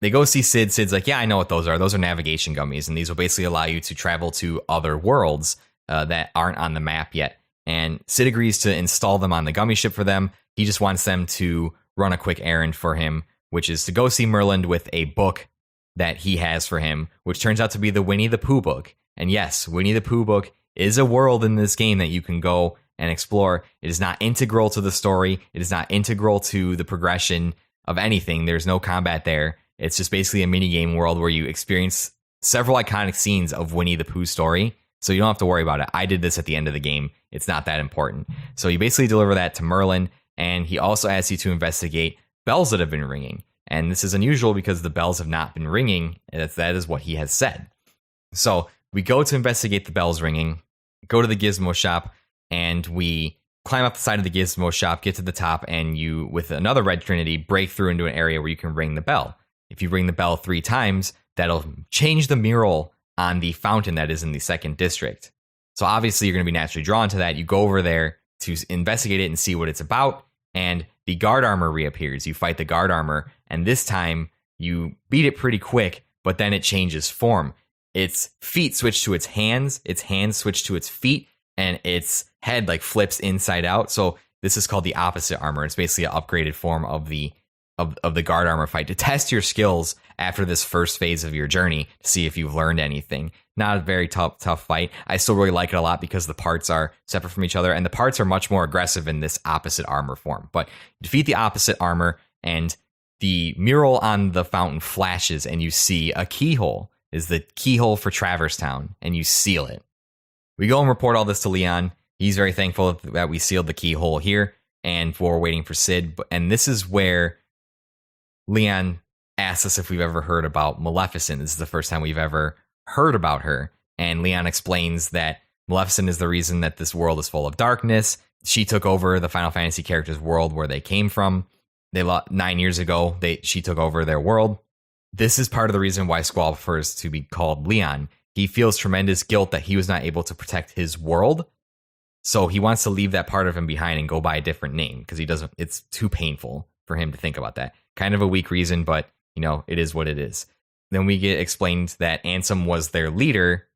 They go see Sid. Sid's like, yeah, I know what those are. Those are navigation gummies, and these will basically allow you to travel to other worlds that aren't on the map yet. And Sid agrees to install them on the gummy ship for them. He just wants them to run a quick errand for him, which is to go see Merlin with a book that he has for him, which turns out to be the Winnie the Pooh book. And yes, Winnie the Pooh book is a world in this game that you can go and explore. It is not integral to the story. It is not integral to the progression of anything. There's no combat there. It's just basically a minigame world where you experience several iconic scenes of Winnie the Pooh story. So you don't have to worry about it. I did this at the end of the game. It's not that important. So you basically deliver that to Merlin, and he also asks you to investigate bells that have been ringing. And this is unusual because the bells have not been ringing. That is what he has said. So we go to investigate the bells ringing, go to the gizmo shop, and we climb up the side of the gizmo shop, get to the top, and you, with another Red Trinity, break through into an area where you can ring the bell. If you ring the bell 3 times, that'll change the mural on the fountain that is in the 2nd district. So obviously you're going to be naturally drawn to that. You go over there to investigate it and see what it's about, and the guard armor reappears. You fight the guard armor, and this time you beat it pretty quick, but then it changes form. Its feet switch to its hands switch to its feet, and its head flips inside out. So this is called the opposite armor. It's basically an upgraded form of the guard armor fight to test your skills after this first phase of your journey to see if you've learned anything. Not a very tough fight. I still really like it a lot because the parts are separate from each other, and the parts are much more aggressive in this opposite armor form. But you defeat the opposite armor, and the mural on the fountain flashes, and you see a keyhole. Is the keyhole for Traverse Town, and you seal it. We go and report all this to Leon. He's very thankful that we sealed the keyhole here, and we're waiting for Sid. And this is where Leon asks us if we've ever heard about Maleficent. This is the first time we've ever heard about her. And Leon explains that Maleficent is the reason that this world is full of darkness. She took over the Final Fantasy characters' world where they came from. 9 years ago, she took over their world. This is part of the reason why Squall prefers to be called Leon. He feels tremendous guilt that he was not able to protect his world. So he wants to leave that part of him behind and go by a different name because it's too painful for him to think about that. Kind of a weak reason, but it is what it is. then we get explained that Ansem was their leader,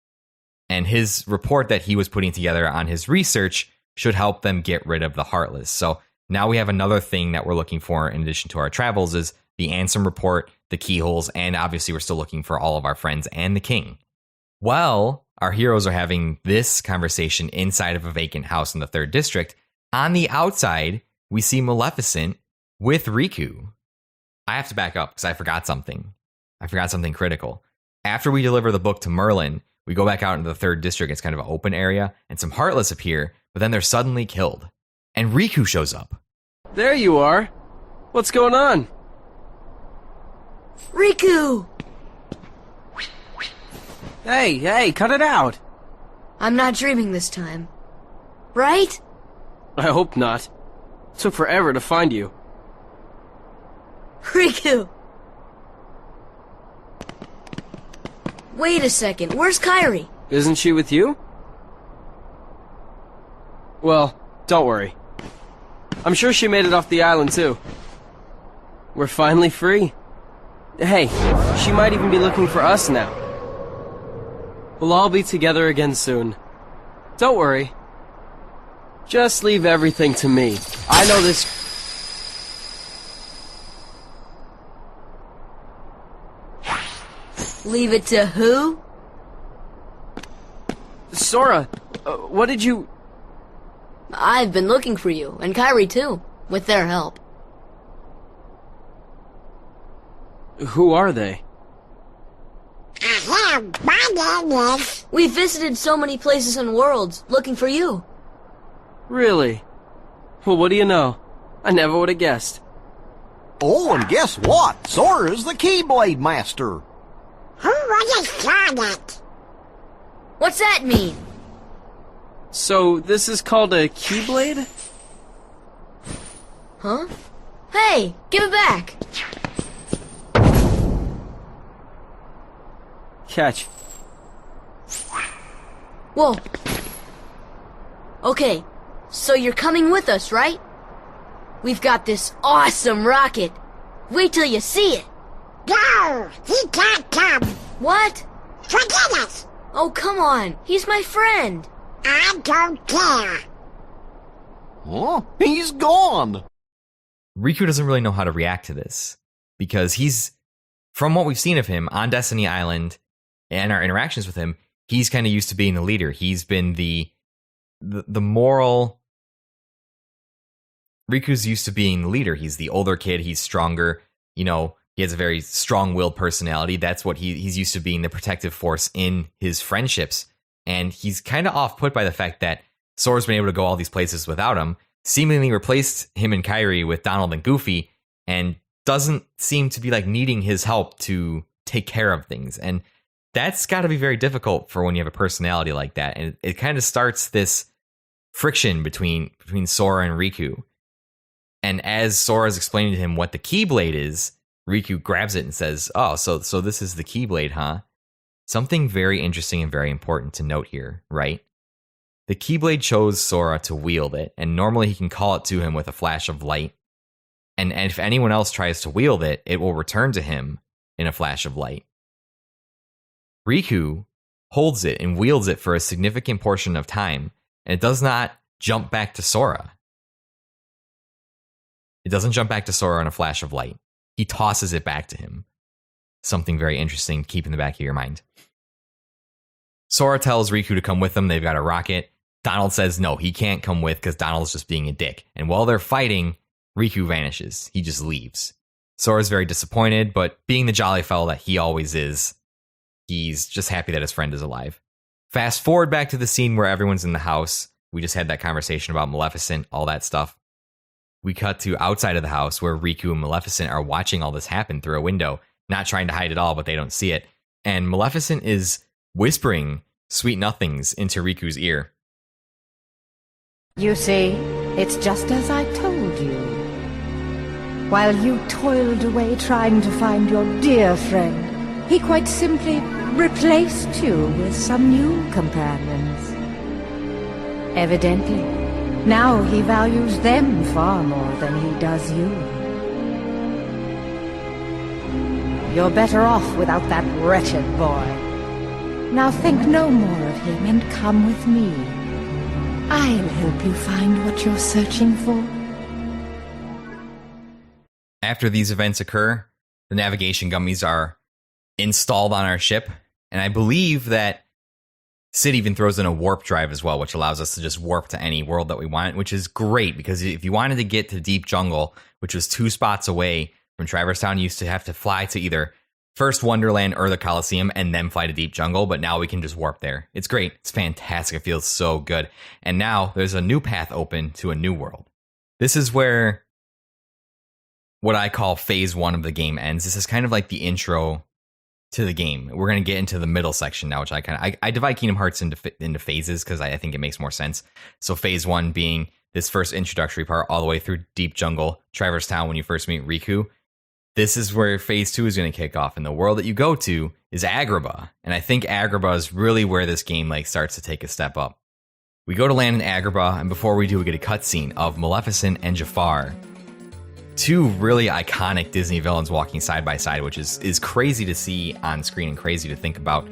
and his report that he was putting together on his research should help them get rid of the Heartless. So now we have another thing that we're looking for in addition to our travels is the Ansem report, the keyholes, and obviously we're still looking for all of our friends and the king. Well, our heroes are having this conversation inside of a vacant house in the 3rd district. On the outside, we see Maleficent with Riku. I have to back up because I forgot something. I forgot something critical. After we deliver the book to Merlin, we go back out into the 3rd district. It's kind of an open area, and some Heartless appear, but then they're suddenly killed. And Riku shows up. There you are. What's going on? Riku! Hey, cut it out. I'm not dreaming this time. Right? I hope not. It took forever to find you. Riku! Wait a second, where's Kairi? Isn't she with you? Well, don't worry. I'm sure she made it off the island too. We're finally free. Hey, she might even be looking for us now. We'll all be together again soon. Don't worry. Just leave everything to me. I know this... Leave it to who? Sora, what did you... I've been looking for you, and Kairi too, with their help. Who are they? We visited so many places and worlds, looking for you. Really? Well, what do you know? I never would have guessed. Oh, and guess what? Sora's the Keyblade Master. Who would have thought it? What's that mean? So, this is called a Keyblade? Huh? Hey, give it back! Catch. Whoa. Okay, so you're coming with us, right? We've got this awesome rocket. Wait till you see it. No, he can't come. What? Forget it. Oh, come on. He's my friend. I don't care. Oh, he's gone. Riku doesn't really know how to react to this because he's, from what we've seen of him on Destiny Island and our interactions with him, he's kind of used to being the leader. He's been the moral... Riku's used to being the leader. He's the older kid. He's stronger. You know, he has a very strong-willed personality. That's what he's used to being, the protective force in his friendships. And he's kind of off-put by the fact that Sora's been able to go all these places without him, seemingly replaced him and Kairi with Donald and Goofy, and doesn't seem to be like needing his help to take care of things. And that's got to be very difficult for when you have a personality like that. And it kind of starts this friction between Sora and Riku. And as Sora's explaining to him what the Keyblade is, Riku grabs it and says, "Oh, so this is the Keyblade, huh?" Something very interesting and very important to note here, right? The Keyblade chose Sora to wield it, and normally he can call it to him with a flash of light. And if anyone else tries to wield it, it will return to him in a flash of light. Riku holds it and wields it for a significant portion of time, and it does not jump back to Sora. It doesn't jump back to Sora in a flash of light. He tosses it back to him. Something very interesting, keep in the back of your mind. Sora tells Riku to come with them. They've got a rocket. Donald says no, he can't come with because Donald's just being a dick. And while they're fighting, Riku vanishes. He just leaves. Sora's very disappointed, but being the jolly fellow that he always is, he's just happy that his friend is alive. Fast forward back to the scene where everyone's in the house. We just had that conversation about Maleficent, all that stuff. We cut to outside of the house where Riku and Maleficent are watching all this happen through a window, not trying to hide it all, but they don't see it. And Maleficent is whispering sweet nothings into Riku's ear. You see, it's just as I told you. While you toiled away trying to find your dear friend, he quite simply replaced you with some new companions. Evidently, now he values them far more than he does you. You're better off without that wretched boy. Now think no more of him and come with me. I'll help you find what you're searching for. After these events occur, the navigation gummies are installed on our ship, and I believe that Sid even throws in a warp drive as well, which allows us to just warp to any world that we want, which is great, because if you wanted to get to Deep Jungle, which was 2 spots away from Traverse Town, you used to have to fly to either first Wonderland or the Coliseum and then fly to Deep Jungle, but now we can just warp there. It's great. It's fantastic. It feels so good. And now there's a new path open to a new world. This is where what I call phase 1 of the game ends. This is kind of like the intro to the game. We're going to get into the middle section now, which I divide Kingdom Hearts into phases because I think it makes more sense. So phase 1 being this first introductory part all the way through Deep Jungle, Traverse Town when you first meet Riku. This is where phase 2 is going to kick off, and the world that you go to is Agrabah. And I think Agrabah is really where this game starts to take a step up. We go to land in Agrabah, and before we do, we get a cutscene of Maleficent and Jafar, 2 really iconic Disney villains walking side by side, which is crazy to see on screen and crazy to think about.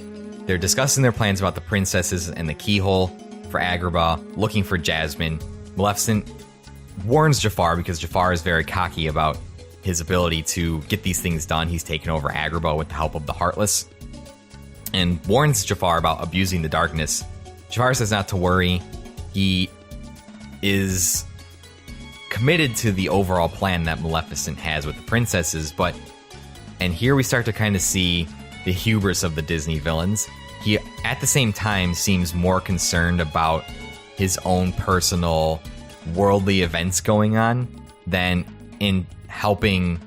They're discussing their plans about the princesses and the keyhole for Agrabah, looking for Jasmine. Maleficent warns Jafar because Jafar is very cocky about his ability to get these things done. He's taken over Agrabah with the help of the Heartless, and warns Jafar about abusing the darkness. Jafar says not to worry. He is committed to the overall plan that Maleficent has with the princesses, and here we start to kind of see the hubris of the Disney villains. He, at the same time, seems more concerned about his own personal worldly events going on than in helping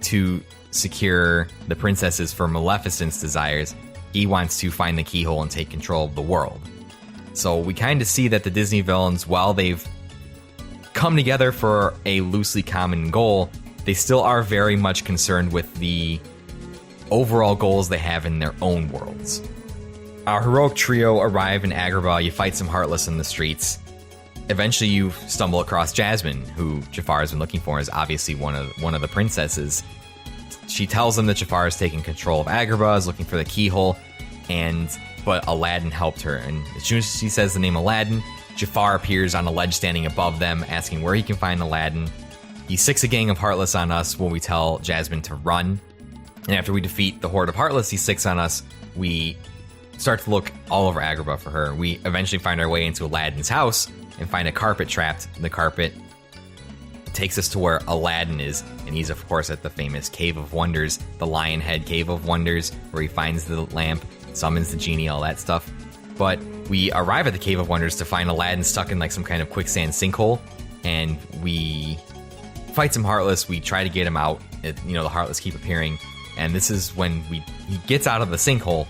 to secure the princesses for Maleficent's desires. He wants to find the keyhole and take control of the world. So we kind of see that the Disney villains, while they've come together for a loosely common goal, they still are very much concerned with the overall goals they have in their own worlds. Our heroic trio arrive in Agrabah. You fight some Heartless in the streets. Eventually you stumble across Jasmine, who Jafar has been looking for, is obviously one of the princesses. She tells them that Jafar is taking control of Agrabah, is looking for the keyhole, but Aladdin helped her. And as soon as she says the name Aladdin, Jafar appears on a ledge standing above them, asking where he can find Aladdin. He sicks a gang of Heartless on us when we tell Jasmine to run. And after we defeat the horde of Heartless he sicks on us, we start to look all over Agrabah for her. We eventually find our way into Aladdin's house and find a carpet trapped. The carpet takes us to where Aladdin is, and he's of course at the famous Cave of Wonders, the Lionhead Cave of Wonders, where he finds the lamp, summons the genie, all that stuff. But we arrive at the Cave of Wonders to find Aladdin stuck in some kind of quicksand sinkhole, and we fight some Heartless. We try to get him out. The Heartless keep appearing, and this is when he gets out of the sinkhole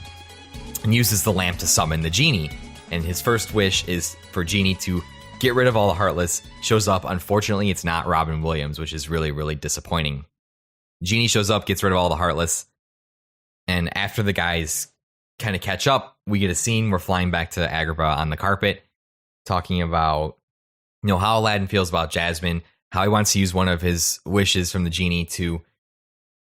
and uses the lamp to summon the genie. And his first wish is for Genie to get rid of all the Heartless. Shows up. Unfortunately, it's not Robin Williams, which is really, really disappointing. Genie shows up, gets rid of all the Heartless, and after the guys kind of catch up, we get a scene. We're flying back to Agrabah on the carpet, talking about how Aladdin feels about Jasmine, how he wants to use one of his wishes from the genie to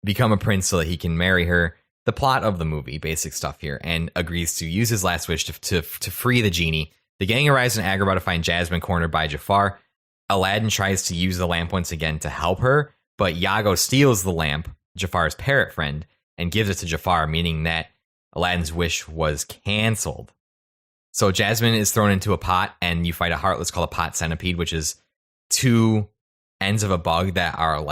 become a prince so that he can marry her. The plot of the movie, basic stuff here, and agrees to use his last wish to free the genie. The gang arrives in Agrabah to find Jasmine cornered by Jafar. Aladdin tries to use the lamp once again to help her, but Iago steals the lamp, Jafar's parrot friend, and gives it to Jafar, meaning that Aladdin's wish was canceled. So Jasmine is thrown into a pot, and you fight a Heartless called a pot centipede, which is 2 ends of a bug that are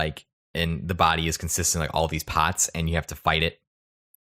in the body is consistent all these pots, and you have to fight it.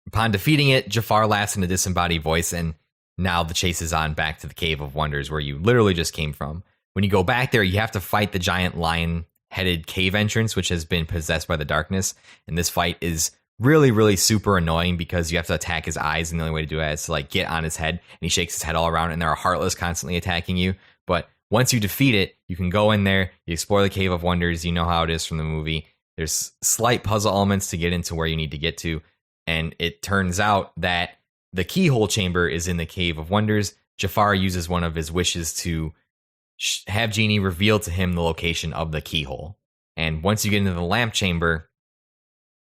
Upon defeating it, Jafar laughs in a disembodied voice, and now the chase is on back to the Cave of Wonders, where you literally just came from. When you go back there, you have to fight the giant lion-headed cave entrance, which has been possessed by the darkness, and this fight is really, really super annoying because you have to attack his eyes, and the only way to do it is to get on his head, and he shakes his head all around, and there are Heartless constantly attacking you. But once you defeat it, you can go in there, you explore the Cave of Wonders. You know how it is from the movie. There's slight puzzle elements to get into where you need to get to, and it turns out that the keyhole chamber is in the Cave of Wonders. Jafar uses one of his wishes to have Genie reveal to him the location of the keyhole. And once you get into the lamp chamber,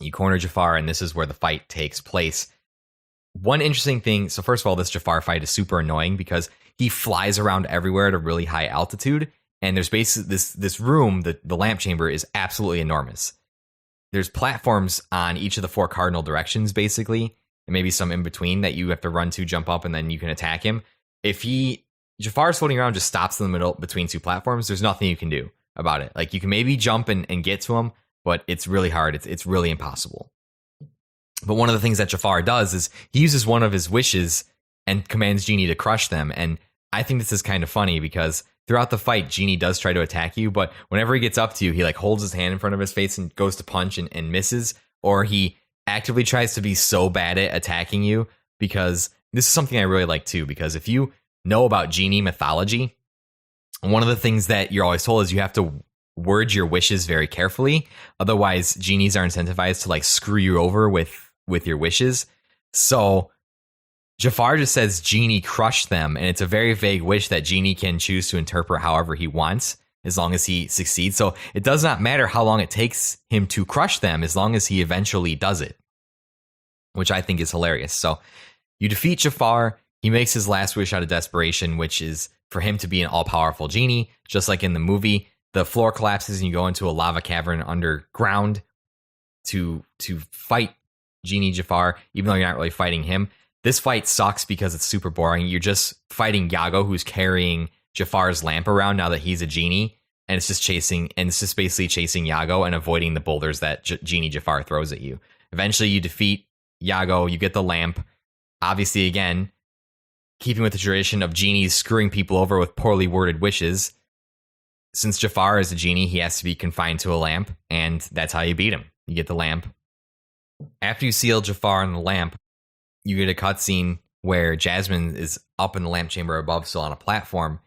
You corner Jafar, and this is where the fight takes place. One interesting thing, so first of all, this Jafar fight is super annoying because he flies around everywhere at a really high altitude, and there's basically this room, the lamp chamber, is absolutely enormous. There's platforms on each of the 4 cardinal directions, basically, and maybe some in between that you have to run to, jump up, and then you can attack him. If Jafar's floating around, just stops in the middle between 2 platforms, there's nothing you can do about it. Like, you can maybe jump and get to him, but it's really hard. It's really impossible. But one of the things that Jafar does is he uses one of his wishes and commands Genie to crush them. And I think this is kind of funny because throughout the fight, Genie does try to attack you, but whenever he gets up to you, he like holds his hand in front of his face and goes to punch and misses, or he actively tries to be so bad at attacking you, because this is something I really like too, because if you know about Genie mythology, one of the things that you're always told is you have to word your wishes very carefully. Otherwise, genies are incentivized to like screw you over with your wishes. So Jafar just says Genie crush them, and it's a very vague wish that Genie can choose to interpret however he wants as long as he succeeds. So it does not matter how long it takes him to crush them as long as he eventually does it, which I think is hilarious. So you defeat Jafar. He makes his last wish out of desperation, which is for him to be an all-powerful genie, just like in the movie. The floor collapses and you go into a lava cavern underground to fight Genie Jafar, even though you're not really fighting him. This fight sucks because it's super boring. You're just fighting Yago, who's carrying Jafar's lamp around now that he's a genie, and it's just basically chasing Yago and avoiding the boulders that Genie Jafar throws at you. Eventually, you defeat Yago, you get the lamp. Obviously, again, keeping with the tradition of genies screwing people over with poorly worded wishes. Since Jafar is a genie, he has to be confined to a lamp, and that's how you beat him. You get the lamp. After you seal Jafar in the lamp, you get a cutscene where Jasmine is up in the lamp chamber above, still on a platform,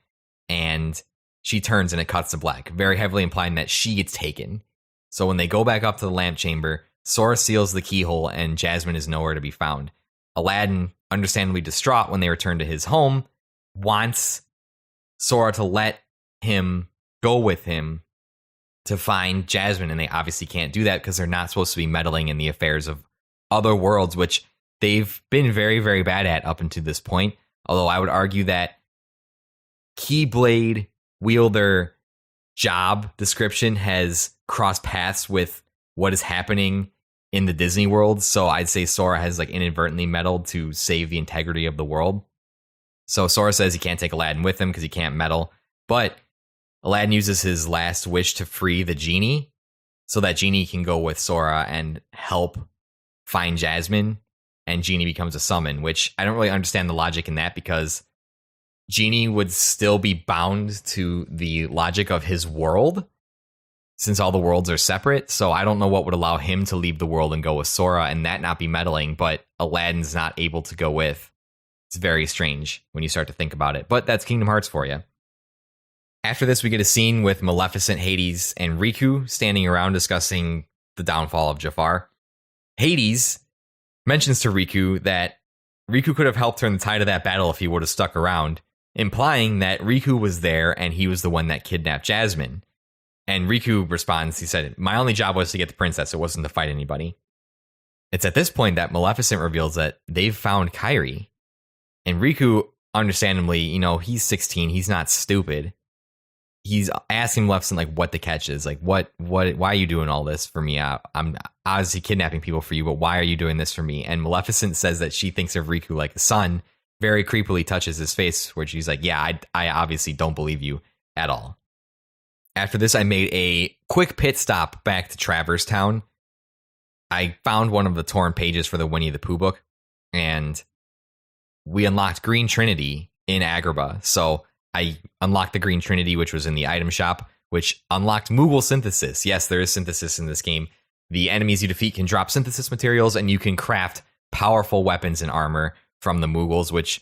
and she turns and it cuts to black, very heavily implying that she gets taken. So when they go back up to the lamp chamber, Sora seals the keyhole, and Jasmine is nowhere to be found. Aladdin, understandably distraught when they return to his home, wants Sora to let him go with him to find Jasmine, and they obviously can't do that because they're not supposed to be meddling in the affairs of other worlds, which they've been very, very bad at up until this point. Although I would argue that Keyblade wielder job description has crossed paths with what is happening in the Disney world. So I'd say Sora has like inadvertently meddled to save the integrity of the world. So Sora says he can't take Aladdin with him because he can't meddle, but Aladdin uses his last wish to free the genie so that Genie can go with Sora and help find Jasmine, and Genie becomes a summon, which I don't really understand the logic in that because Genie would still be bound to the logic of his world since all the worlds are separate. So I don't know what would allow him to leave the world and go with Sora and that not be meddling, but Aladdin's not able to go with. It's very strange when you start to think about it, but that's Kingdom Hearts for you. After this, we get a scene with Maleficent, Hades, and Riku standing around discussing the downfall of Jafar. Hades mentions to Riku that Riku could have helped turn the tide of that battle if he would have stuck around, implying that Riku was there and he was the one that kidnapped Jasmine. And Riku responds, he said, "My only job was to get the princess, it wasn't to fight anybody." It's at this point that Maleficent reveals that they've found Kairi. And Riku, understandably, he's 16, he's not stupid. He's asking Maleficent like what the catch is, like why are you doing all this for me? I'm obviously kidnapping people for you, but why are you doing this for me? And Maleficent says that she thinks of Riku like a son, very creepily touches his face, where she's like, yeah, I obviously don't believe you at all. After this, I made a quick pit stop back to Traverse Town. I found one of the torn pages for the Winnie the Pooh book, and we unlocked Green Trinity in Agrabah. So I unlocked the Green Trinity, which was in the item shop, which unlocked Moogle synthesis. Yes, there is synthesis in this game. The enemies you defeat can drop synthesis materials, and you can craft powerful weapons and armor from the Moogles, which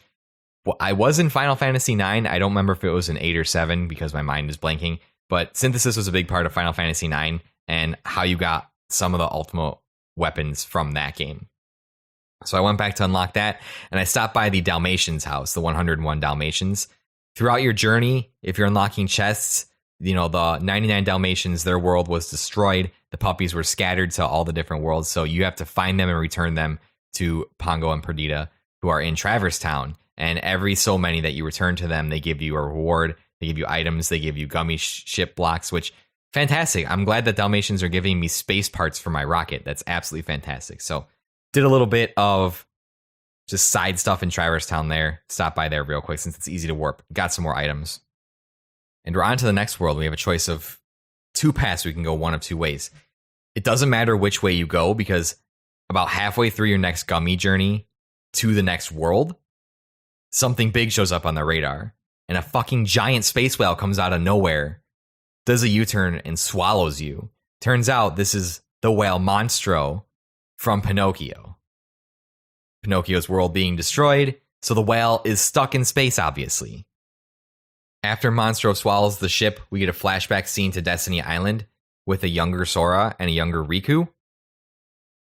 I was in Final Fantasy IX. I don't remember if it was in 8 or 7 because my mind is blanking, but synthesis was a big part of Final Fantasy IX and how you got some of the ultimate weapons from that game. So I went back to unlock that, and I stopped by the Dalmatians house, the 101 Dalmatians. Throughout your journey, if you're unlocking chests, the 99 Dalmatians, their world was destroyed. The puppies were scattered to all the different worlds. So you have to find them and return them to Pongo and Perdita, who are in Traverse Town. And every so many that you return to them, they give you a reward. They give you items. They give you gummy ship blocks, which fantastic. I'm glad that Dalmatians are giving me space parts for my rocket. That's absolutely fantastic. So did a little bit of just side stuff in Traverse Town there. Stop by there real quick since it's easy to warp. Got some more items. And we're on to the next world. We have a choice of 2 paths. We can go one of 2 ways. It doesn't matter which way you go because about halfway through your next gummy journey to the next world, something big shows up on the radar. And a fucking giant space whale comes out of nowhere, does a U-turn, and swallows you. Turns out this is the whale Monstro from Pinocchio. Pinocchio's world being destroyed, so the whale is stuck in space, obviously. After Monstro swallows the ship, we get a flashback scene to Destiny Island with a younger Sora and a younger Riku.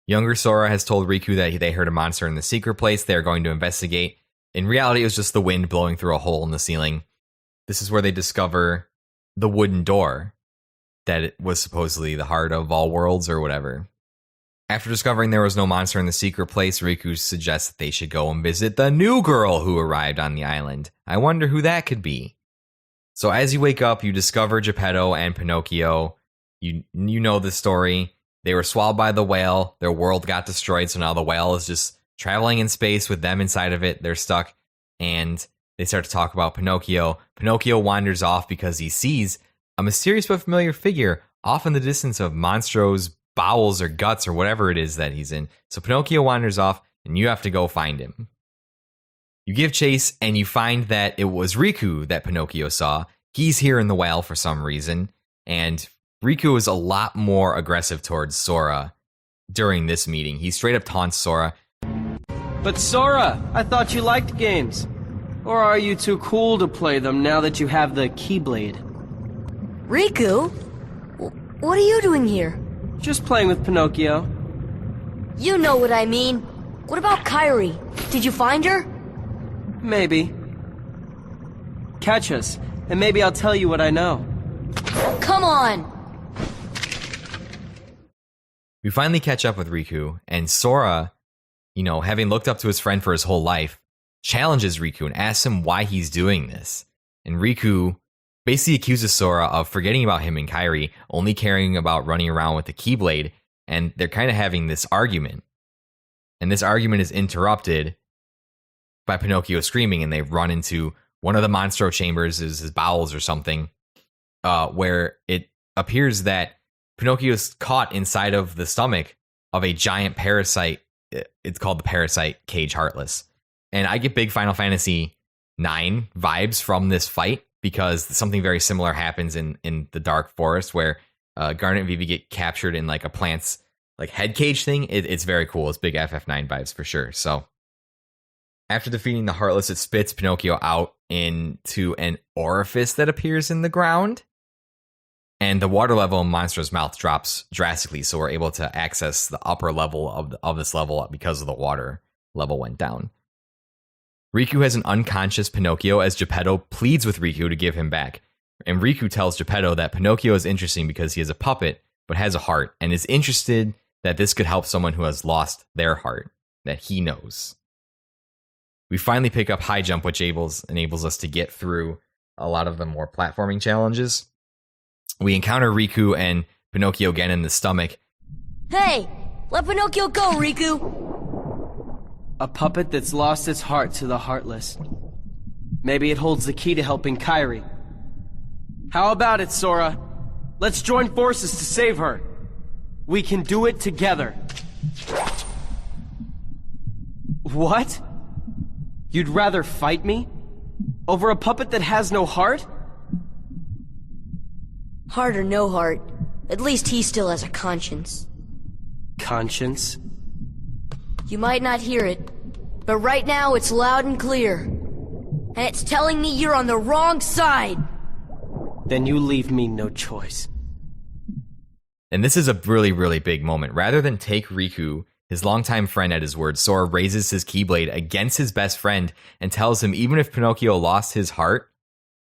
Younger Sora has told Riku that they heard a monster in the secret place they're going to investigate. In reality, it was just the wind blowing through a hole in the ceiling. This is where they discover the wooden door that it was supposedly the heart of all worlds or whatever. After discovering there was no monster in the secret place, Riku suggests that they should go and visit the new girl who arrived on the island. I wonder who that could be. So as you wake up, you discover Geppetto and Pinocchio. You know the story. They were swallowed by the whale. Their world got destroyed, so now the whale is just traveling in space with them inside of it. They're stuck, and they start to talk about Pinocchio. Pinocchio wanders off because he sees a mysterious but familiar figure off in the distance of Monstro's bowels or guts or whatever it is that he's in. So Pinocchio wanders off, and you have to go find him. You give chase, and you find that it was Riku that Pinocchio saw. He's here in the whale for some reason, and Riku is a lot more aggressive towards Sora during this meeting. He straight up taunts Sora. But Sora, I thought you liked games. Or are you too cool to play them now that you have the Keyblade? Riku? What are you doing here? Just playing with Pinocchio. You know what I mean. What about Kairi? Did you find her? Maybe. Catch us, and maybe I'll tell you what I know. Come on! We finally catch up with Riku, and Sora, having looked up to his friend for his whole life, challenges Riku and asks him why he's doing this. And Riku basically accuses Sora of forgetting about him and Kairi, only caring about running around with the Keyblade, and they're kind of having this argument. And this argument is interrupted by Pinocchio screaming, and they run into one of the Monstro chambers, his bowels or something, where it appears that Pinocchio is caught inside of the stomach of a giant parasite. It's called the Parasite Cage Heartless. And I get big Final Fantasy IX vibes from this fight because something very similar happens in the Dark Forest where Garnet and Vivi get captured in like a plant's like head cage thing. It's very cool. It's big FF9 vibes for sure. So after defeating the Heartless, it spits Pinocchio out into an orifice that appears in the ground. And the water level in Monstro's mouth drops drastically, so we're able to access the upper level of this level because of the water level went down. Riku has an unconscious Pinocchio as Geppetto pleads with Riku to give him back. And Riku tells Geppetto that Pinocchio is interesting because he is a puppet, but has a heart, and is interested that this could help someone who has lost their heart, that he knows. We finally pick up High Jump, which enables us to get through a lot of the more platforming challenges. We encounter Riku and Pinocchio again in the stomach. Hey! Let Pinocchio go, Riku! A puppet that's lost its heart to the Heartless. Maybe it holds the key to helping Kairi. How about it, Sora? Let's join forces to save her. We can do it together. What? You'd rather fight me? Over a puppet that has no heart? Heart or no heart, at least he still has a conscience. Conscience? You might not hear it, but right now it's loud and clear. And it's telling me you're on the wrong side! Then you leave me no choice. And this is a really, really big moment. Rather than take Riku, his longtime friend, at his word, Sora raises his Keyblade against his best friend and tells him even if Pinocchio lost his heart,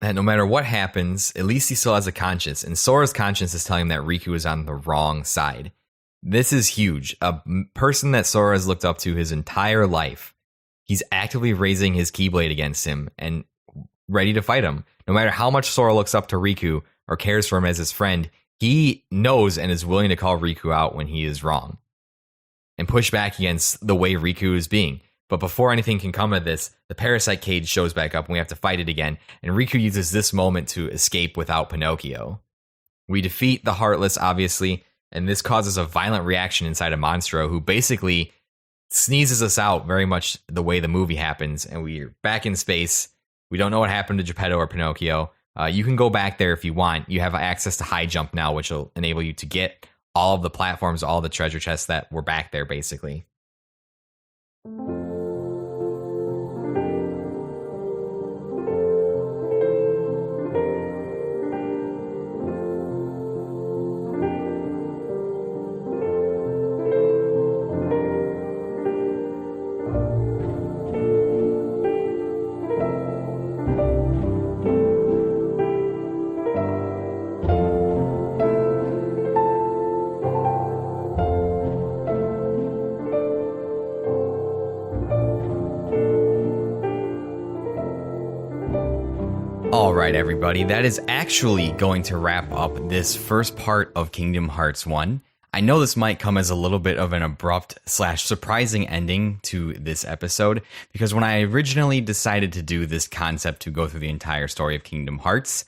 that no matter what happens, at least he still has a conscience, and Sora's conscience is telling him that Riku is on the wrong side. This is huge. A person that Sora has looked up to his entire life, he's actively raising his Keyblade against him and ready to fight him. No matter how much Sora looks up to Riku or cares for him as his friend, he knows and is willing to call Riku out when he is wrong and push back against the way Riku is being. But before anything can come of this, the parasite cage shows back up and we have to fight it again. And Riku uses this moment to escape without Pinocchio. We defeat the Heartless, obviously, and this causes a violent reaction inside of Monstro, who basically sneezes us out very much the way the movie happens. And we're back in space. We don't know what happened to Geppetto or Pinocchio. You can go back there if you want. You have access to high jump now, which will enable you to get all of the platforms, all the treasure chests that were back there, basically. All right, everybody, that is actually going to wrap up this first part of Kingdom Hearts 1. I know this might come as a little bit of an abrupt / surprising ending to this episode, because when I originally decided to do this concept to go through the entire story of Kingdom Hearts,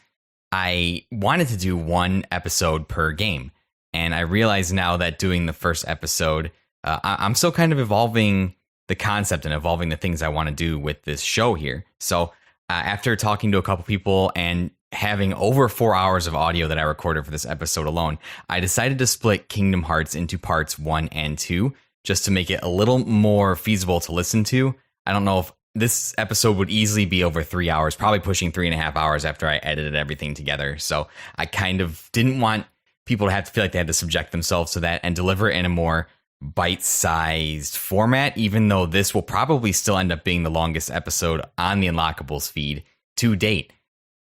I wanted to do one episode per game. And I realize now that doing the first episode, I'm still kind of evolving the concept and evolving the things I want to do with this show here. So after talking to a couple people and having over 4 hours of audio that I recorded for this episode alone, I decided to split Kingdom Hearts into parts 1 and 2, just to make it a little more feasible to listen to. I don't know if this episode would easily be over 3 hours, probably pushing 3.5 hours after I edited everything together. So I kind of didn't want people to have to feel like they had to subject themselves to that and deliver it in a more bite-sized format, even though this will probably still end up being the longest episode on the Unlockables feed to date.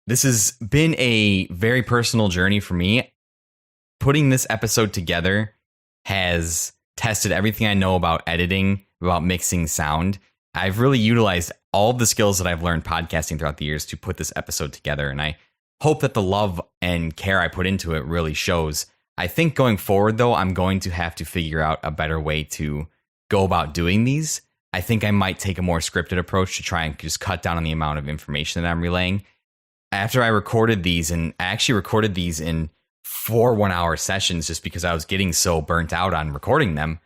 This has been a very personal journey for me. Putting this episode together has tested everything I know about editing, about mixing sound. I've really utilized all of the skills that I've learned podcasting throughout the years to put this episode together, and I hope that the love and care I put into it really shows. I think going forward, though, I'm going to have to figure out a better way to go about doing these. I think I might take a more scripted approach to try and just cut down on the amount of information that I'm relaying. After I recorded these, and I actually recorded these in 4 1-hour sessions just because I was getting so burnt out on recording them,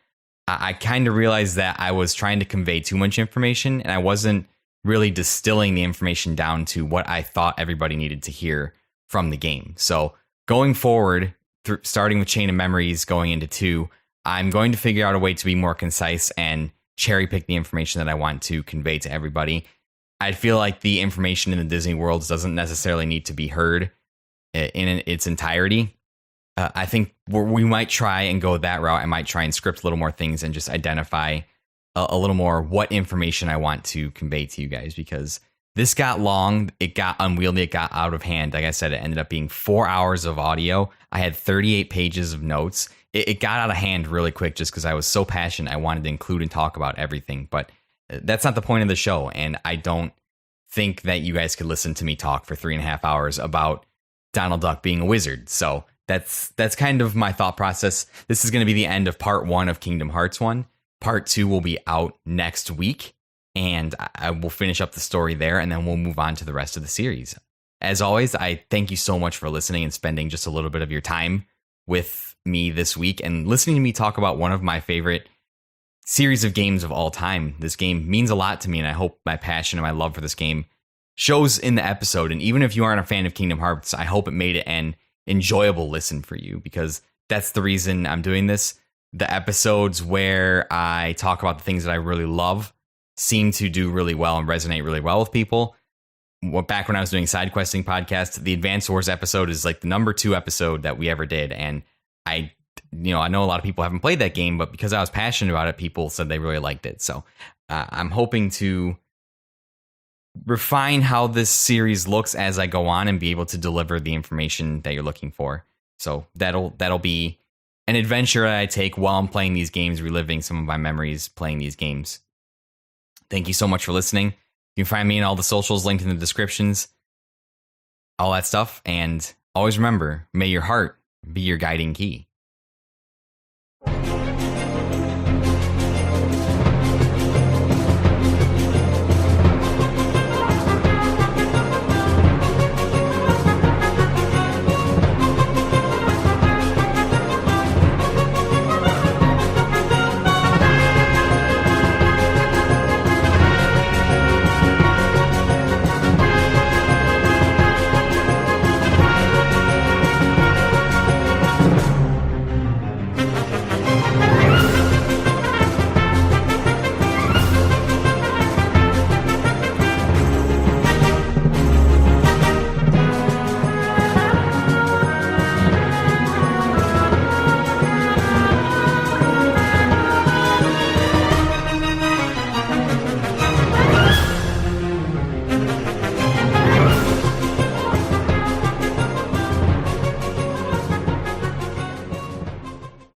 I kind of realized that I was trying to convey too much information, and I wasn't really distilling the information down to what I thought everybody needed to hear from the game. So going forward, starting with Chain of Memories, going into 2, I'm going to figure out a way to be more concise and cherry pick the information that I want to convey to everybody. I feel like the information in the Disney worlds doesn't necessarily need to be heard in its entirety. I think we might try and go that route. I might try and script a little more things and just identify a little more what information I want to convey to you guys, because this got long, it got unwieldy, it got out of hand. Like I said, it ended up being 4 hours of audio. I had 38 pages of notes. It got out of hand really quick just because I was so passionate. I wanted to include and talk about everything, but that's not the point of the show. And I don't think that you guys could listen to me talk for 3.5 hours about Donald Duck being a wizard. So that's kind of my thought process. This is going to be the end of part 1 of Kingdom Hearts 1. Part 2 will be out next week, and I will finish up the story there, and then we'll move on to the rest of the series. As always, I thank you so much for listening and spending just a little bit of your time with me this week and listening to me talk about one of my favorite series of games of all time. This game means a lot to me, and I hope my passion and my love for this game shows in the episode. And even if you aren't a fan of Kingdom Hearts, I hope it made it an enjoyable listen for you, because that's the reason I'm doing this. The episodes where I talk about the things that I really love seem to do really well and resonate really well with people. Back when I was doing side questing podcasts, the Advance Wars episode is like the number 2 episode that we ever did. And I know a lot of people haven't played that game, but because I was passionate about it, people said they really liked it. So I'm hoping to refine how this series looks as I go on and be able to deliver the information that you're looking for. So that'll be an adventure that I take while I'm playing these games, reliving some of my memories playing these games. Thank you so much for listening. You can find me in all the socials linked in the descriptions, all that stuff. And always remember, may your heart be your guiding key.